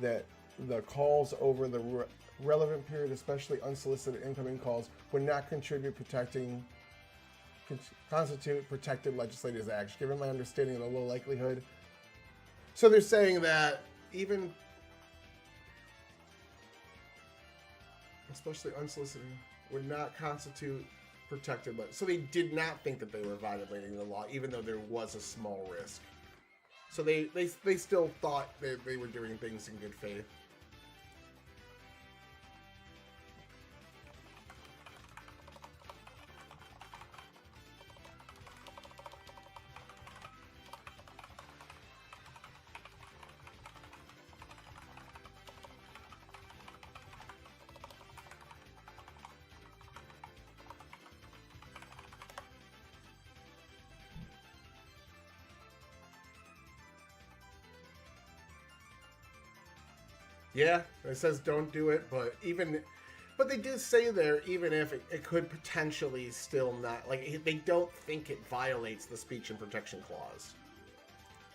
that the calls over the relevant period, especially unsolicited incoming calls, would not constitute protected legislative action, given my understanding of the low likelihood. So they're saying that even, especially unsolicited, would not constitute protected. So they did not think that they were violating the law, even though there was a small risk. So they still thought they were doing things in good faith. Yeah, it says don't do it, but they did say there, even if it could potentially still not, like, they don't think it violates the speech and protection clause.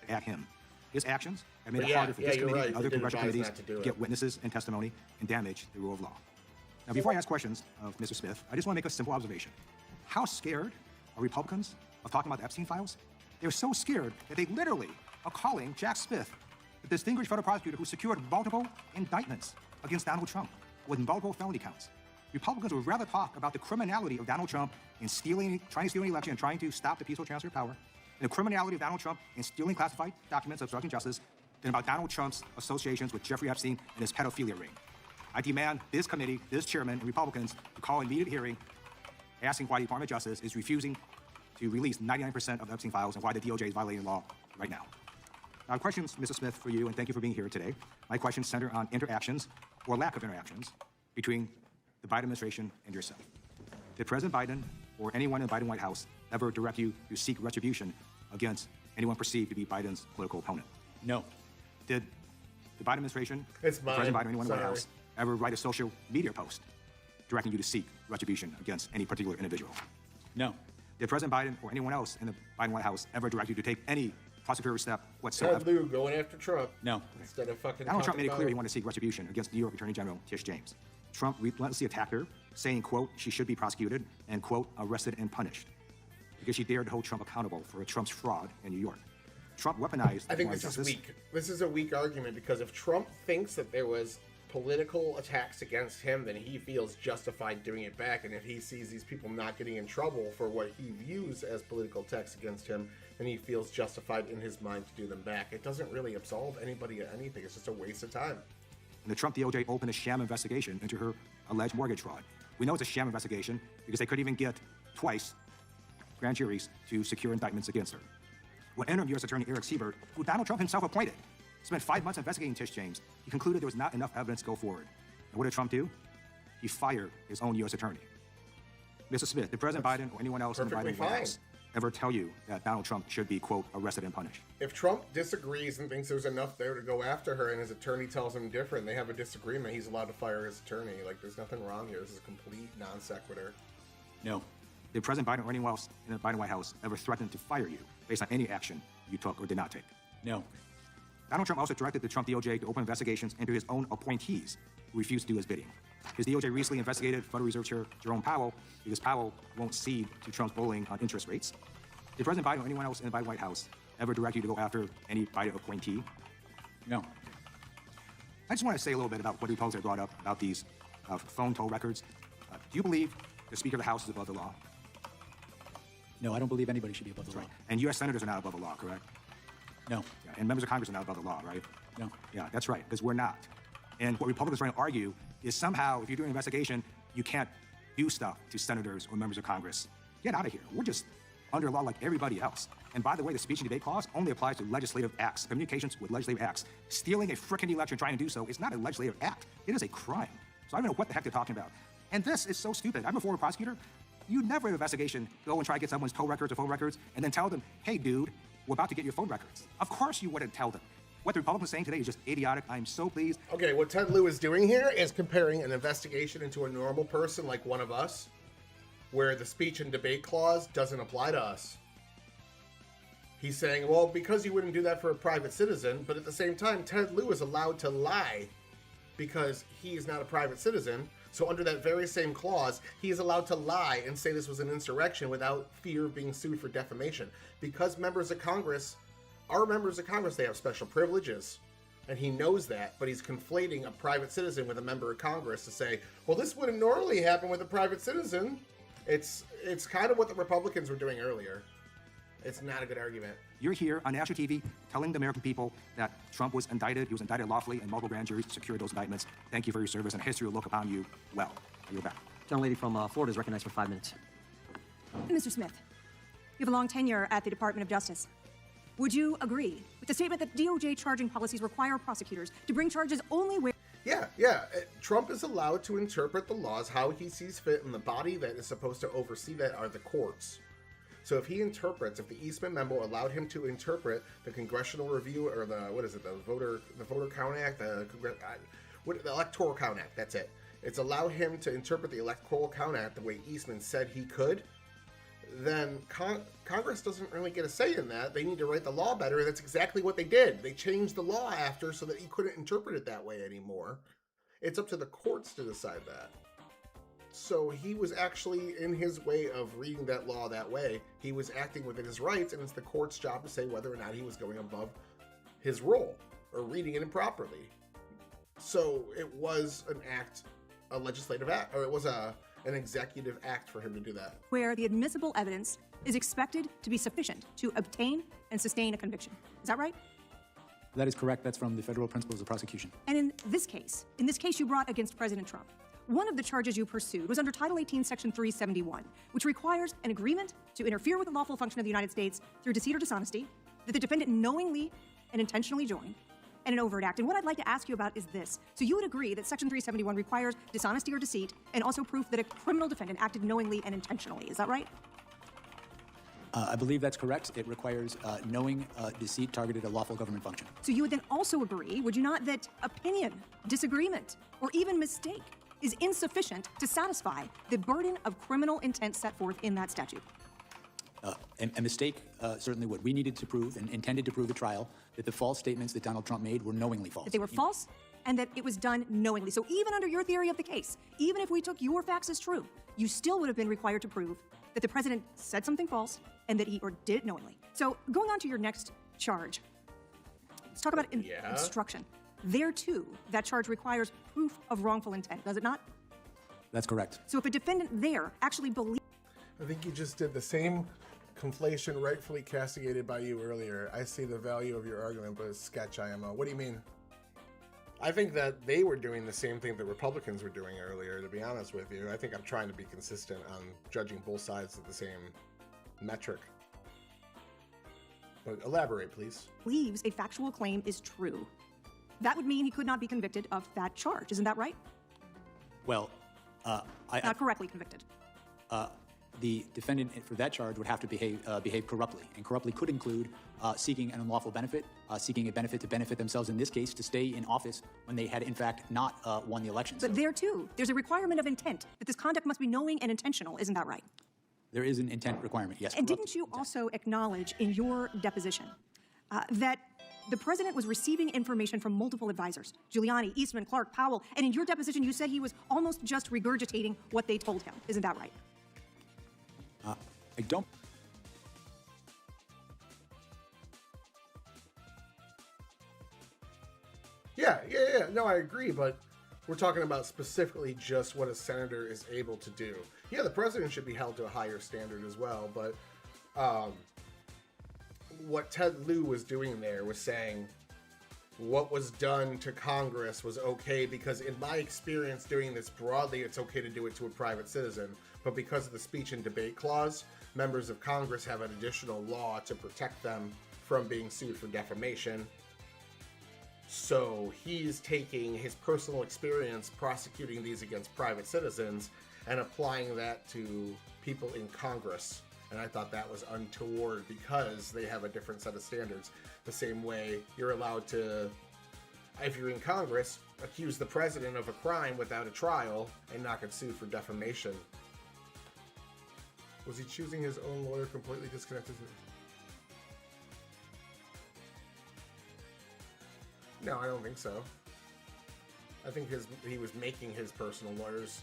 At him. His actions have made it harder for this committee and other congressional committees to get witnesses and testimony and damage the rule of law. Now, before I ask questions of Mr. Smith, I just want to make a simple observation. How scared are Republicans of talking about the Epstein files? They're so scared that they literally are calling Jack Smith, the distinguished federal prosecutor who secured multiple indictments against Donald Trump with multiple felony counts. Republicans would rather talk about the criminality of Donald Trump in trying to steal an election and trying to stop the peaceful transfer of power, and the criminality of Donald Trump in stealing classified documents of obstructing justice, than about Donald Trump's associations with Jeffrey Epstein and his pedophilia ring. I demand this committee, this chairman, and Republicans to call an immediate hearing asking why the Department of Justice is refusing to release 99% of the Epstein files and why the DOJ is violating the law right now. Now, questions, Mr. Smith, for you, and thank you for being here today. My questions center on interactions or lack of interactions between the Biden administration and yourself. Did President Biden or anyone in the Biden White House ever direct you to seek retribution against anyone perceived to be Biden's political opponent? No. Did the Biden administration, President Biden or anyone in the White House, ever write a social media post directing you to seek retribution against any particular individual? No. Did President Biden or anyone else in the Biden White House ever direct you to take any prosecutorial step whatsoever? Ted Lieu going after Trump. No. Instead of fucking Donald Trump made it clear he wanted to seek retribution against New York Attorney General Tish James. Trump relentlessly attacked her, saying, quote, she should be prosecuted and, quote, arrested and punished because she dared to hold Trump accountable for Trump's fraud in New York. Trump weaponized I think this is weak. This is a weak argument because if Trump thinks that there was political attacks against him, then he feels justified doing it back. And if he sees these people not getting in trouble for what he views as political attacks against him, then he feels justified in his mind to do them back. It doesn't really absolve anybody of anything. It's just a waste of time. And the Trump DOJ opened a sham investigation into her alleged mortgage fraud. We know it's a sham investigation because they couldn't even get twice grand juries to secure indictments against her. When interim U.S. Attorney Eric Siebert, who Donald Trump himself appointed, spent 5 months investigating Tish James, he concluded there was not enough evidence to go forward. And what did Trump do? He fired his own U.S. attorney. Mr. Smith, did President Biden or anyone else in the Perfectly Biden White fine. House ever tell you that Donald Trump should be, quote, arrested and punished? If Trump disagrees and thinks there's enough there to go after her and his attorney tells him different, they have a disagreement, he's allowed to fire his attorney. Like, there's nothing wrong here. This is a complete non sequitur. No. Did President Biden or anyone else in the Biden White House ever threaten to fire you based on any action you took or did not take? No. Donald Trump also directed the Trump DOJ to open investigations into his own appointees who refused to do his bidding. His DOJ recently investigated Federal Reserve Chair Jerome Powell because Powell won't cede to Trump's bullying on interest rates. Did President Biden or anyone else in the Biden White House ever direct you to go after any Biden appointee? No. I just want to say a little bit about what Republicans brought up about these phone toll records. Do you believe the Speaker of the House is above the law? No, I don't believe anybody should be above the law. Right. And U.S. senators are not above the law, correct? No. Yeah. And members of Congress are not above the law, right? No. Yeah, that's right, because we're not. And what Republicans are trying to argue is somehow, if you're doing an investigation, you can't do stuff to senators or members of Congress. Get out of here. We're just under law like everybody else. And by the way, the speech and debate clause only applies to legislative acts, communications with legislative acts. Stealing a frickin' election and trying to do so is not a legislative act. It is a crime. So I don't know what the heck they're talking about. And this is so stupid. I'm a former prosecutor. You never in an investigation go and try to get someone's toll records or phone records and then tell them, hey, dude, we're about to get your phone records. Of course you wouldn't tell them. What the Republicans are saying today is just idiotic. I'm so pleased. Okay, what Ted Lieu is doing here is comparing an investigation into a normal person like one of us, where the speech and debate clause doesn't apply to us. He's saying, well, because you wouldn't do that for a private citizen, but at the same time, Ted Lieu is allowed to lie because he is not a private citizen. So under that very same clause, he is allowed to lie and say this was an insurrection without fear of being sued for defamation. Because members of Congress are members of Congress, they have special privileges. And he knows that, but he's conflating a private citizen with a member of Congress to say, well, this wouldn't normally happen with a private citizen. It's kind of what the Republicans were doing earlier. It's not a good argument. You're here on national TV telling the American people that Trump was indicted. He was indicted lawfully, and multiple grand juries secured those indictments. Thank you for your service, and history will look upon you well. You're back. Young lady from Florida is recognized for 5 minutes. Mr. Smith, you have a long tenure at the Department of Justice. Would you agree with the statement that DOJ charging policies require prosecutors to bring charges only where... Yeah. Trump is allowed to interpret the laws how he sees fit, and the body that is supposed to oversee that are the courts. So if he interprets, if the Eastman memo allowed him to interpret the Congressional Review or the Voter Count Act, the Electoral Count Act, that's it. It's allowed him to interpret the Electoral Count Act the way Eastman said he could, then Congress doesn't really get a say in that. They need to write the law better, and that's exactly what they did. They changed the law after so that you couldn't interpret it that way anymore. It's up to the courts to decide that. So he was actually, in his way of reading that law that way, he was acting within his rights, and it's the court's job to say whether or not he was going above his role or reading it improperly. So it was an act, a legislative act, or it was an executive act for him to do that. where the admissible evidence is expected to be sufficient to obtain and sustain a conviction. Is that right? That is correct. That's from the federal principles of prosecution. And in this case you brought against President Trump, one of the charges you pursued was under Title 18, Section 371, which requires an agreement to interfere with the lawful function of the United States through deceit or dishonesty that the defendant knowingly and intentionally joined, and an overt act. And what I'd like to ask you about is this. So you would agree that Section 371 requires dishonesty or deceit and also proof that a criminal defendant acted knowingly and intentionally. Is that right? I believe that's correct. It requires knowing deceit targeted a lawful government function. So you would then also agree, would you not, that opinion, disagreement, or even mistake is insufficient to satisfy the burden of criminal intent set forth in that statute? A mistake certainly would. We needed to prove and intended to prove at trial that the false statements that Donald Trump made were knowingly false. That they were false and that it was done knowingly. So even under your theory of the case, even if we took your facts as true, you still would have been required to prove that the president said something false and that he or did it knowingly. So going on to your next charge, let's talk about instruction. There too, that charge requires proof of wrongful intent, does it not? That's correct. So if a defendant there actually believes... I think you just did the same conflation rightfully castigated by you earlier. I see the value of your argument, but it's sketch IMO. What do you mean? I think that they were doing the same thing that Republicans were doing earlier, to be honest with you. I think I'm trying to be consistent on judging both sides of the same metric. But elaborate, please. believes a factual claim is true. That would mean he could not be convicted of that charge. Isn't that right? Well, Not correctly convicted. the defendant for that charge would have to behave corruptly, and corruptly could include seeking an unlawful benefit, seeking a benefit to benefit themselves, in this case, to stay in office when they had, in fact, not won the election. But there, too, there's a requirement of intent, that this conduct must be knowing and intentional. Isn't that right? There is an intent requirement, yes. And didn't you also acknowledge in your deposition that the president was receiving information from multiple advisors, Giuliani, Eastman, Clark, Powell, and in your deposition you said he was almost just regurgitating what they told him. Isn't that right? I don't. Yeah. No, I agree, but we're talking about specifically just what a senator is able to do. Yeah, the president should be held to a higher standard as well, but what Ted Lieu was doing there was saying what was done to Congress was okay because in my experience doing this broadly, it's okay to do it to a private citizen, but because of the speech and debate clause, members of Congress have an additional law to protect them from being sued for defamation. So he's taking his personal experience prosecuting these against private citizens and applying that to people in Congress. And I thought that was untoward because they have a different set of standards. The same way you're allowed to, if you're in Congress, accuse the president of a crime without a trial and not get sued for defamation. Was he choosing his own lawyer completely disconnected? No, I don't think so. I think he was making his personal lawyers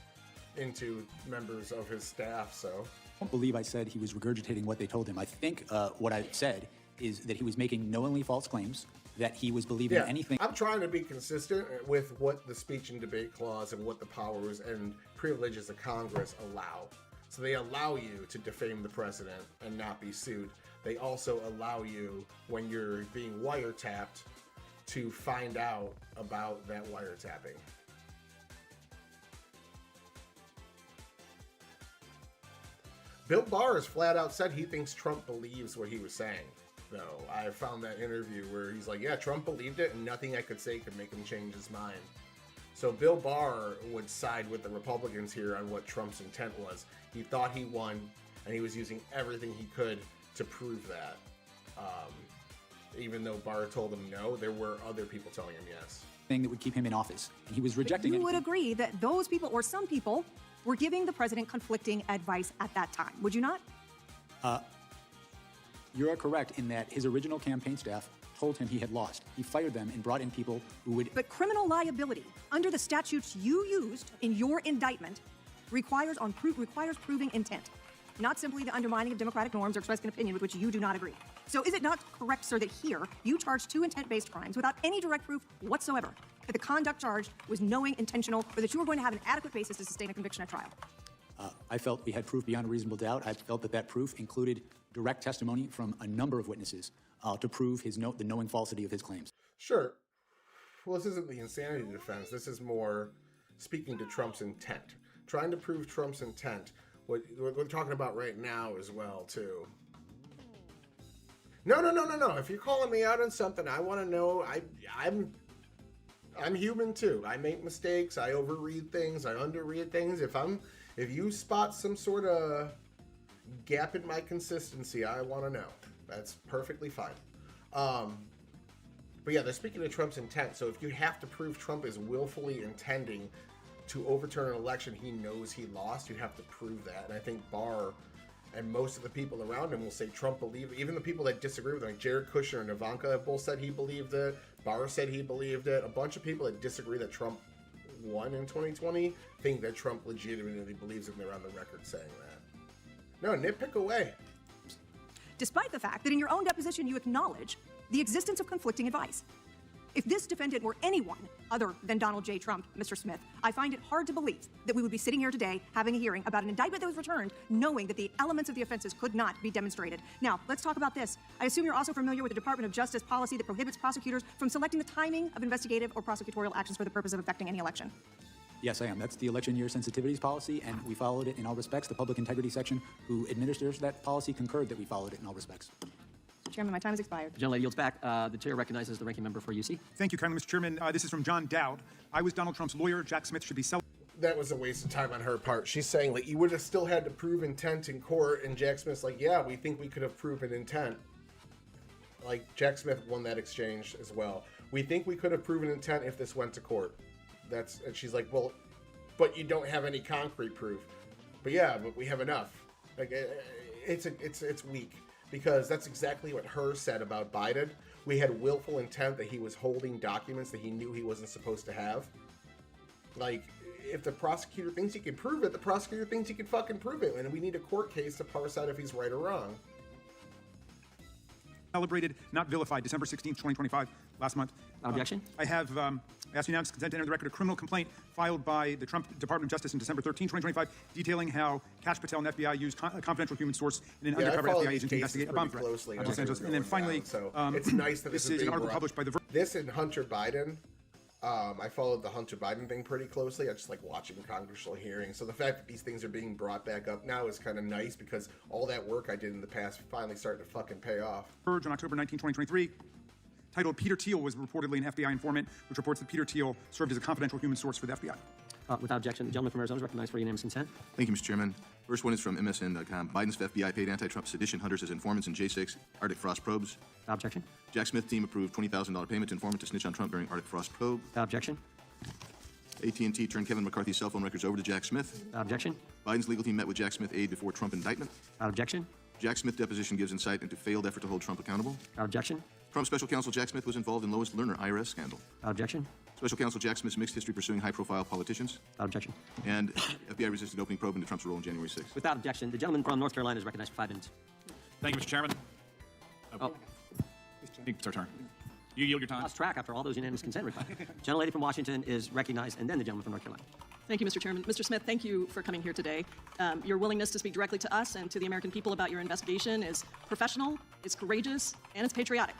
into members of his staff, so. I don't believe I said he was regurgitating what they told him. I think what I said is that he was making knowingly false claims, that he was believing anything. I'm trying to be consistent with what the speech and debate clause and what the powers and privileges of Congress allow. So they allow you to defame the president and not be sued. They also allow you, when you're being wiretapped, to find out about that wiretapping. Bill Barr has flat out said he thinks Trump believes what he was saying, though. I found that interview where he's like, yeah, Trump believed it and nothing I could say could make him change his mind. So Bill Barr would side with the Republicans here on what Trump's intent was. He thought he won, and he was using everything he could to prove that. Even though Barr told him no, there were other people telling him yes. Thing that would keep him in office. And he was rejecting it. You would agree that those people, or some people, were giving the president conflicting advice at that time, would you not? You are correct in that his original campaign staff told him he had lost. He fired them and brought in people who would... But criminal liability, under the statutes you used in your indictment, requires proving intent, not simply the undermining of democratic norms or expressing an opinion with which you do not agree. So is it not correct, sir, that here you charged 2 intent-based crimes without any direct proof whatsoever that the conduct charged was knowing, intentional, or that you were going to have an adequate basis to sustain a conviction at trial? I felt we had proof beyond a reasonable doubt. I felt that proof included direct testimony from a number of witnesses to prove the knowing falsity of his claims. Sure. Well, this isn't the insanity defense. This is more speaking to Trump's intent. Trying to prove Trump's intent. What we're talking about right now as well, too. No. If you're calling me out on something, I want to know. I'm human too. I make mistakes. I overread things. I underread things. If you spot some sort of gap in my consistency, I want to know. That's perfectly fine. But yeah, they're speaking to Trump's intent. So if you have to prove Trump is willfully intending to overturn an election he knows he lost, you have to prove that. And I think Barr and most of the people around him will say Trump believed it. Even the people that disagree with him, like Jared Kushner and Ivanka, have both said he believed it. Barr said he believed it. A bunch of people that disagree that Trump won in 2020 think that Trump legitimately believes it, and they're on the record saying that. No, nitpick away. Despite the fact that in your own deposition you acknowledge the existence of conflicting advice. If this defendant were anyone other than Donald J. Trump, Mr. Smith, I find it hard to believe that we would be sitting here today having a hearing about an indictment that was returned, knowing that the elements of the offenses could not be demonstrated. Now, let's talk about this. I assume you're also familiar with the Department of Justice policy that prohibits prosecutors from selecting the timing of investigative or prosecutorial actions for the purpose of affecting any election. Yes, I am. That's the election year sensitivities policy, and we followed it in all respects. The public integrity section, who administers that policy, concurred that we followed it in all respects. Chairman, my time has expired. The gentlelady yields back. The chair recognizes the ranking member for UC. Thank you kindly, Mr. Chairman. This is from John Dowd. I was Donald Trump's lawyer. Jack Smith should be celebrated. that was a waste of time on her part. She's saying, like, you would have still had to prove intent in court, and Jack Smith's like, yeah, we think we could have proven intent. Like, Jack Smith won that exchange as well. We think we could have proven intent if this went to court. And she's like, well, but you don't have any concrete proof. But yeah, but we have enough. Like, it's weak, because that's exactly what Hur said about Biden. We had willful intent that he was holding documents that he knew he wasn't supposed to have. Like, if the prosecutor thinks he can prove it, the prosecutor thinks he can fucking prove it, and we need a court case to parse out if he's right or wrong. Celebrated, not vilified, December 16th, 2025, last month. Objection? I have asked unanimous consent to enter the record a criminal complaint filed by the Trump Department of Justice in December 13, 2025, detailing how Kash Patel and FBI used a confidential human source in an undercover FBI agent to investigate a bomb threat. And then finally, it's nice that this is an article published by the... This and Hunter Biden. I followed the Hunter Biden thing pretty closely. I just like watching congressional hearings. So the fact that these things are being brought back up now is kind of nice, because all that work I did in the past finally started to fucking pay off. On October 19, 2023, titled Peter Thiel was reportedly an FBI informant, which reports that Peter Thiel served as a confidential human source for the FBI. Without objection, the gentleman from Arizona is recognized for unanimous consent. Thank you, Mr. Chairman. First one is from MSN.com. Biden's FBI paid anti-Trump sedition hunters as informants in J6 Arctic Frost probes. Without objection. Jack Smith team approved $20,000 payment to informant to snitch on Trump during Arctic Frost probe. Without objection. AT&T turned Kevin McCarthy's cell phone records over to Jack Smith. Without objection. Biden's legal team met with Jack Smith aide before Trump indictment. Without objection. Jack Smith deposition gives insight into failed effort to hold Trump accountable. Without objection. Trump special counsel Jack Smith was involved in Lois Lerner IRS scandal. Without objection. Special counsel Jack Smith's mixed history pursuing high-profile politicians. Without objection. And FBI resisted opening probe into Trump's role on January 6th. Without objection. The gentleman from North Carolina is recognized for 5 minutes. Thank you, Mr. Chairman. It's our turn. You yield your time. Lost track after all those unanimous consent requests. Gentlelady from Washington is recognized, and then the gentleman from North Carolina. Thank you, Mr. Chairman. Mr. Smith, thank you for coming here today. Your willingness to speak directly to us and to the American people about your investigation is professional, it's courageous, and it's patriotic.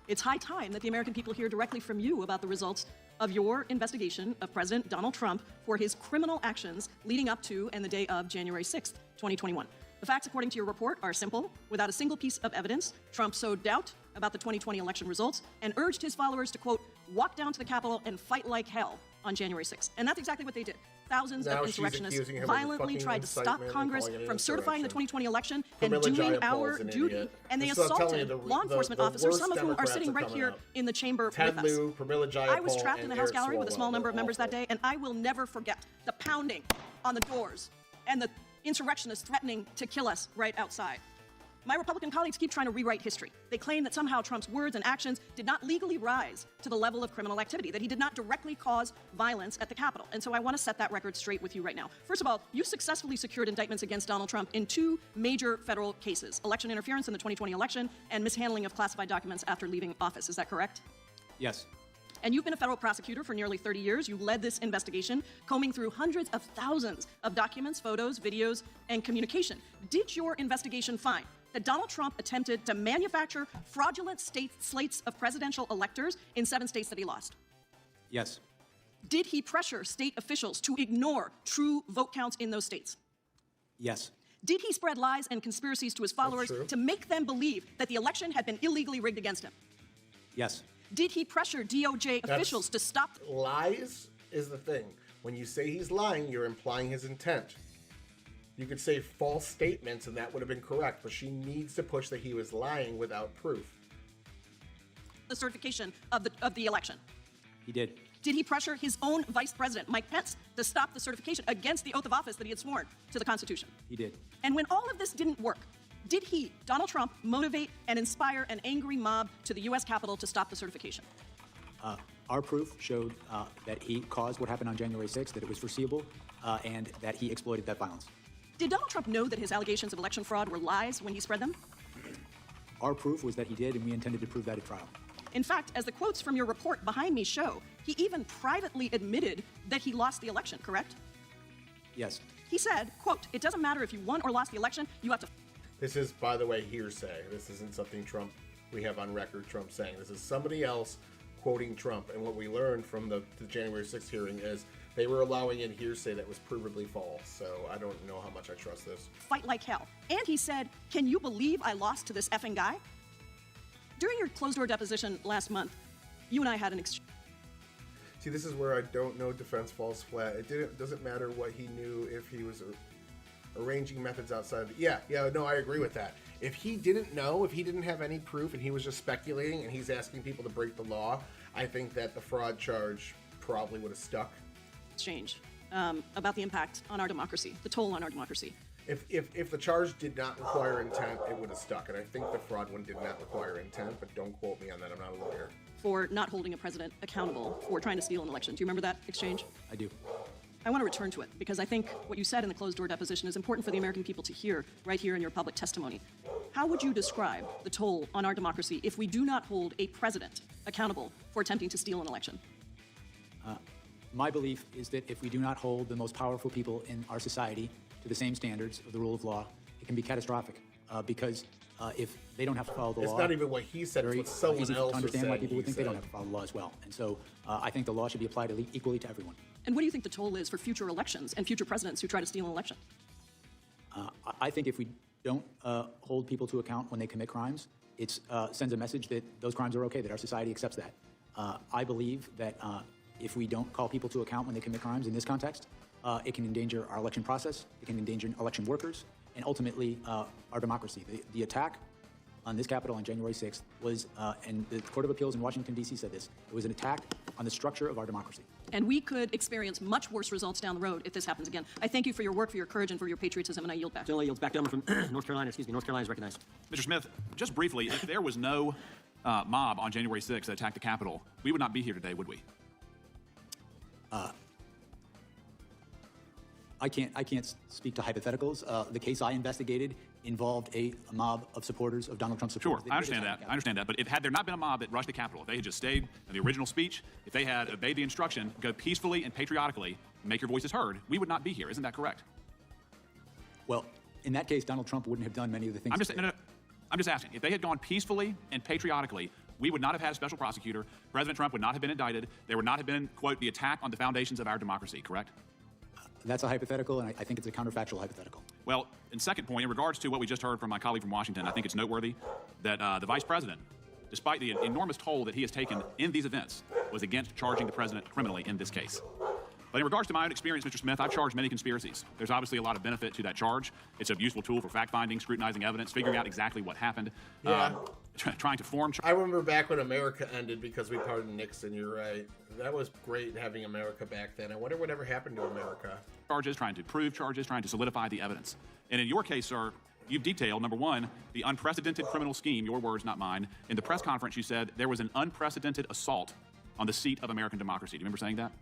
It's high time that the American people hear directly from you about the results of your investigation of President Donald Trump for his criminal actions leading up to and the day of January 6th, 2021. The facts, according to your report, are simple. Without a single piece of evidence, Trump sowed doubt about the 2020 election results and urged his followers to, quote, walk down to the Capitol and fight like hell on January 6th. And that's exactly what they did. Thousands of insurrectionists violently tried to stop Congress from certifying the 2020 election and doing our duty. And they assaulted law enforcement officers, some of whom are sitting right here in the chamber with us. I was trapped in the House gallery with a small number of members that day, and I will never forget the pounding on the doors and the insurrectionists threatening to kill us right outside. My Republican colleagues keep trying to rewrite history. They claim that somehow Trump's words and actions did not legally rise to the level of criminal activity, that he did not directly cause violence at the Capitol. And so I want to set that record straight with you right now. First of all, you successfully secured indictments against Donald Trump in 2 major federal cases: election interference in the 2020 election and mishandling of classified documents after leaving office. Is that correct? Yes. And you've been a federal prosecutor for nearly 30 years. You led this investigation, combing through hundreds of thousands of documents, photos, videos, and communication. Did your investigation find that Donald Trump attempted to manufacture fraudulent slates of presidential electors in 7 states that he lost? Yes. Did he pressure state officials to ignore true vote counts in those states? Yes. Did he spread lies and conspiracies to his followers to make them believe that the election had been illegally rigged against him? Yes. Did he pressure DOJ officials to stop? Lies is the thing. When you say he's lying, you're implying his intent. You could say false statements, and that would have been correct, but she needs to push that he was lying without proof. The certification of the election. He did. Did he pressure his own vice president, Mike Pence, to stop the certification against the oath of office that he had sworn to the Constitution? He did. And when all of this didn't work, did he, Donald Trump, motivate and inspire an angry mob to the U.S. Capitol to stop the certification? Our proof showed that he caused what happened on January 6th, that it was foreseeable, and that he exploited that violence. Did Donald Trump know that his allegations of election fraud were lies when he spread them? Our proof was that he did, and we intended to prove that at trial. In fact, as the quotes from your report behind me show, he even privately admitted that he lost the election, correct? Yes. He said, quote, "It doesn't matter if you won or lost the election, you have to..." This is, by the way, hearsay. This isn't something we have on record Trump saying. This is somebody else quoting Trump. And what we learned from the January 6th hearing is they were allowing in hearsay that was provably false. So I don't know how much I trust this. Fight like hell. And he said, "Can you believe I lost to this effing guy?" During your closed-door deposition last month, you and I had an exchange. See, this is where I don't know defense falls flat. Doesn't matter what he knew if he was arranging methods outside of it. Yeah, no, I agree with that. If he didn't know, if he didn't have any proof and he was just speculating and he's asking people to break the law, I think that the fraud charge probably would have stuck. Exchange about the impact on our democracy, the toll on our democracy. If the charge did not require intent, it would have stuck. And I think the fraud one did not require intent, but don't quote me on that. I'm not a lawyer. For not holding a president accountable for trying to steal an election. Do you remember that exchange? I do. I want to return to it because I think what you said in the closed-door deposition is important for the American people to hear right here in your public testimony. How would you describe the toll on our democracy if we do not hold a president accountable for attempting to steal an election? My belief is that if we do not hold the most powerful people in our society to the same standards of the rule of law, it can be catastrophic because if they don't have to follow the law... It's not even what he said, it's what someone else is was to understand saying. why people would think they don't have to follow the law as well. And so I think the law should be applied equally to everyone. And what do you think the toll is for future elections and future presidents who try to steal an election? I think if we don't hold people to account when they commit crimes, it sends a message that those crimes are okay, that our society accepts that. I believe that if we don't call people to account when they commit crimes in this context, it can endanger our election process, it can endanger election workers, and ultimately our democracy. The attack on this Capitol on January 6th was, and the Court of Appeals in Washington, D.C. said this, it was an attack on the structure of our democracy. And we could experience much worse results down the road if this happens again. I thank you for your work, for your courage, and for your patriotism, and I yield back. Gentleman yields back. Gentleman from North Carolina, North Carolina is recognized. Mr. Smith, just briefly, if there was no mob on January 6th that attacked the Capitol, we would not be here today, would we? I can't speak to hypotheticals. The case I investigated involved a mob of supporters of Donald Trump supporters. Sure, I understand that. But had there not been a mob that rushed the Capitol, if they had just stayed in the original speech, if they had obeyed the instruction, go peacefully and patriotically, make your voices heard, we would not be here. Isn't that correct? Well, in that case, Donald Trump wouldn't have done many of the things. I'm just asking. If they had gone peacefully and patriotically, we would not have had a special prosecutor. President Trump would not have been indicted. There would not have been, quote, the attack on the foundations of our democracy, correct? That's a hypothetical, and I think it's a counterfactual hypothetical. Well, in second point, in regards to what we just heard from my colleague from Washington, I think it's noteworthy that the vice president, despite the enormous toll that he has taken in these events, was against charging the president criminally in this case. But in regards to my own experience, Mr. Smith, I've charged many conspiracies. There's obviously a lot of benefit to that charge. It's a useful tool for fact-finding, scrutinizing evidence, figuring out exactly what happened, trying to form... I remember back when America ended because we pardoned Nixon, you're right. That was great having America back then. I wonder whatever happened to America. Charges, trying to prove charges, trying to solidify the evidence. And in your case, sir, you've detailed, number one, the unprecedented criminal scheme, your words, not mine. In the press conference, you said there was an unprecedented assault on the seat of American democracy. Do you remember saying that?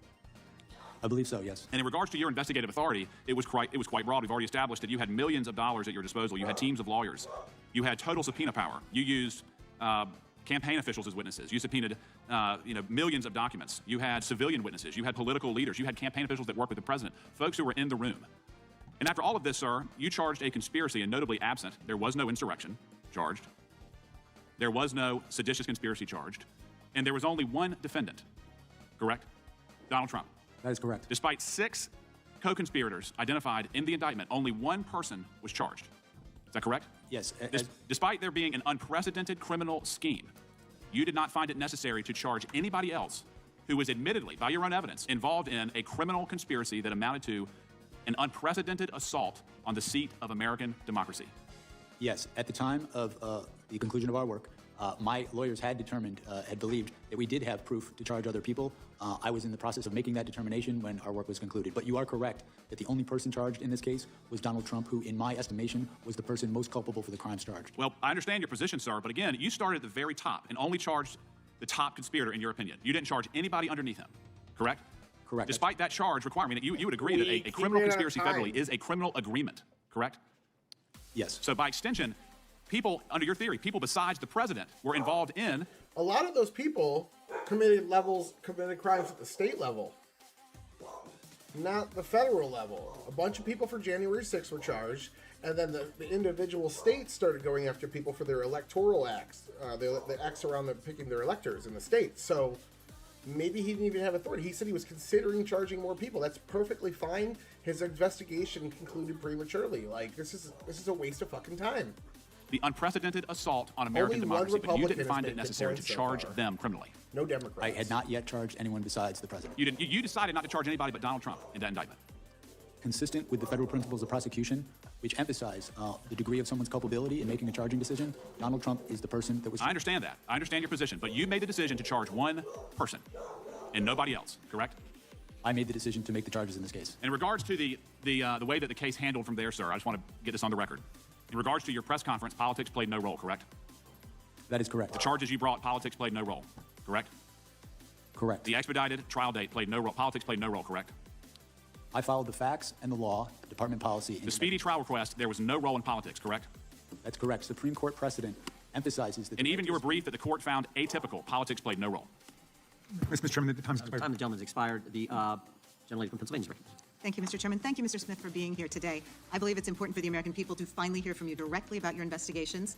I believe so, yes. And in regards to your investigative authority, it was quite broad. We've already established that you had millions of dollars at your disposal. You had teams of lawyers. You had total subpoena power. You used campaign officials as witnesses. You subpoenaed millions of documents. You had civilian witnesses. You had political leaders. You had campaign officials that worked with the president, folks who were in the room. And after all of this, sir, you charged a conspiracy, and notably absent, there was no insurrection charged. There was no seditious conspiracy charged. And there was only one defendant, correct? Donald Trump. That is correct. Despite 6 co-conspirators identified in the indictment, only one person was charged. Is that correct? Yes. Despite there being an unprecedented criminal scheme, you did not find it necessary to charge anybody else who was admittedly, by your own evidence, involved in a criminal conspiracy that amounted to an unprecedented assault on the seat of American democracy. Yes. At the time of the conclusion of our work, my lawyers had believed that we did have proof to charge other people. I was in the process of making that determination when our work was concluded. But you are correct that the only person charged in this case was Donald Trump, who, in my estimation, was the person most culpable for the crimes charged. Well, I understand your position, sir, but again, you started at the very top and only charged the top conspirator, in your opinion. You didn't charge anybody underneath him, correct? Correct. Despite that charge requirement, you would agree that a criminal conspiracy federally is a criminal agreement, correct? Yes. So by extension, people, under your theory, people besides the president were involved in... A lot of those people committed crimes at the state level, not the federal level. A bunch of people for January 6th were charged, and then the individual states started going after people for their electoral acts, the acts around picking their electors in the states. So maybe he didn't even have authority. He said he was considering charging more people. That's perfectly fine. His investigation concluded prematurely. Like, this is a waste of fucking time. the unprecedented assault on American Only one democracy, but you didn't Republican find has it made necessary to good points so charge far. them criminally. No Democrats. I had not yet charged anyone besides the president. You decided not to charge anybody but Donald Trump in that indictment. Consistent with the federal principles of prosecution, which emphasize the degree of someone's culpability in making a charging decision, Donald Trump is the person that was. I understand that. I understand your position, but you made the decision to charge one person and nobody else, correct? I made the decision to make the charges in this case. In regards to the way that the case handled from there, sir, I just want to get this on the record. In regards to your press conference, politics played no role, correct? That is correct. The charges you brought, politics played no role, correct? Correct. The expedited trial date played no role. Politics played no role, correct? I followed the facts and the law, department policy. The speedy trial request, there was no role in politics, correct? That's correct. Supreme Court precedent emphasizes that. And even your brief that the court found atypical, politics played no role. Mr. Chairman, the time's expired. Time of the gentleman's expired. The gentleman from Pennsylvania is recognized. Thank you, Mr. Chairman. Thank you, Mr. Smith, for being here today. I believe it's important for the American people to finally hear from you directly about your investigations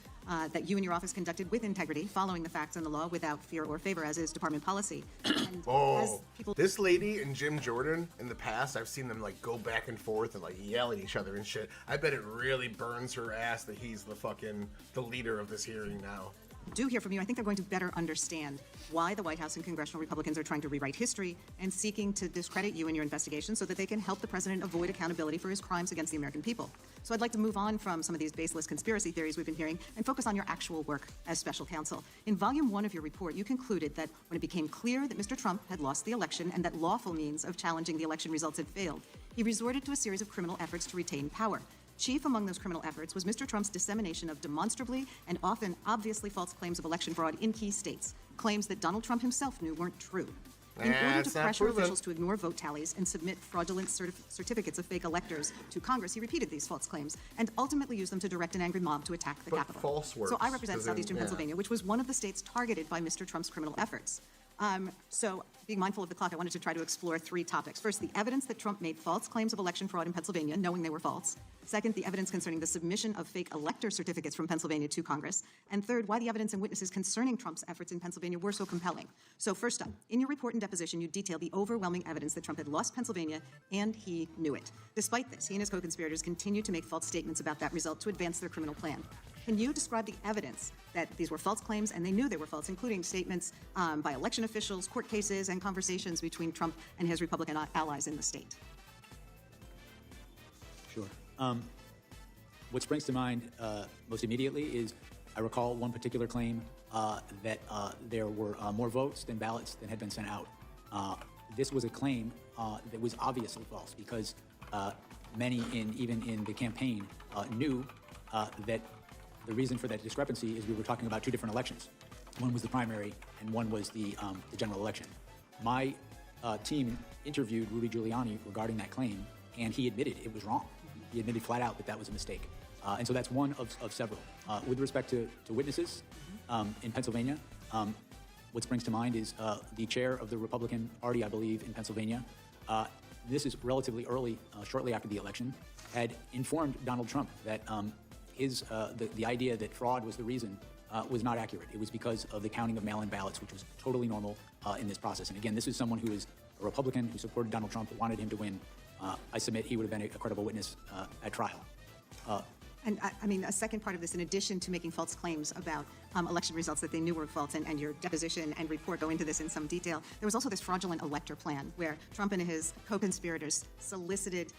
that you and your office conducted with integrity, following the facts and the law without fear or favor, as is department policy. And as people... This lady and Jim Jordan, in the past, I've seen them like go back and forth and like yell at each other and shit. I bet it really burns her ass that he's the leader of this hearing now. do hear from you, I think they're going to better understand why the White House and congressional Republicans are trying to rewrite history and seeking to discredit you in your investigation so that they can help the president avoid accountability for his crimes against the American people. So I'd like to move on from some of these baseless conspiracy theories we've been hearing and focus on your actual work as special counsel. In volume 1 of your report, you concluded that when it became clear that Mr. Trump had lost the election and that lawful means of challenging the election results had failed, he resorted to a series of criminal efforts to retain power. Chief among those criminal efforts was Mr. Trump's dissemination of demonstrably and often obviously false claims of election fraud in key states, claims that Donald Trump himself knew weren't true. In order to pressure officials to ignore vote tallies and submit fraudulent certificates of fake electors to Congress, he repeated these false claims and ultimately used them to direct an angry mob to attack the Capitol. False works. So I represent Southeastern Pennsylvania, which was one of the states targeted by Mr. Trump's criminal efforts. So, being mindful of the clock, I wanted to try to explore 3 topics. First, the evidence that Trump made false claims of election fraud in Pennsylvania, knowing they were false. Second, the evidence concerning the submission of fake elector certificates from Pennsylvania to Congress. And third, why the evidence and witnesses concerning Trump's efforts in Pennsylvania were so compelling. So first up, in your report and deposition, you detail the overwhelming evidence that Trump had lost Pennsylvania, and he knew it. Despite this, he and his co-conspirators continued to make false statements about that result to advance their criminal plan. Can you describe the evidence that these were false claims and they knew they were false, including statements by election officials, court cases, and conversations between Trump and his Republican allies in the state? Sure. What springs to mind most immediately is I recall one particular claim that there were more votes than ballots than had been sent out. This was a claim that was obviously false because many, even in the campaign, knew that the reason for that discrepancy is we were talking about 2 different elections. One was the primary, and one was the general election. My team interviewed Rudy Giuliani regarding that claim, and he admitted it was wrong. He admitted flat out that that was a mistake. And so that's one of several. With respect to witnesses in Pennsylvania, what springs to mind is the chair of the Republican Party, I believe, in Pennsylvania. This is relatively early, shortly after the election, had informed Donald Trump that the idea that fraud was the reason was not accurate. It was because of the counting of mail-in ballots, which was totally normal in this process. And again, this is someone who is a Republican who supported Donald Trump, wanted him to win. I submit he would have been a credible witness at trial. And I mean, a second part of this, in addition to making false claims about election results that they knew were false, and your deposition and report go into this in some detail, there was also this fraudulent elector plan where Trump and his co-conspirators solicited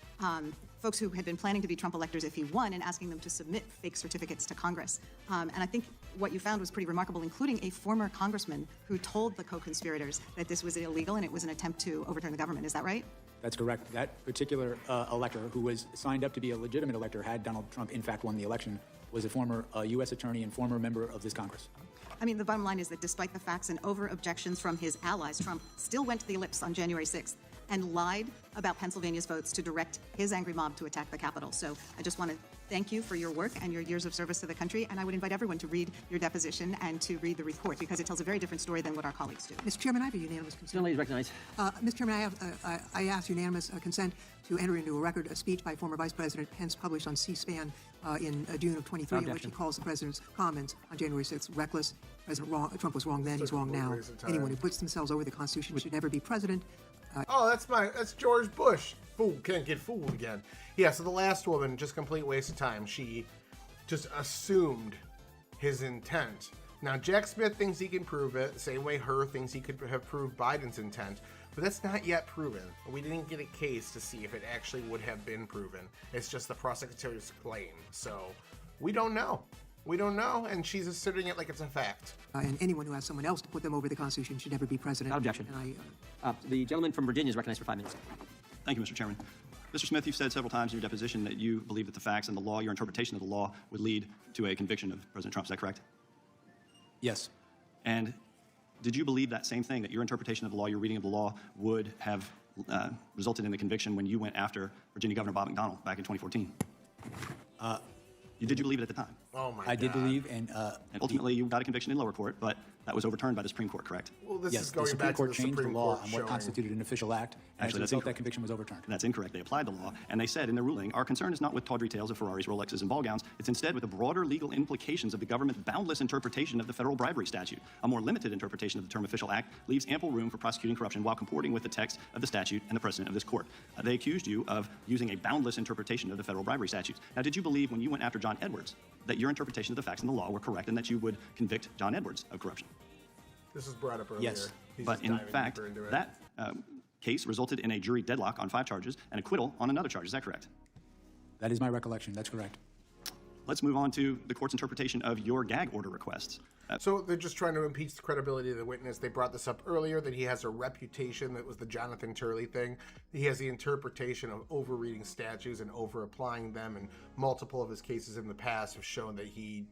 folks who had been planning to be Trump electors if he won and asking them to submit fake certificates to Congress. And I think what you found was pretty remarkable, including a former congressman who told the co-conspirators that this was illegal and it was an attempt to overturn the government. Is that right? That's correct. That particular elector, who was signed up to be a legitimate elector had Donald Trump in fact won the election, was a former U.S. attorney and former member of this Congress. I mean, the bottom line is that despite the facts and over objections from his allies, Trump still went to the ellipse on January 6th and lied about Pennsylvania's votes to direct his angry mob to attack the Capitol. So I just want to thank you for your work and your years of service to the country, and I would invite everyone to read your deposition and to read the report because it tells a very different story than what our colleagues do. Mr. Chairman, I have a unanimous consent. Please recognize. Mr. Chairman, I ask unanimous consent to enter into a record a speech by former Vice President Pence published on C-SPAN in June of 23, in which he calls the president's comments on January 6th reckless. Trump was wrong then, he's wrong now. Anyone who puts themselves over the Constitution should never be president. That's George Bush. Fool can't get fooled again. Yeah, so the last woman, just complete waste of time. She just assumed his intent. Now, Jack Smith thinks he can prove it, the same way Hur thinks he could have proved Biden's intent, but that's not yet proven. We didn't get a case to see if it actually would have been proven. It's just the prosecutor's claim. So, we don't know. We don't know, and she's asserting it like it's a fact. And anyone who has someone else to put them over the Constitution should never be president. Without objection. And The gentleman from Virginia is recognized for 5 minutes. Thank you, Mr. Chairman. Mr. Smith, you've said several times in your deposition that you believe that the facts and the law, your interpretation of the law, would lead to a conviction of President Trump. Is that correct? Yes. And did you believe that same thing, that your interpretation of the law, your reading of the law, would have resulted in the conviction when you went after Virginia Governor Bob McDonnell back in 2014? Did you believe it at the time? Oh my God. I did believe, and ultimately you got a conviction in lower court, but that was overturned by the Supreme Court, correct? Well, this yes, is going the Supreme back Court to the changed Supreme the law Court on what showing. constituted an official act, and Actually, as a result, that conviction was overturned. That's incorrect. They applied the law, and they said in their ruling, our concern is not with tawdry tales of Ferraris, Rolexes, and ball gowns. It's instead with the broader legal implications of the government's boundless interpretation of the federal bribery statute. A more limited interpretation of the term official act leaves ample room for prosecuting corruption while comporting with the text of the statute and the precedent of this court. They accused you of using a boundless interpretation of the federal bribery statutes. Now, did you believe when you went after John Edwards that your interpretation of the facts and the law were correct and that you would convict John Edwards of corruption? This was brought up earlier. Yes, He's but just in diving fact, deeper into it. that case resulted in a jury deadlock on 5 charges and acquittal on another charge. Is that correct? That is my recollection. That's correct. Let's move on to the court's interpretation of your gag order requests. So they're just trying to impeach the credibility of the witness. They brought this up earlier, that he has a reputation, that was the Jonathan Turley thing. He has the interpretation of overreading statutes and over-applying them, and multiple of his cases in the past have shown that he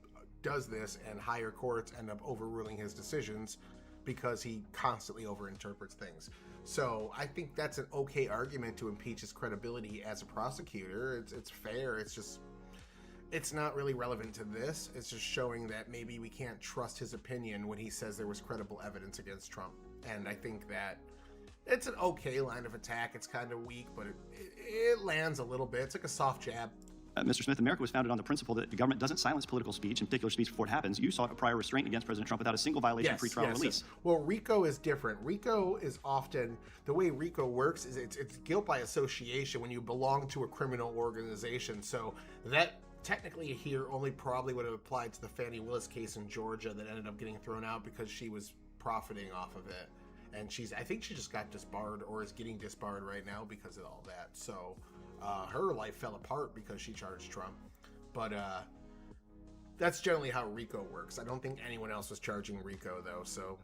does this, and higher courts end up overruling his decisions because he constantly overinterprets things. So I think that's an okay argument to impeach his credibility as a prosecutor. It's fair. It's just, it's not really relevant to this. It's just showing that maybe we can't trust his opinion when he says there was credible evidence against Trump. And I think that it's an okay line of attack. It's kind of weak, but it lands a little bit. It's like a soft jab. Mr. Smith, America was founded on the principle that the government doesn't silence political speech, in particular speech, before it happens. You sought a prior restraint against President Trump without a single violation of pretrial release. Well, RICO is different. RICO is often, the way RICO works is it's guilt by association when you belong to a criminal organization. So that technically here only probably would have applied to the Fani Willis case in Georgia that ended up getting thrown out because she was profiting off of it. And I think she just got disbarred or is getting disbarred right now because of all that. So her life fell apart because she charged Trump. But that's generally how RICO works. I don't think anyone else was charging RICO, though, so...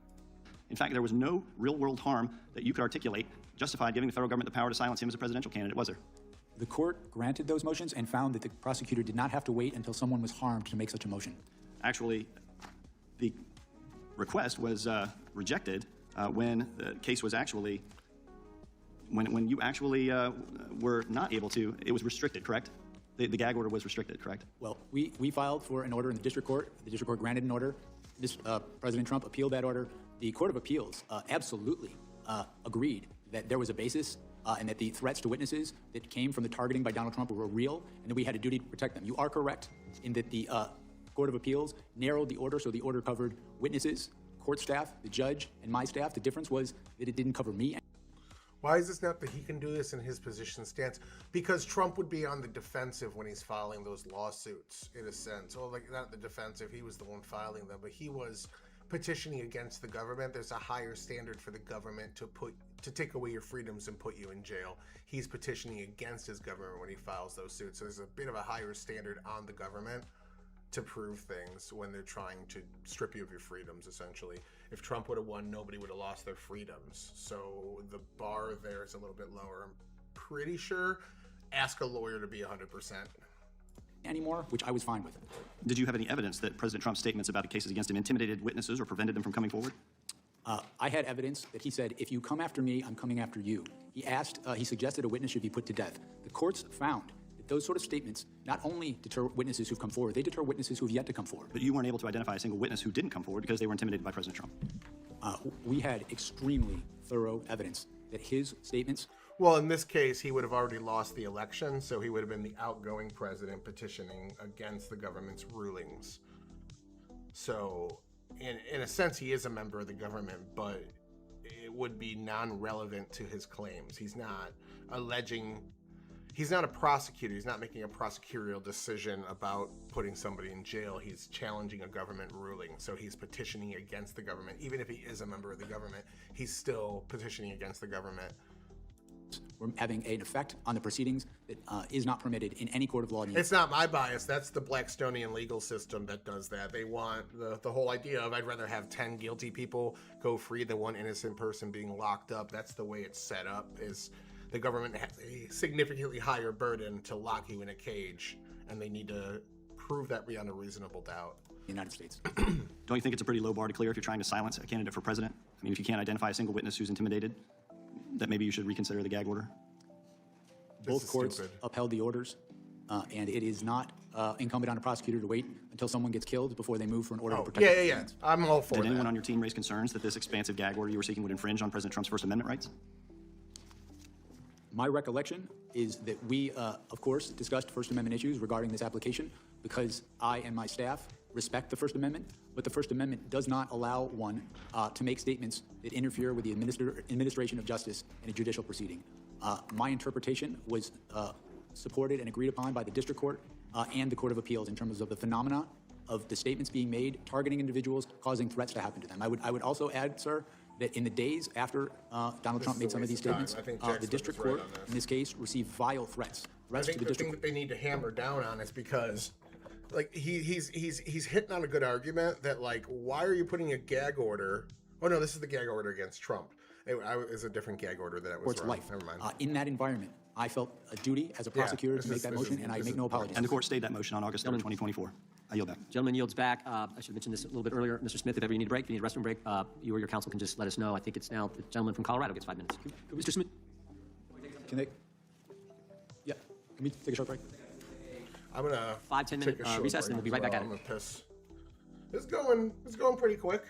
In fact, there was no real-world harm that you could articulate justified giving the federal government the power to silence him as a presidential candidate, was there? The court granted those motions and found that the prosecutor did not have to wait until someone was harmed to make such a motion. Actually, the request was rejected when the case was actually... When you actually were not able to, it was restricted, correct? The gag order was restricted, correct? Well, we filed for an order in the district court. The district court granted an order. President Trump appealed that order. The Court of Appeals absolutely agreed that there was a basis and that the threats to witnesses that came from the targeting by Donald Trump were real and that we had a duty to protect them. You are correct in that the Court of Appeals narrowed the order, so the order covered witnesses, court staff, the judge, and my staff. The difference was that it didn't cover me. Why is this not that he can do this in his position stance? Because Trump would be on the defensive when he's filing those lawsuits, in a sense. Well, like, not the defensive, he was the one filing them, but he was petitioning against the government. There's a higher standard for the government to take away your freedoms and put you in jail. He's petitioning against his government when he files those suits. So there's a bit of a higher standard on the government to prove things when they're trying to strip you of your freedoms, essentially. If Trump would have won, nobody would have lost their freedoms. So the bar there is a little bit lower. I'm pretty sure ask a lawyer to be 100%. Anymore, which I was fine with. Did you have any evidence that President Trump's statements about the cases against him intimidated witnesses or prevented them from coming forward? I had evidence that he said, if you come after me, I'm coming after you. He suggested a witness should be put to death. The courts found that those sort of statements not only deter witnesses who've come forward, they deter witnesses who've yet to come forward. But you weren't able to identify a single witness who didn't come forward because they were intimidated by President Trump. We had extremely thorough evidence that his statements... Well, in this case, he would have already lost the election, so he would have been the outgoing president petitioning against the government's rulings. So, in a sense, he is a member of the government, but it would be non-relevant to his claims. He's not alleging... he's not a prosecutor. He's not making a prosecutorial decision about putting somebody in jail. He's challenging a government ruling. So he's petitioning against the government. Even if he is a member of the government, he's still petitioning against the government. We're having an effect on the proceedings that is not permitted in any court of law. It's not my bias. That's the Blackstonian legal system that does that. They want the whole idea of I'd rather have 10 guilty people go free than one innocent person being locked up. That's the way it's set up, is the government has a significantly higher burden to lock you in a cage, and they need to prove that beyond a reasonable doubt. United States. Don't you think it's a pretty low bar to clear if you're trying to silence a candidate for president? I mean, if you can't identify a single witness who's intimidated, that maybe you should reconsider the gag order? Both courts upheld the orders, and it is not incumbent on a prosecutor to wait until someone gets killed before they move for an order to protect. Yeah. I'm all for that. Did anyone on your team raise concerns that this expansive gag order you were seeking would infringe on President Trump's First Amendment rights? My recollection is that we, of course, discussed First Amendment issues regarding this application because I and my staff respect the First Amendment, but the First Amendment does not allow one to make statements that interfere with the administration of justice in a judicial proceeding. My interpretation was supported and agreed upon by the District Court and the Court of Appeals in terms of the phenomena of the statements being made, targeting individuals, causing threats to happen to them. I would also add, sir, that in the days after Donald Trump made some of these statements, the District Court, in this case, received vile threats. I think the thing that they need to hammer down on is because, like, he's hitting on a good argument that, like, why are you putting a gag order? Oh no, this is the gag order against Trump. It was a different gag order that was Court's wrong. life. Never mind. In that environment, I felt a duty as a prosecutor to make that motion, and I make no apologies. And the court stayed that motion on August 3rd, 2024. I yield back. Gentleman yields back. I should mention this a little bit earlier. Mr. Smith, if ever you need a break, if you need a restroom break, you or your counsel can just let us know. I think it's now the gentleman from Colorado gets 5 minutes. Mr. Smith. Can they? Yeah. Can we take a short break? I'm gonna 5-10 minute recess, and we'll be right back at it. I'm gonna piss. It's going pretty quick.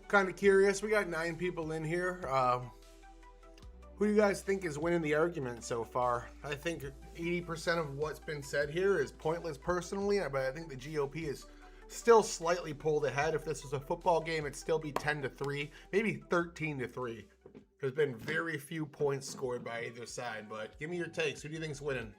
kind of curious. We got 9 people in here. Who do you guys think is winning the argument so far? I think 80% of what's been said here is pointless personally, but I think the GOP is still slightly pulled ahead. If this was a football game, it'd still be 10-3, maybe 13-3. There's been very few points scored by either side, but give me your takes. Who do you think's winning?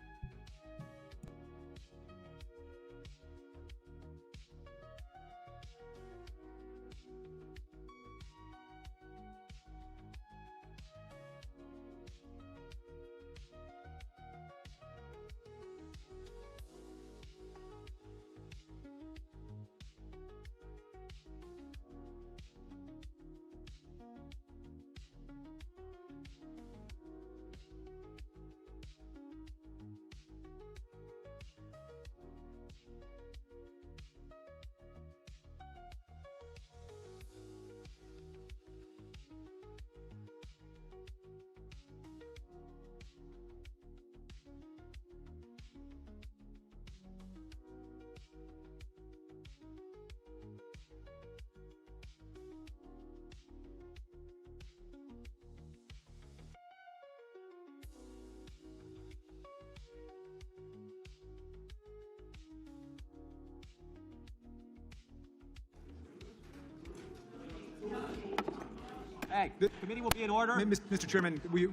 Hey, the committee will be in order. Mr. Chairman, committee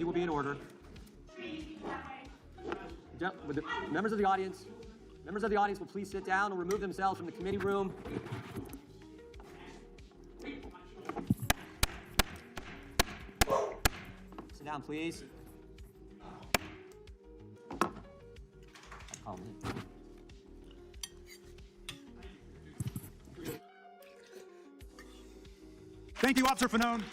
will be in order. Members of the audience will please sit down or remove themselves from the committee room. Sit down, please. Call me. Thank you, Officer Fanone.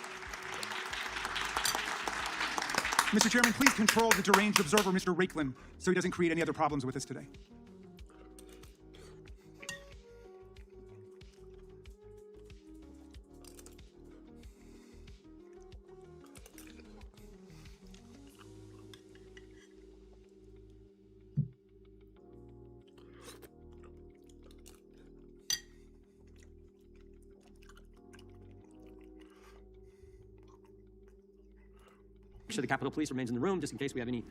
Mr. Chairman, please control the deranged observer, Mr. Rakeland, so he doesn't create any other problems with us today. The Capitol Police remains in the room just in case we have any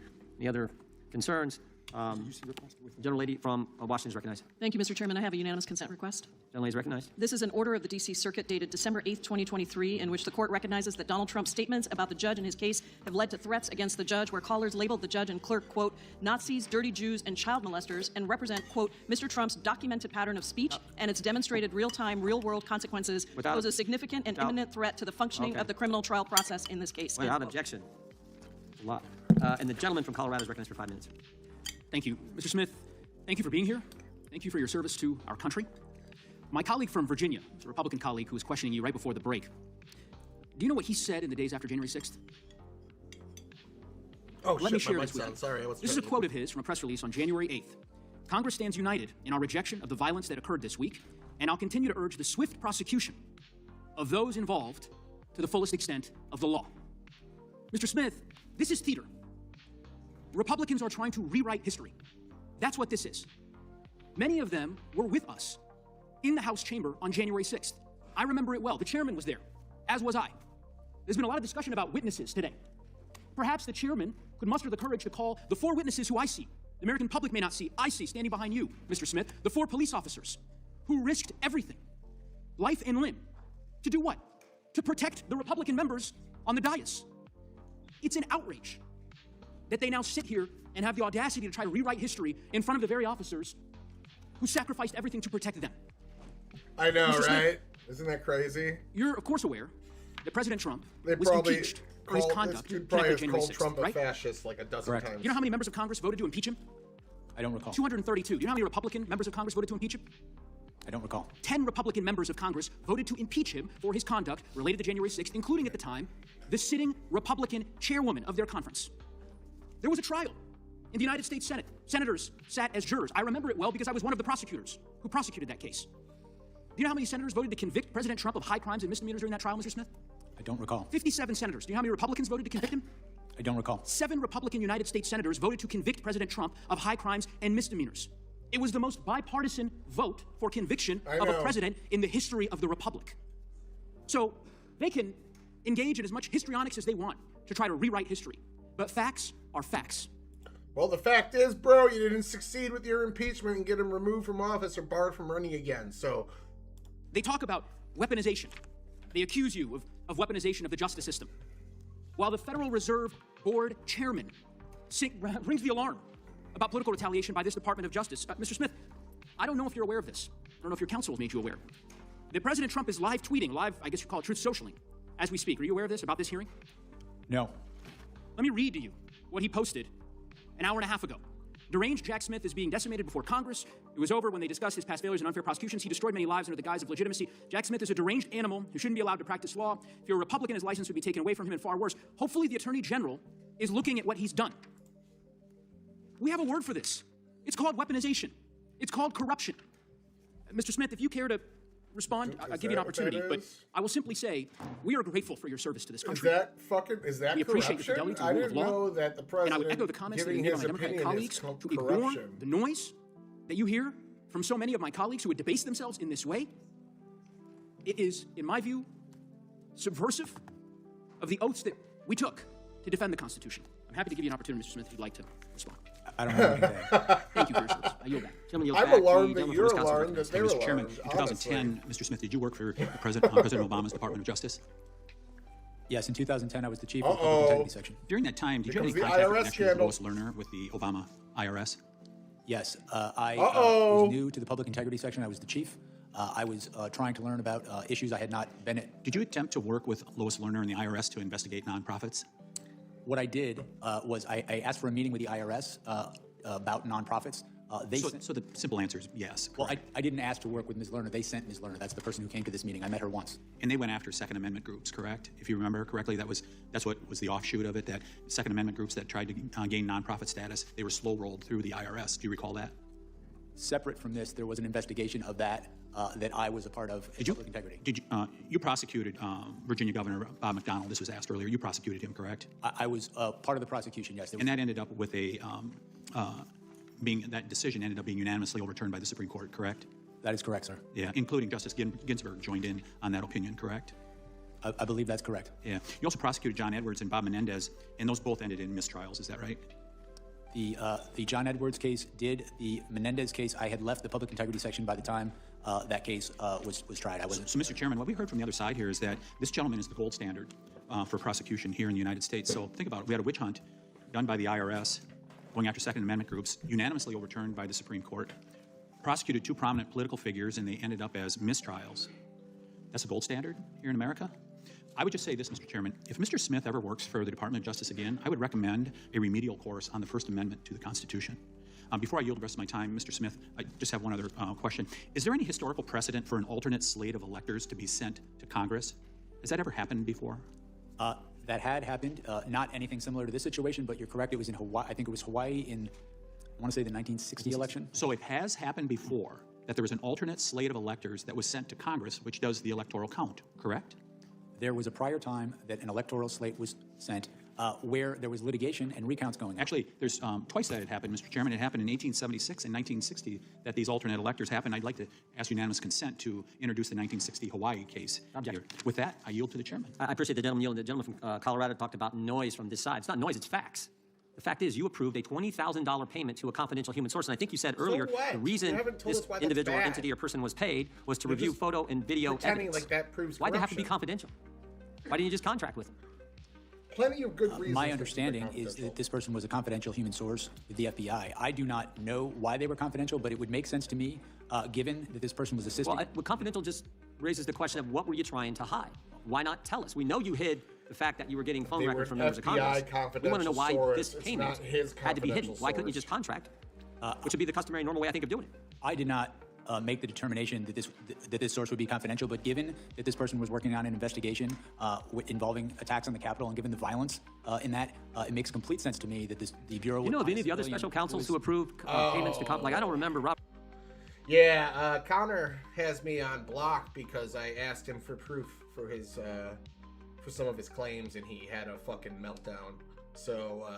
other concerns. General Lady from Washington is recognized. Thank you, Mr. Chairman. I have a unanimous consent request. General Lady is recognized. This is an order of the D.C. Circuit dated December 8th, 2023, in which the court recognizes that Donald Trump's statements about the judge and his case have led to threats against the judge, where callers labeled the judge and clerk, quote, Nazis, dirty Jews, and child molesters, and represent, quote, Mr. Trump's documented pattern of speech and its demonstrated real-time, real-world consequences pose a significant and imminent threat to the functioning of the criminal trial process in this case. Without objection. A lot. And the gentleman from Colorado is recognized for 5 minutes. Thank you. Mr. Smith, thank you for being here. Thank you for your service to our country. My colleague from Virginia, a Republican colleague who was questioning you right before the break, do you know what he said in the days after January 6th? Oh, Let me shit, share this with you. Sorry, This is a quote of his from a press release on January 8th. Congress stands united in our rejection of the violence that occurred this week, and I'll continue to urge the swift prosecution of those involved to the fullest extent of the law. Mr. Smith, this is theater. Republicans are trying to rewrite history. That's what this is. Many of them were with us in the House chamber on January 6th. I remember it well. The chairman was there, as was I. There's been a lot of discussion about witnesses today. Perhaps the chairman could muster the courage to call the 4 witnesses who I see, the American public may not see, I see standing behind you, Mr. Smith, the 4 police officers who risked everything, life and limb, to do what? To protect the Republican members on the dais. It's an outrage that they now sit here and have the audacity to try to rewrite history in front of the very officers who sacrificed everything to protect them. I know, Mr. Smith, right? Isn't that crazy? You're, of course, aware that President Trump They was probably impeached for his conduct This dude connected probably to has January called 6th, Trump a right? fascist like a dozen times. You know how many members of Congress voted to impeach him? I don't recall. 232. Do you know how many Republican members of Congress voted to impeach him? I don't recall. 10 Republican members of Congress voted to impeach him for his conduct related to January 6th, including at the time the sitting Republican chairwoman of their conference. There was a trial in the United States Senate. Senators sat as jurors. I remember it well because I was one of the prosecutors who prosecuted that case. Do you know how many senators voted to convict President Trump of high crimes and misdemeanors during that trial, Mr. Smith? I don't recall. 57 senators. Do you know how many Republicans voted to convict him? I don't recall. 7 Republican United States senators voted to convict President Trump of high crimes and misdemeanors. It was the most bipartisan vote for conviction of a president in the history of the republic. So they can engage in as much histrionics as they want to try to rewrite history. But facts are facts. Well, the fact is, bro, you didn't succeed with your impeachment and get him removed from office or barred from running again. So they talk about weaponization. They accuse you of weaponization of the justice system. While the Federal Reserve Board chairman rings the alarm about political retaliation by this Department of Justice. Mr. Smith, I don't know if you're aware of this. I don't know if your counsel has made you aware. That President Trump is live tweeting, I guess you call it truth socialing, as we speak. Are you aware of this, about this hearing? No. Let me read to you what he posted an hour and a half ago. Deranged Jack Smith is being decimated before Congress. It was over when they discussed his past failures and unfair prosecutions. He destroyed many lives under the guise of legitimacy. Jack Smith is a deranged animal who shouldn't be allowed to practice law. If you're a Republican, his license would be taken away from him, and far worse. Hopefully the Attorney General is looking at what he's done. We have a word for this. It's called weaponization. It's called corruption. Mr. Smith, if you care to respond, I'll give you an opportunity, but I will simply say we are grateful for your service to this country. Is that we appreciate your fidelity to the rule of law. Know that the president, and I would echo the comments that you made on my Democratic colleagues to ignore the noise that you hear from so many of my colleagues who would debase themselves in this way. It is, in my view, subversive of the oaths that we took to defend the Constitution. I'm happy to give you an opportunity, Mr. Smith, if you'd like to respond. I don't have anything. Thank you for your service. I yield back. I'm alarmed that you're alarmed that they're Mr. Chairman, alarmed. in 2010, Mr. Smith, did you work for President Obama's Department of Justice? Yes, in 2010, I was the chief of the Public Integrity Section. During that time, did you have any the contact IRS with scandal. Lois Lerner with the Obama IRS? Yes, I was new to the Public Integrity Section. I was the chief. I was trying to learn about issues I had not been at. Did you attempt to work with Lois Lerner and the IRS to investigate nonprofits? What I did was I asked for a meeting with the IRS about nonprofits. So the simple answer is yes. Well, I didn't ask to work with Ms. Lerner. They sent Ms. Lerner. That's the person who came to this meeting. I met her once. And they went after Second Amendment groups, correct? If you remember correctly, that's what was the offshoot of it, that Second Amendment groups that tried to gain nonprofit status, they were slow-rolled through the IRS. Do you recall that? Separate from this, there was an investigation of that that I was a part of in Public Integrity. You prosecuted Virginia Governor Bob McDonnell. This was asked earlier. You prosecuted him, correct? I was part of the prosecution, yes. And that ended up with that decision ended up being unanimously overturned by the Supreme Court, correct? That is correct, sir. Yeah, including Justice Ginsburg joined in on that opinion, correct? I believe that's correct. Yeah. You also prosecuted John Edwards and Bob Menendez, and those both ended in mistrials. Is that right? The John Edwards case did. The Menendez case, I had left the Public Integrity Section by the time that case was tried. So, Mr. Chairman, what we heard from the other side here is that this gentleman is the gold standard for prosecution here in the United States. So think about it. We had a witch hunt done by the IRS going after Second Amendment groups, unanimously overturned by the Supreme Court, prosecuted two prominent political figures, and they ended up as mistrials. That's a gold standard here in America? I would just say this, Mr. Chairman. If Mr. Smith ever works for the Department of Justice again, I would recommend a remedial course on the First Amendment to the Constitution. Before I yield the rest of my time, Mr. Smith, I just have one other question. Is there any historical precedent for an alternate slate of electors to be sent to Congress? Has that ever happened before? That had happened. Not anything similar to this situation, but you're correct. It was in Hawaii. I think it was Hawaii in, I want to say, the 1960 election. So it has happened before that there was an alternate slate of electors that was sent to Congress, which does the electoral count, correct? There was a prior time that an electoral slate was sent where there was litigation and recounts going on. Actually, there's twice that it happened, Mr. Chairman. It happened in 1876 and 1960 that these alternate electors happened. I'd like to ask unanimous consent to introduce the 1960 Hawaii case here. With that, I yield to the chairman. I appreciate the gentleman yielding. The gentleman from Colorado talked about noise from this side. It's not noise, it's facts. The fact is, you approved a $20,000 payment to a confidential human source, and I think you said earlier the reason this individual entity or person was paid was to review photo and video evidence. Like that proves Why'd they have to be confidential? Why didn't you just contract with them? Plenty of good reasons. My understanding is that this person was a confidential human source with the FBI. I do not know why they were confidential, but it would make sense to me, given that this person was assisting. Well, confidential just raises the question of what were you trying to hide? Why not tell us? We know you hid the fact that you were getting phone records from members of Congress. We want to know why this payment had to be hidden. Why couldn't you just contract? Which would be the customary, normal way, I think, of doing it. I did not make the determination that this source would be confidential, but given that this person was working on an investigation involving attacks on the Capitol and given the violence in that, it makes complete sense to me that the Bureau. You know of any of the other special counsels who approved payments to like I don't remember. Rob. Yeah, Connor has me on block because I asked him for proof for his for some of his claims and he had a fucking meltdown. So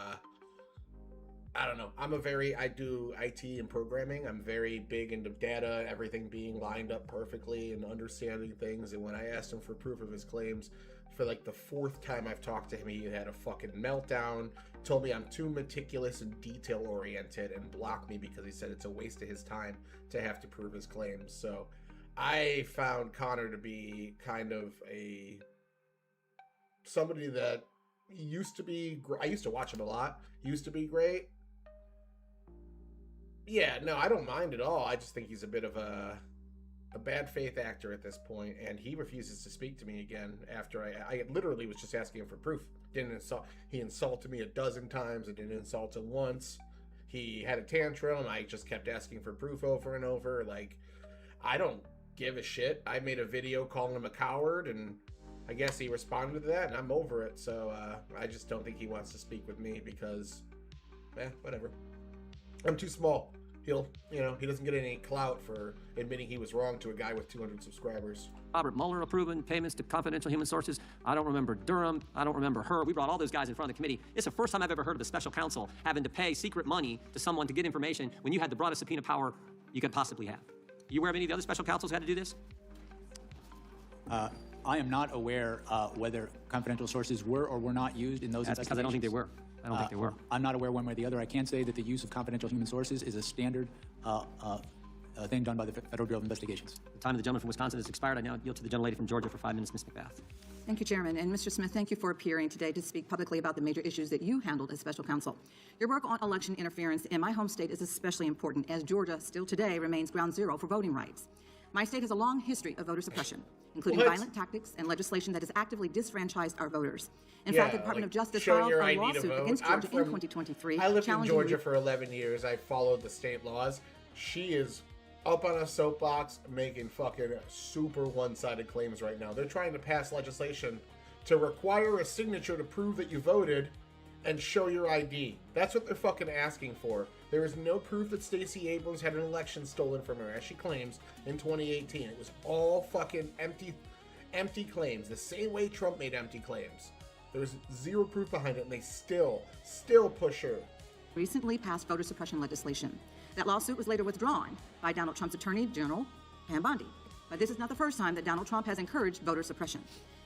I don't know. I do IT and programming. I'm very big into data, everything being lined up perfectly and understanding things. And when I asked him for proof of his claims, for like the fourth time I've talked to him, he had a fucking meltdown, told me I'm too meticulous and detail oriented, and blocked me because he said it's a waste of his time to have to prove his claims. So I found Connor to be kind of somebody that used to be, I used to watch him a lot, used to be great. Yeah, no, I don't mind at all. I just think he's a bit of a bad faith actor at this point, and he refuses to speak to me again after I literally was just asking him for proof. He insulted me a dozen times. I didn't insult him once. He had a tantrum. I just kept asking for proof over and over. Like, I don't give a shit. I made a video calling him a coward, and I guess he responded to that, and I'm over it. So I just don't think he wants to speak with me because, whatever. I'm too small. He doesn't get any clout for admitting he was wrong to a guy with 200 subscribers. Robert Mueller approving payments to confidential human sources. I don't remember Durham. I don't remember her. We brought all those guys in front of the committee. It's the first time I've ever heard of the special counsel having to pay secret money to someone to get information when you had the broadest subpoena power you could possibly have. You aware of any of the other special counsels who had to do this? I am not aware whether confidential sources were or were not used in those That's because I don't think they were. I don't think they were. I'm not aware one way or the other. I can say that the use of confidential human sources is a standard thing done by the Federal Bureau of Investigations. The time of the gentleman from Wisconsin has expired. I now yield to the gentlelady from Georgia for 5 minutes, Ms. McBath. Thank you, Chairman. And Mr. Smith, thank you for appearing today to speak publicly about the major issues that you handled as special counsel. Your work on election interference in my home state is especially important, as Georgia still today remains ground zero for voting rights. My state has a long history of voter suppression, including violent tactics and legislation that has actively disfranchised our voters. In fact, the Department of Justice filed a lawsuit against Georgia in 2023. I lived in Georgia for 11 years. I followed the state laws. She is up on a soapbox making fucking super one-sided claims right now. They're trying to pass legislation to require a signature to prove that you voted and show your ID. That's what they're fucking asking for. There is no proof that Stacey Abrams had an election stolen from her, as she claims, in 2018. It was all fucking empty claims, the same way Trump made empty claims. There's zero proof behind it, and they still push her. Recently passed voter suppression legislation. That lawsuit was later withdrawn by Donald Trump's Attorney General, Pam Bondi. But this is not the first time that Donald Trump has encouraged voter suppression.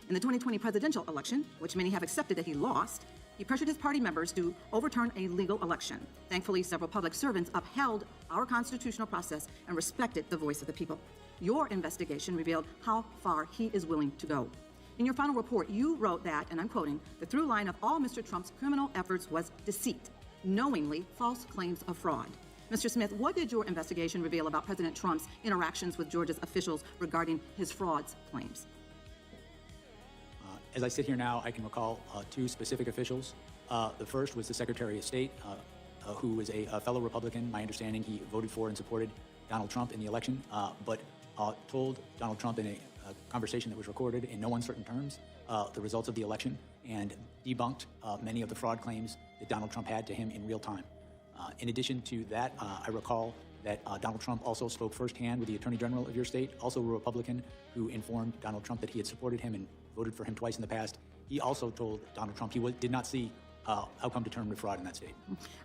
In the 2020 presidential election, which many have accepted that he lost, he pressured his party members to overturn a legal election. Thankfully, several public servants upheld our constitutional process and respected the voice of the people. Your investigation revealed how far he is willing to go. In your final report, you wrote that, and I'm quoting, the through line of all Mr. Trump's criminal efforts was deceit, knowingly false claims of fraud. Mr. Smith, what did your investigation reveal about President Trump's interactions with Georgia's officials regarding his frauds claims? As I sit here now, I can recall two specific officials. The first was the Secretary of State, who was a fellow Republican. My understanding, he voted for and supported Donald Trump in the election, but told Donald Trump in a conversation that was recorded in no uncertain terms the results of the election and debunked many of the fraud claims that Donald Trump had to him in real time. In addition to that, I recall that Donald Trump also spoke firsthand with the Attorney General of your state, also a Republican, who informed Donald Trump that he had supported him and voted for him twice in the past. He also told Donald Trump he did not see outcome-determined fraud in that state.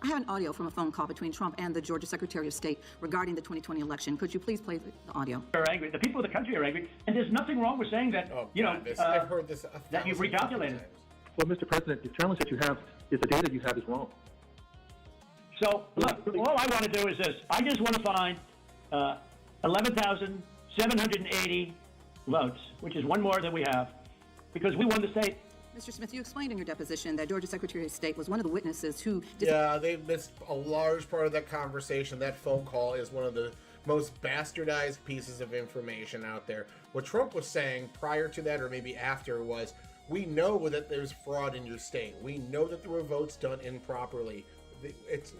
I have an audio from a phone call between Trump and the Georgia Secretary of State regarding the 2020 election. Could you please play the audio? Are angry. The people of the country are angry, and there's nothing wrong with saying that. I've heard this that you've recalculated. Well, Mr. President, the challenge that you have is the data you have is wrong. So, look, all I want to do is this. I just want to find 11,780 votes, which is one more than we have, because we won the state. Mr. Smith, you explained in your deposition that Georgia Secretary of State was one of the witnesses who... Yeah, they missed a large part of that conversation. That phone call is one of the most bastardized pieces of information out there. What Trump was saying prior to that, or maybe after, was, we know that there's fraud in your state. We know that there were votes done improperly.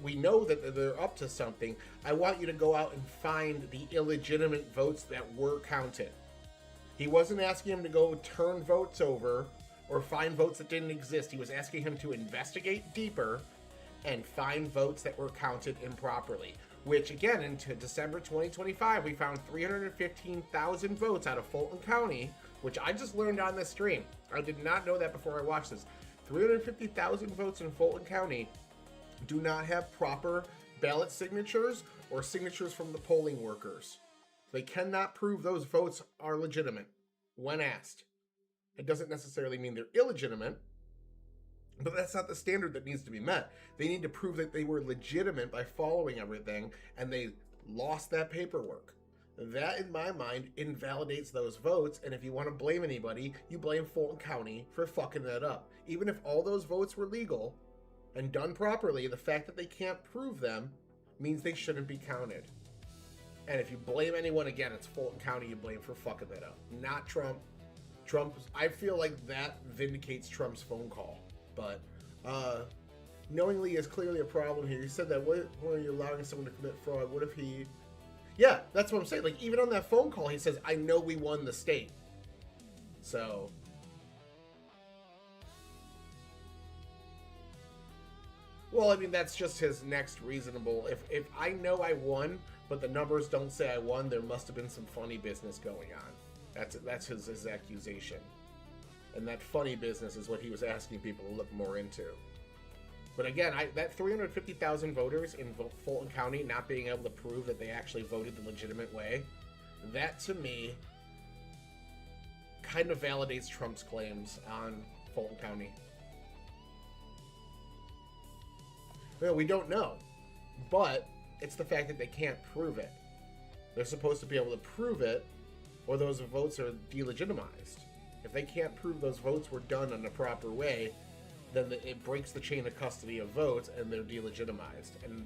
We know that they're up to something. I want you to go out and find the illegitimate votes that were counted. He wasn't asking him to go turn votes over or find votes that didn't exist. He was asking him to investigate deeper and find votes that were counted improperly. Which, again, into December 2025, we found 315,000 votes out of Fulton County, which I just learned on this stream. I did not know that before I watched this. 350,000 votes in Fulton County do not have proper ballot signatures or signatures from the polling workers. They cannot prove those votes are legitimate when asked. It doesn't necessarily mean they're illegitimate, but that's not the standard that needs to be met. They need to prove that they were legitimate by following everything, and they lost that paperwork. That, in my mind, invalidates those votes, and if you want to blame anybody, you blame Fulton County for fucking that up. Even if all those votes were legal and done properly, the fact that they can't prove them means they shouldn't be counted. And if you blame anyone again, it's Fulton County you blame for fucking that up, not Trump. I feel like that vindicates Trump's phone call. But knowingly is clearly a problem here. You said that what are you allowing someone to commit fraud? What if he... Yeah, that's what I'm saying. Like, even on that phone call, he says, I know we won the state. So... Well, I mean, that's just his next reasonable... If I know I won, but the numbers don't say I won, there must have been some funny business going on. That's his accusation. And that funny business is what he was asking people to look more into. But again, that 350,000 voters in Fulton County not being able to prove that they actually voted the legitimate way, that to me kind of validates Trump's claims on Fulton County. Well, we don't know, but it's the fact that they can't prove it. They're supposed to be able to prove it, or those votes are delegitimized. If they can't prove those votes were done in a proper way, then it breaks the chain of custody of votes and they're delegitimized. And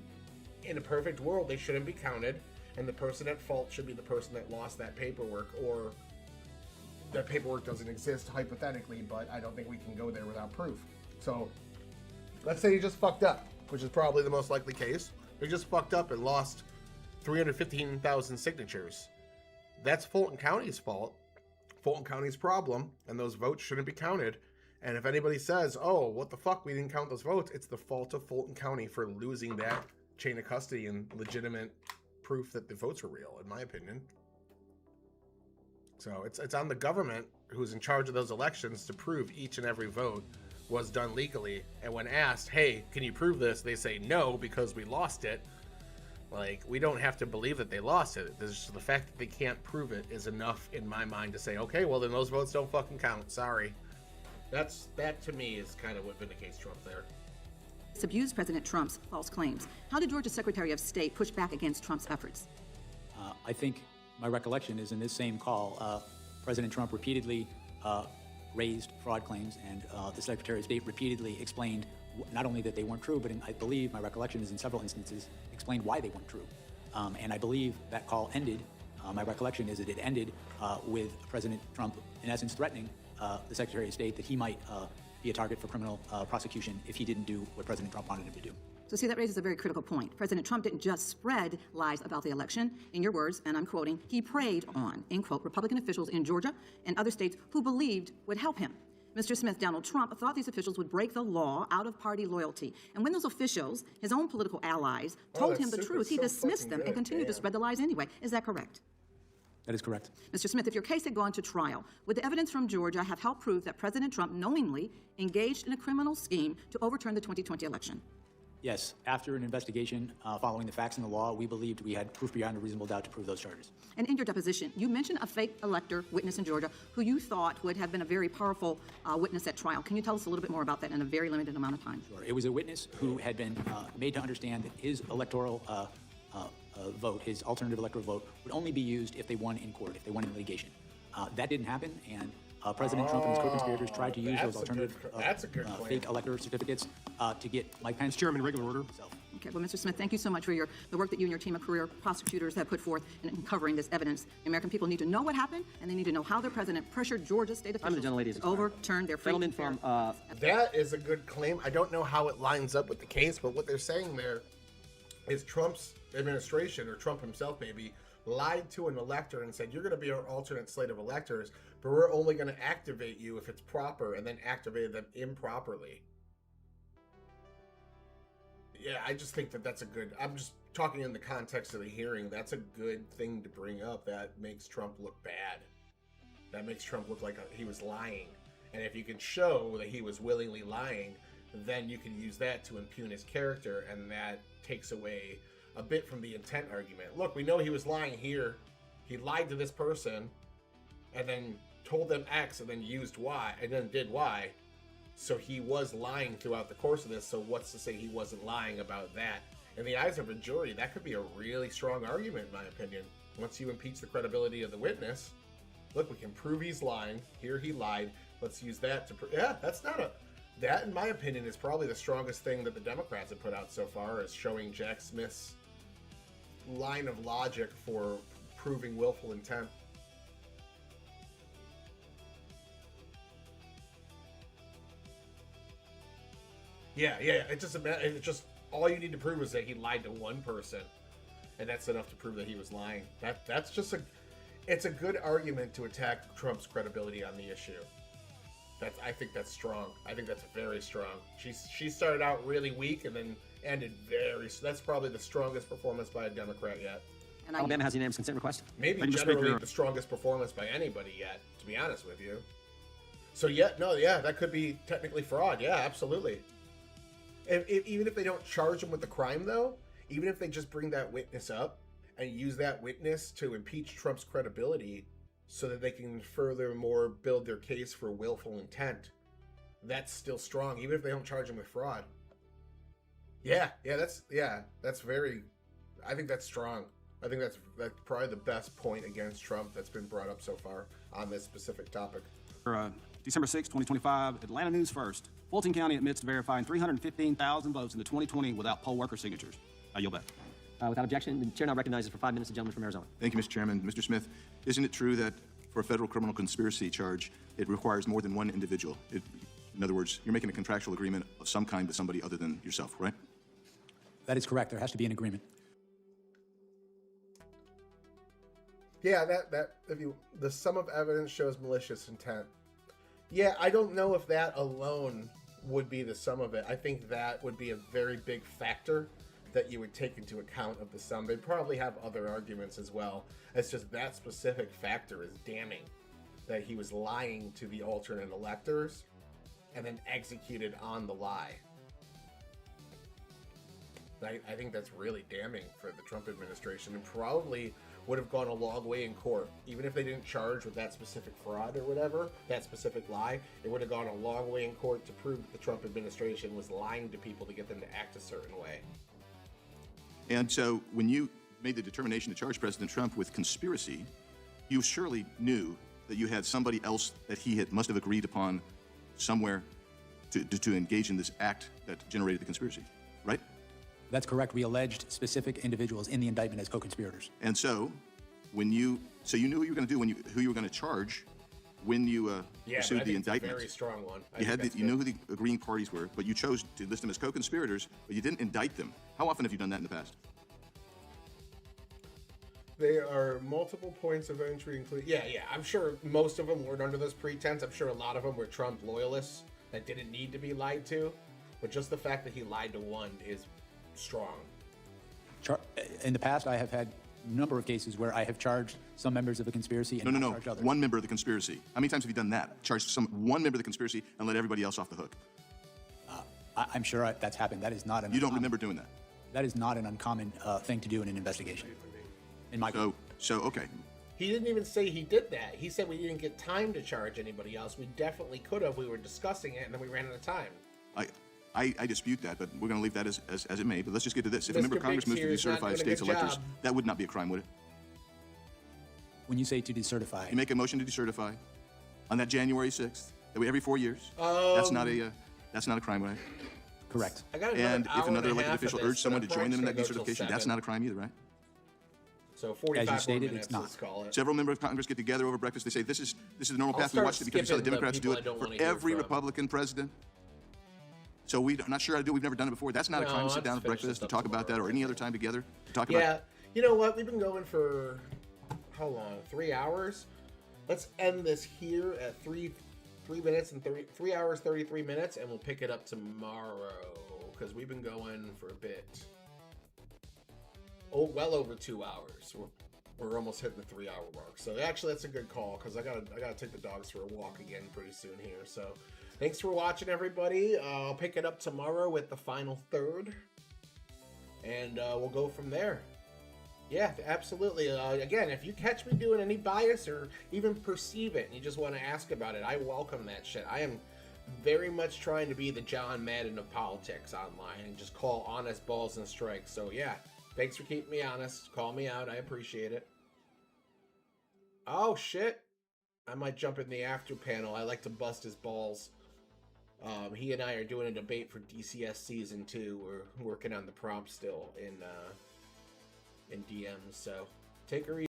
in a perfect world, they shouldn't be counted, and the person at fault should be the person that lost that paperwork, or that paperwork doesn't exist, hypothetically, but I don't think we can go there without proof. So, let's say he just fucked up, which is probably the most likely case. He just fucked up and lost 315,000 signatures. That's Fulton County's fault. Fulton County's problem, and those votes shouldn't be counted. And if anybody says, oh, what the fuck, we didn't count those votes, it's the fault of Fulton County for losing that chain of custody and legitimate proof that the votes were real, in my opinion. So it's on the government who's in charge of those elections to prove each and every vote was done legally. And when asked, hey, can you prove this? They say no, because we lost it. Like, we don't have to believe that they lost it. There's just the fact that they can't prove it is enough in my mind to say, okay, well then those votes don't fucking count. Sorry. That to me is kind of what vindicates Trump there. Abused President Trump's false claims. How did Georgia's Secretary of State push back against Trump's efforts? I think my recollection is in this same call, President Trump repeatedly raised fraud claims, and the Secretary of State repeatedly explained not only that they weren't true, but I believe my recollection is in several instances explained why they weren't true. And I believe that call ended, my recollection is that it ended with President Trump, in essence, threatening the Secretary of State that he might be a target for criminal prosecution if he didn't do what President Trump wanted him to do. So see, that raises a very critical point. President Trump didn't just spread lies about the election. In your words, and I'm quoting, he preyed on, end quote, Republican officials in Georgia and other states who believed would help him. Mr. Smith, Donald Trump thought these officials would break the law out of party loyalty. And when those officials, his own political allies, told him the truth, he dismissed them and continued to spread the lies anyway. Is that correct? That is correct. Mr. Smith, if your case had gone to trial, would the evidence from Georgia have helped prove that President Trump knowingly engaged in a criminal scheme to overturn the 2020 election? Yes, after an investigation following the facts and the law, we believed we had proof beyond a reasonable doubt to prove those charges. And in your deposition, you mentioned a fake elector witness in Georgia who you thought would have been a very powerful witness at trial. Can you tell us a little bit more about that in a very limited amount of time? Sure. It was a witness who had been made to understand that his electoral vote, his alternative electoral vote, would only be used if they won in court, if they won in litigation. That didn't happen, and President Trump and his co-conspirators tried to use those alternative fake elector certificates to get Mike Pence. Chairman, regular order. Okay, well, Mr. Smith, thank you so much for the work that you and your team of career prosecutors have put forth in uncovering this evidence. The American people need to know what happened, and they need to know how their president pressured Georgia state officials to overturn their free and fair. That is a good claim. I don't know how it lines up with the case, but what they're saying there is Trump's administration, or Trump himself maybe, lied to an elector and said, you're going to be our alternate slate of electors, but we're only going to activate you if it's proper, and then activated them improperly. Yeah, I just think that that's a good, I'm just talking in the context of the hearing, that's a good thing to bring up. That makes Trump look bad. That makes Trump look like he was lying. And if you can show that he was willingly lying, then you can use that to impugn his character, and that takes away a bit from the intent argument. Look, we know he was lying here. He lied to this person, and then told them X, and then used Y, and then did Y. So he was lying throughout the course of this, so what's to say he wasn't lying about that? In the eyes of a jury, that could be a really strong argument, in my opinion. Once you impeach the credibility of the witness, look, we can prove he's lying. Here he lied. Let's use that to that, in my opinion, is probably the strongest thing that the Democrats have put out so far, is showing Jack Smith's line of logic for proving willful intent. Yeah. It's just all you need to prove is that he lied to one person, and that's enough to prove that he was lying. It's a good argument to attack Trump's credibility on the issue. I think that's strong. I think that's very strong. She started out really weak and then ended that's probably the strongest performance by a Democrat yet. And Alabama has a unanimous consent request. Maybe generally the strongest performance by anybody yet, to be honest with you. So that could be technically fraud. Yeah, absolutely. Even if they don't charge him with the crime, though, even if they just bring that witness up and use that witness to impeach Trump's credibility so that they can furthermore build their case for willful intent, that's still strong, even if they don't charge him with fraud. That's very, I think that's strong. I think that's probably the best point against Trump that's been brought up so far on this specific topic. December 6, 2025, Atlanta News First. Fulton County admits to verifying 315,000 votes in the 2020 without poll worker signatures. I yield back. Without objection, the chair now recognizes for 5 minutes the gentleman from Arizona. Thank you, Mr. Chairman. Mr. Smith, isn't it true that for a federal criminal conspiracy charge, it requires more than one individual? In other words, you're making a contractual agreement of some kind with somebody other than yourself, right? That is correct. There has to be an agreement. Yeah, the sum of evidence shows malicious intent. Yeah, I don't know if that alone would be the sum of it. I think that would be a very big factor that you would take into account of the sum. They'd probably have other arguments as well. It's just that specific factor is damning, that he was lying to the alternate electors and then executed on the lie. I think that's really damning for the Trump administration, and probably would have gone a long way in court. Even if they didn't charge with that specific fraud or whatever, that specific lie, it would have gone a long way in court to prove that the Trump administration was lying to people to get them to act a certain way. And so when you made the determination to charge President Trump with conspiracy, you surely knew that you had somebody else that must have agreed upon somewhere to engage in this act that generated the conspiracy, right? That's correct. We alleged specific individuals in the indictment as co-conspirators. And so, you knew who you were going to do, who you were going to charge when you pursued the indictment. A very strong one. You knew who the agreeing parties were, but you chose to list them as co-conspirators, but you didn't indict them. How often have you done that in the past? There are multiple points of entry, including I'm sure most of them weren't under this pretense. I'm sure a lot of them were Trump loyalists that didn't need to be lied to, but just the fact that he lied to one is strong. In the past, I have had a number of cases where I have charged some members of the conspiracy and not charged others. One member of the conspiracy. How many times have you done that? Charged one member of the conspiracy and let everybody else off the hook? I'm sure that's happened. That is not an. You don't remember doing that? That is not an uncommon thing to do in an investigation. In my okay. He didn't even say he did that. He said we didn't get time to charge anybody else. We definitely could have. We were discussing it, and then we ran out of time. I dispute that, but we're going to leave that as it may. But let's just get to this. If a member of Congress moves to decertify states' electors, that would not be a crime, would it? When you say to decertify, you make a motion to decertify on that January 6th, every 4 years. That's not a crime, right? Correct. And if another elected official urged someone to join them in that decertification, that's not a crime either, right? So 45 As you stated, minutes, it's not. let's call it. Several members of Congress get together over breakfast. They say this is the normal path we watched it because we saw the Democrats do it for every Republican president. So I'm not sure how to do it. We've never done it before. That's not a crime to sit down at breakfast to talk about that or any other time together to talk about. Yeah, you know what? We've been going for how long? 3 hours. Let's end this here at 3 hours 33 minutes, and we'll pick it up tomorrow because we've been going for a bit. Oh, well over 2 hours. We're almost hitting the 3 hour mark. So actually, that's a good call because I gotta take the dogs for a walk again pretty soon here. So Thanks for watching, everybody. I'll pick it up tomorrow with the final third, and we'll go from there. Yeah, absolutely. Again, if you catch me doing any bias or even perceive it and you just want to ask about it, I welcome that shit. I am very much trying to be the John Madden of politics online and just call honest balls and strikes. So yeah, thanks for keeping me honest. Call me out. I appreciate it. Oh, shit. I might jump in the after panel. I like to bust his balls. He and I are doing a debate for DCS Season 2. We're working on the prompt still in DMs, so take a read.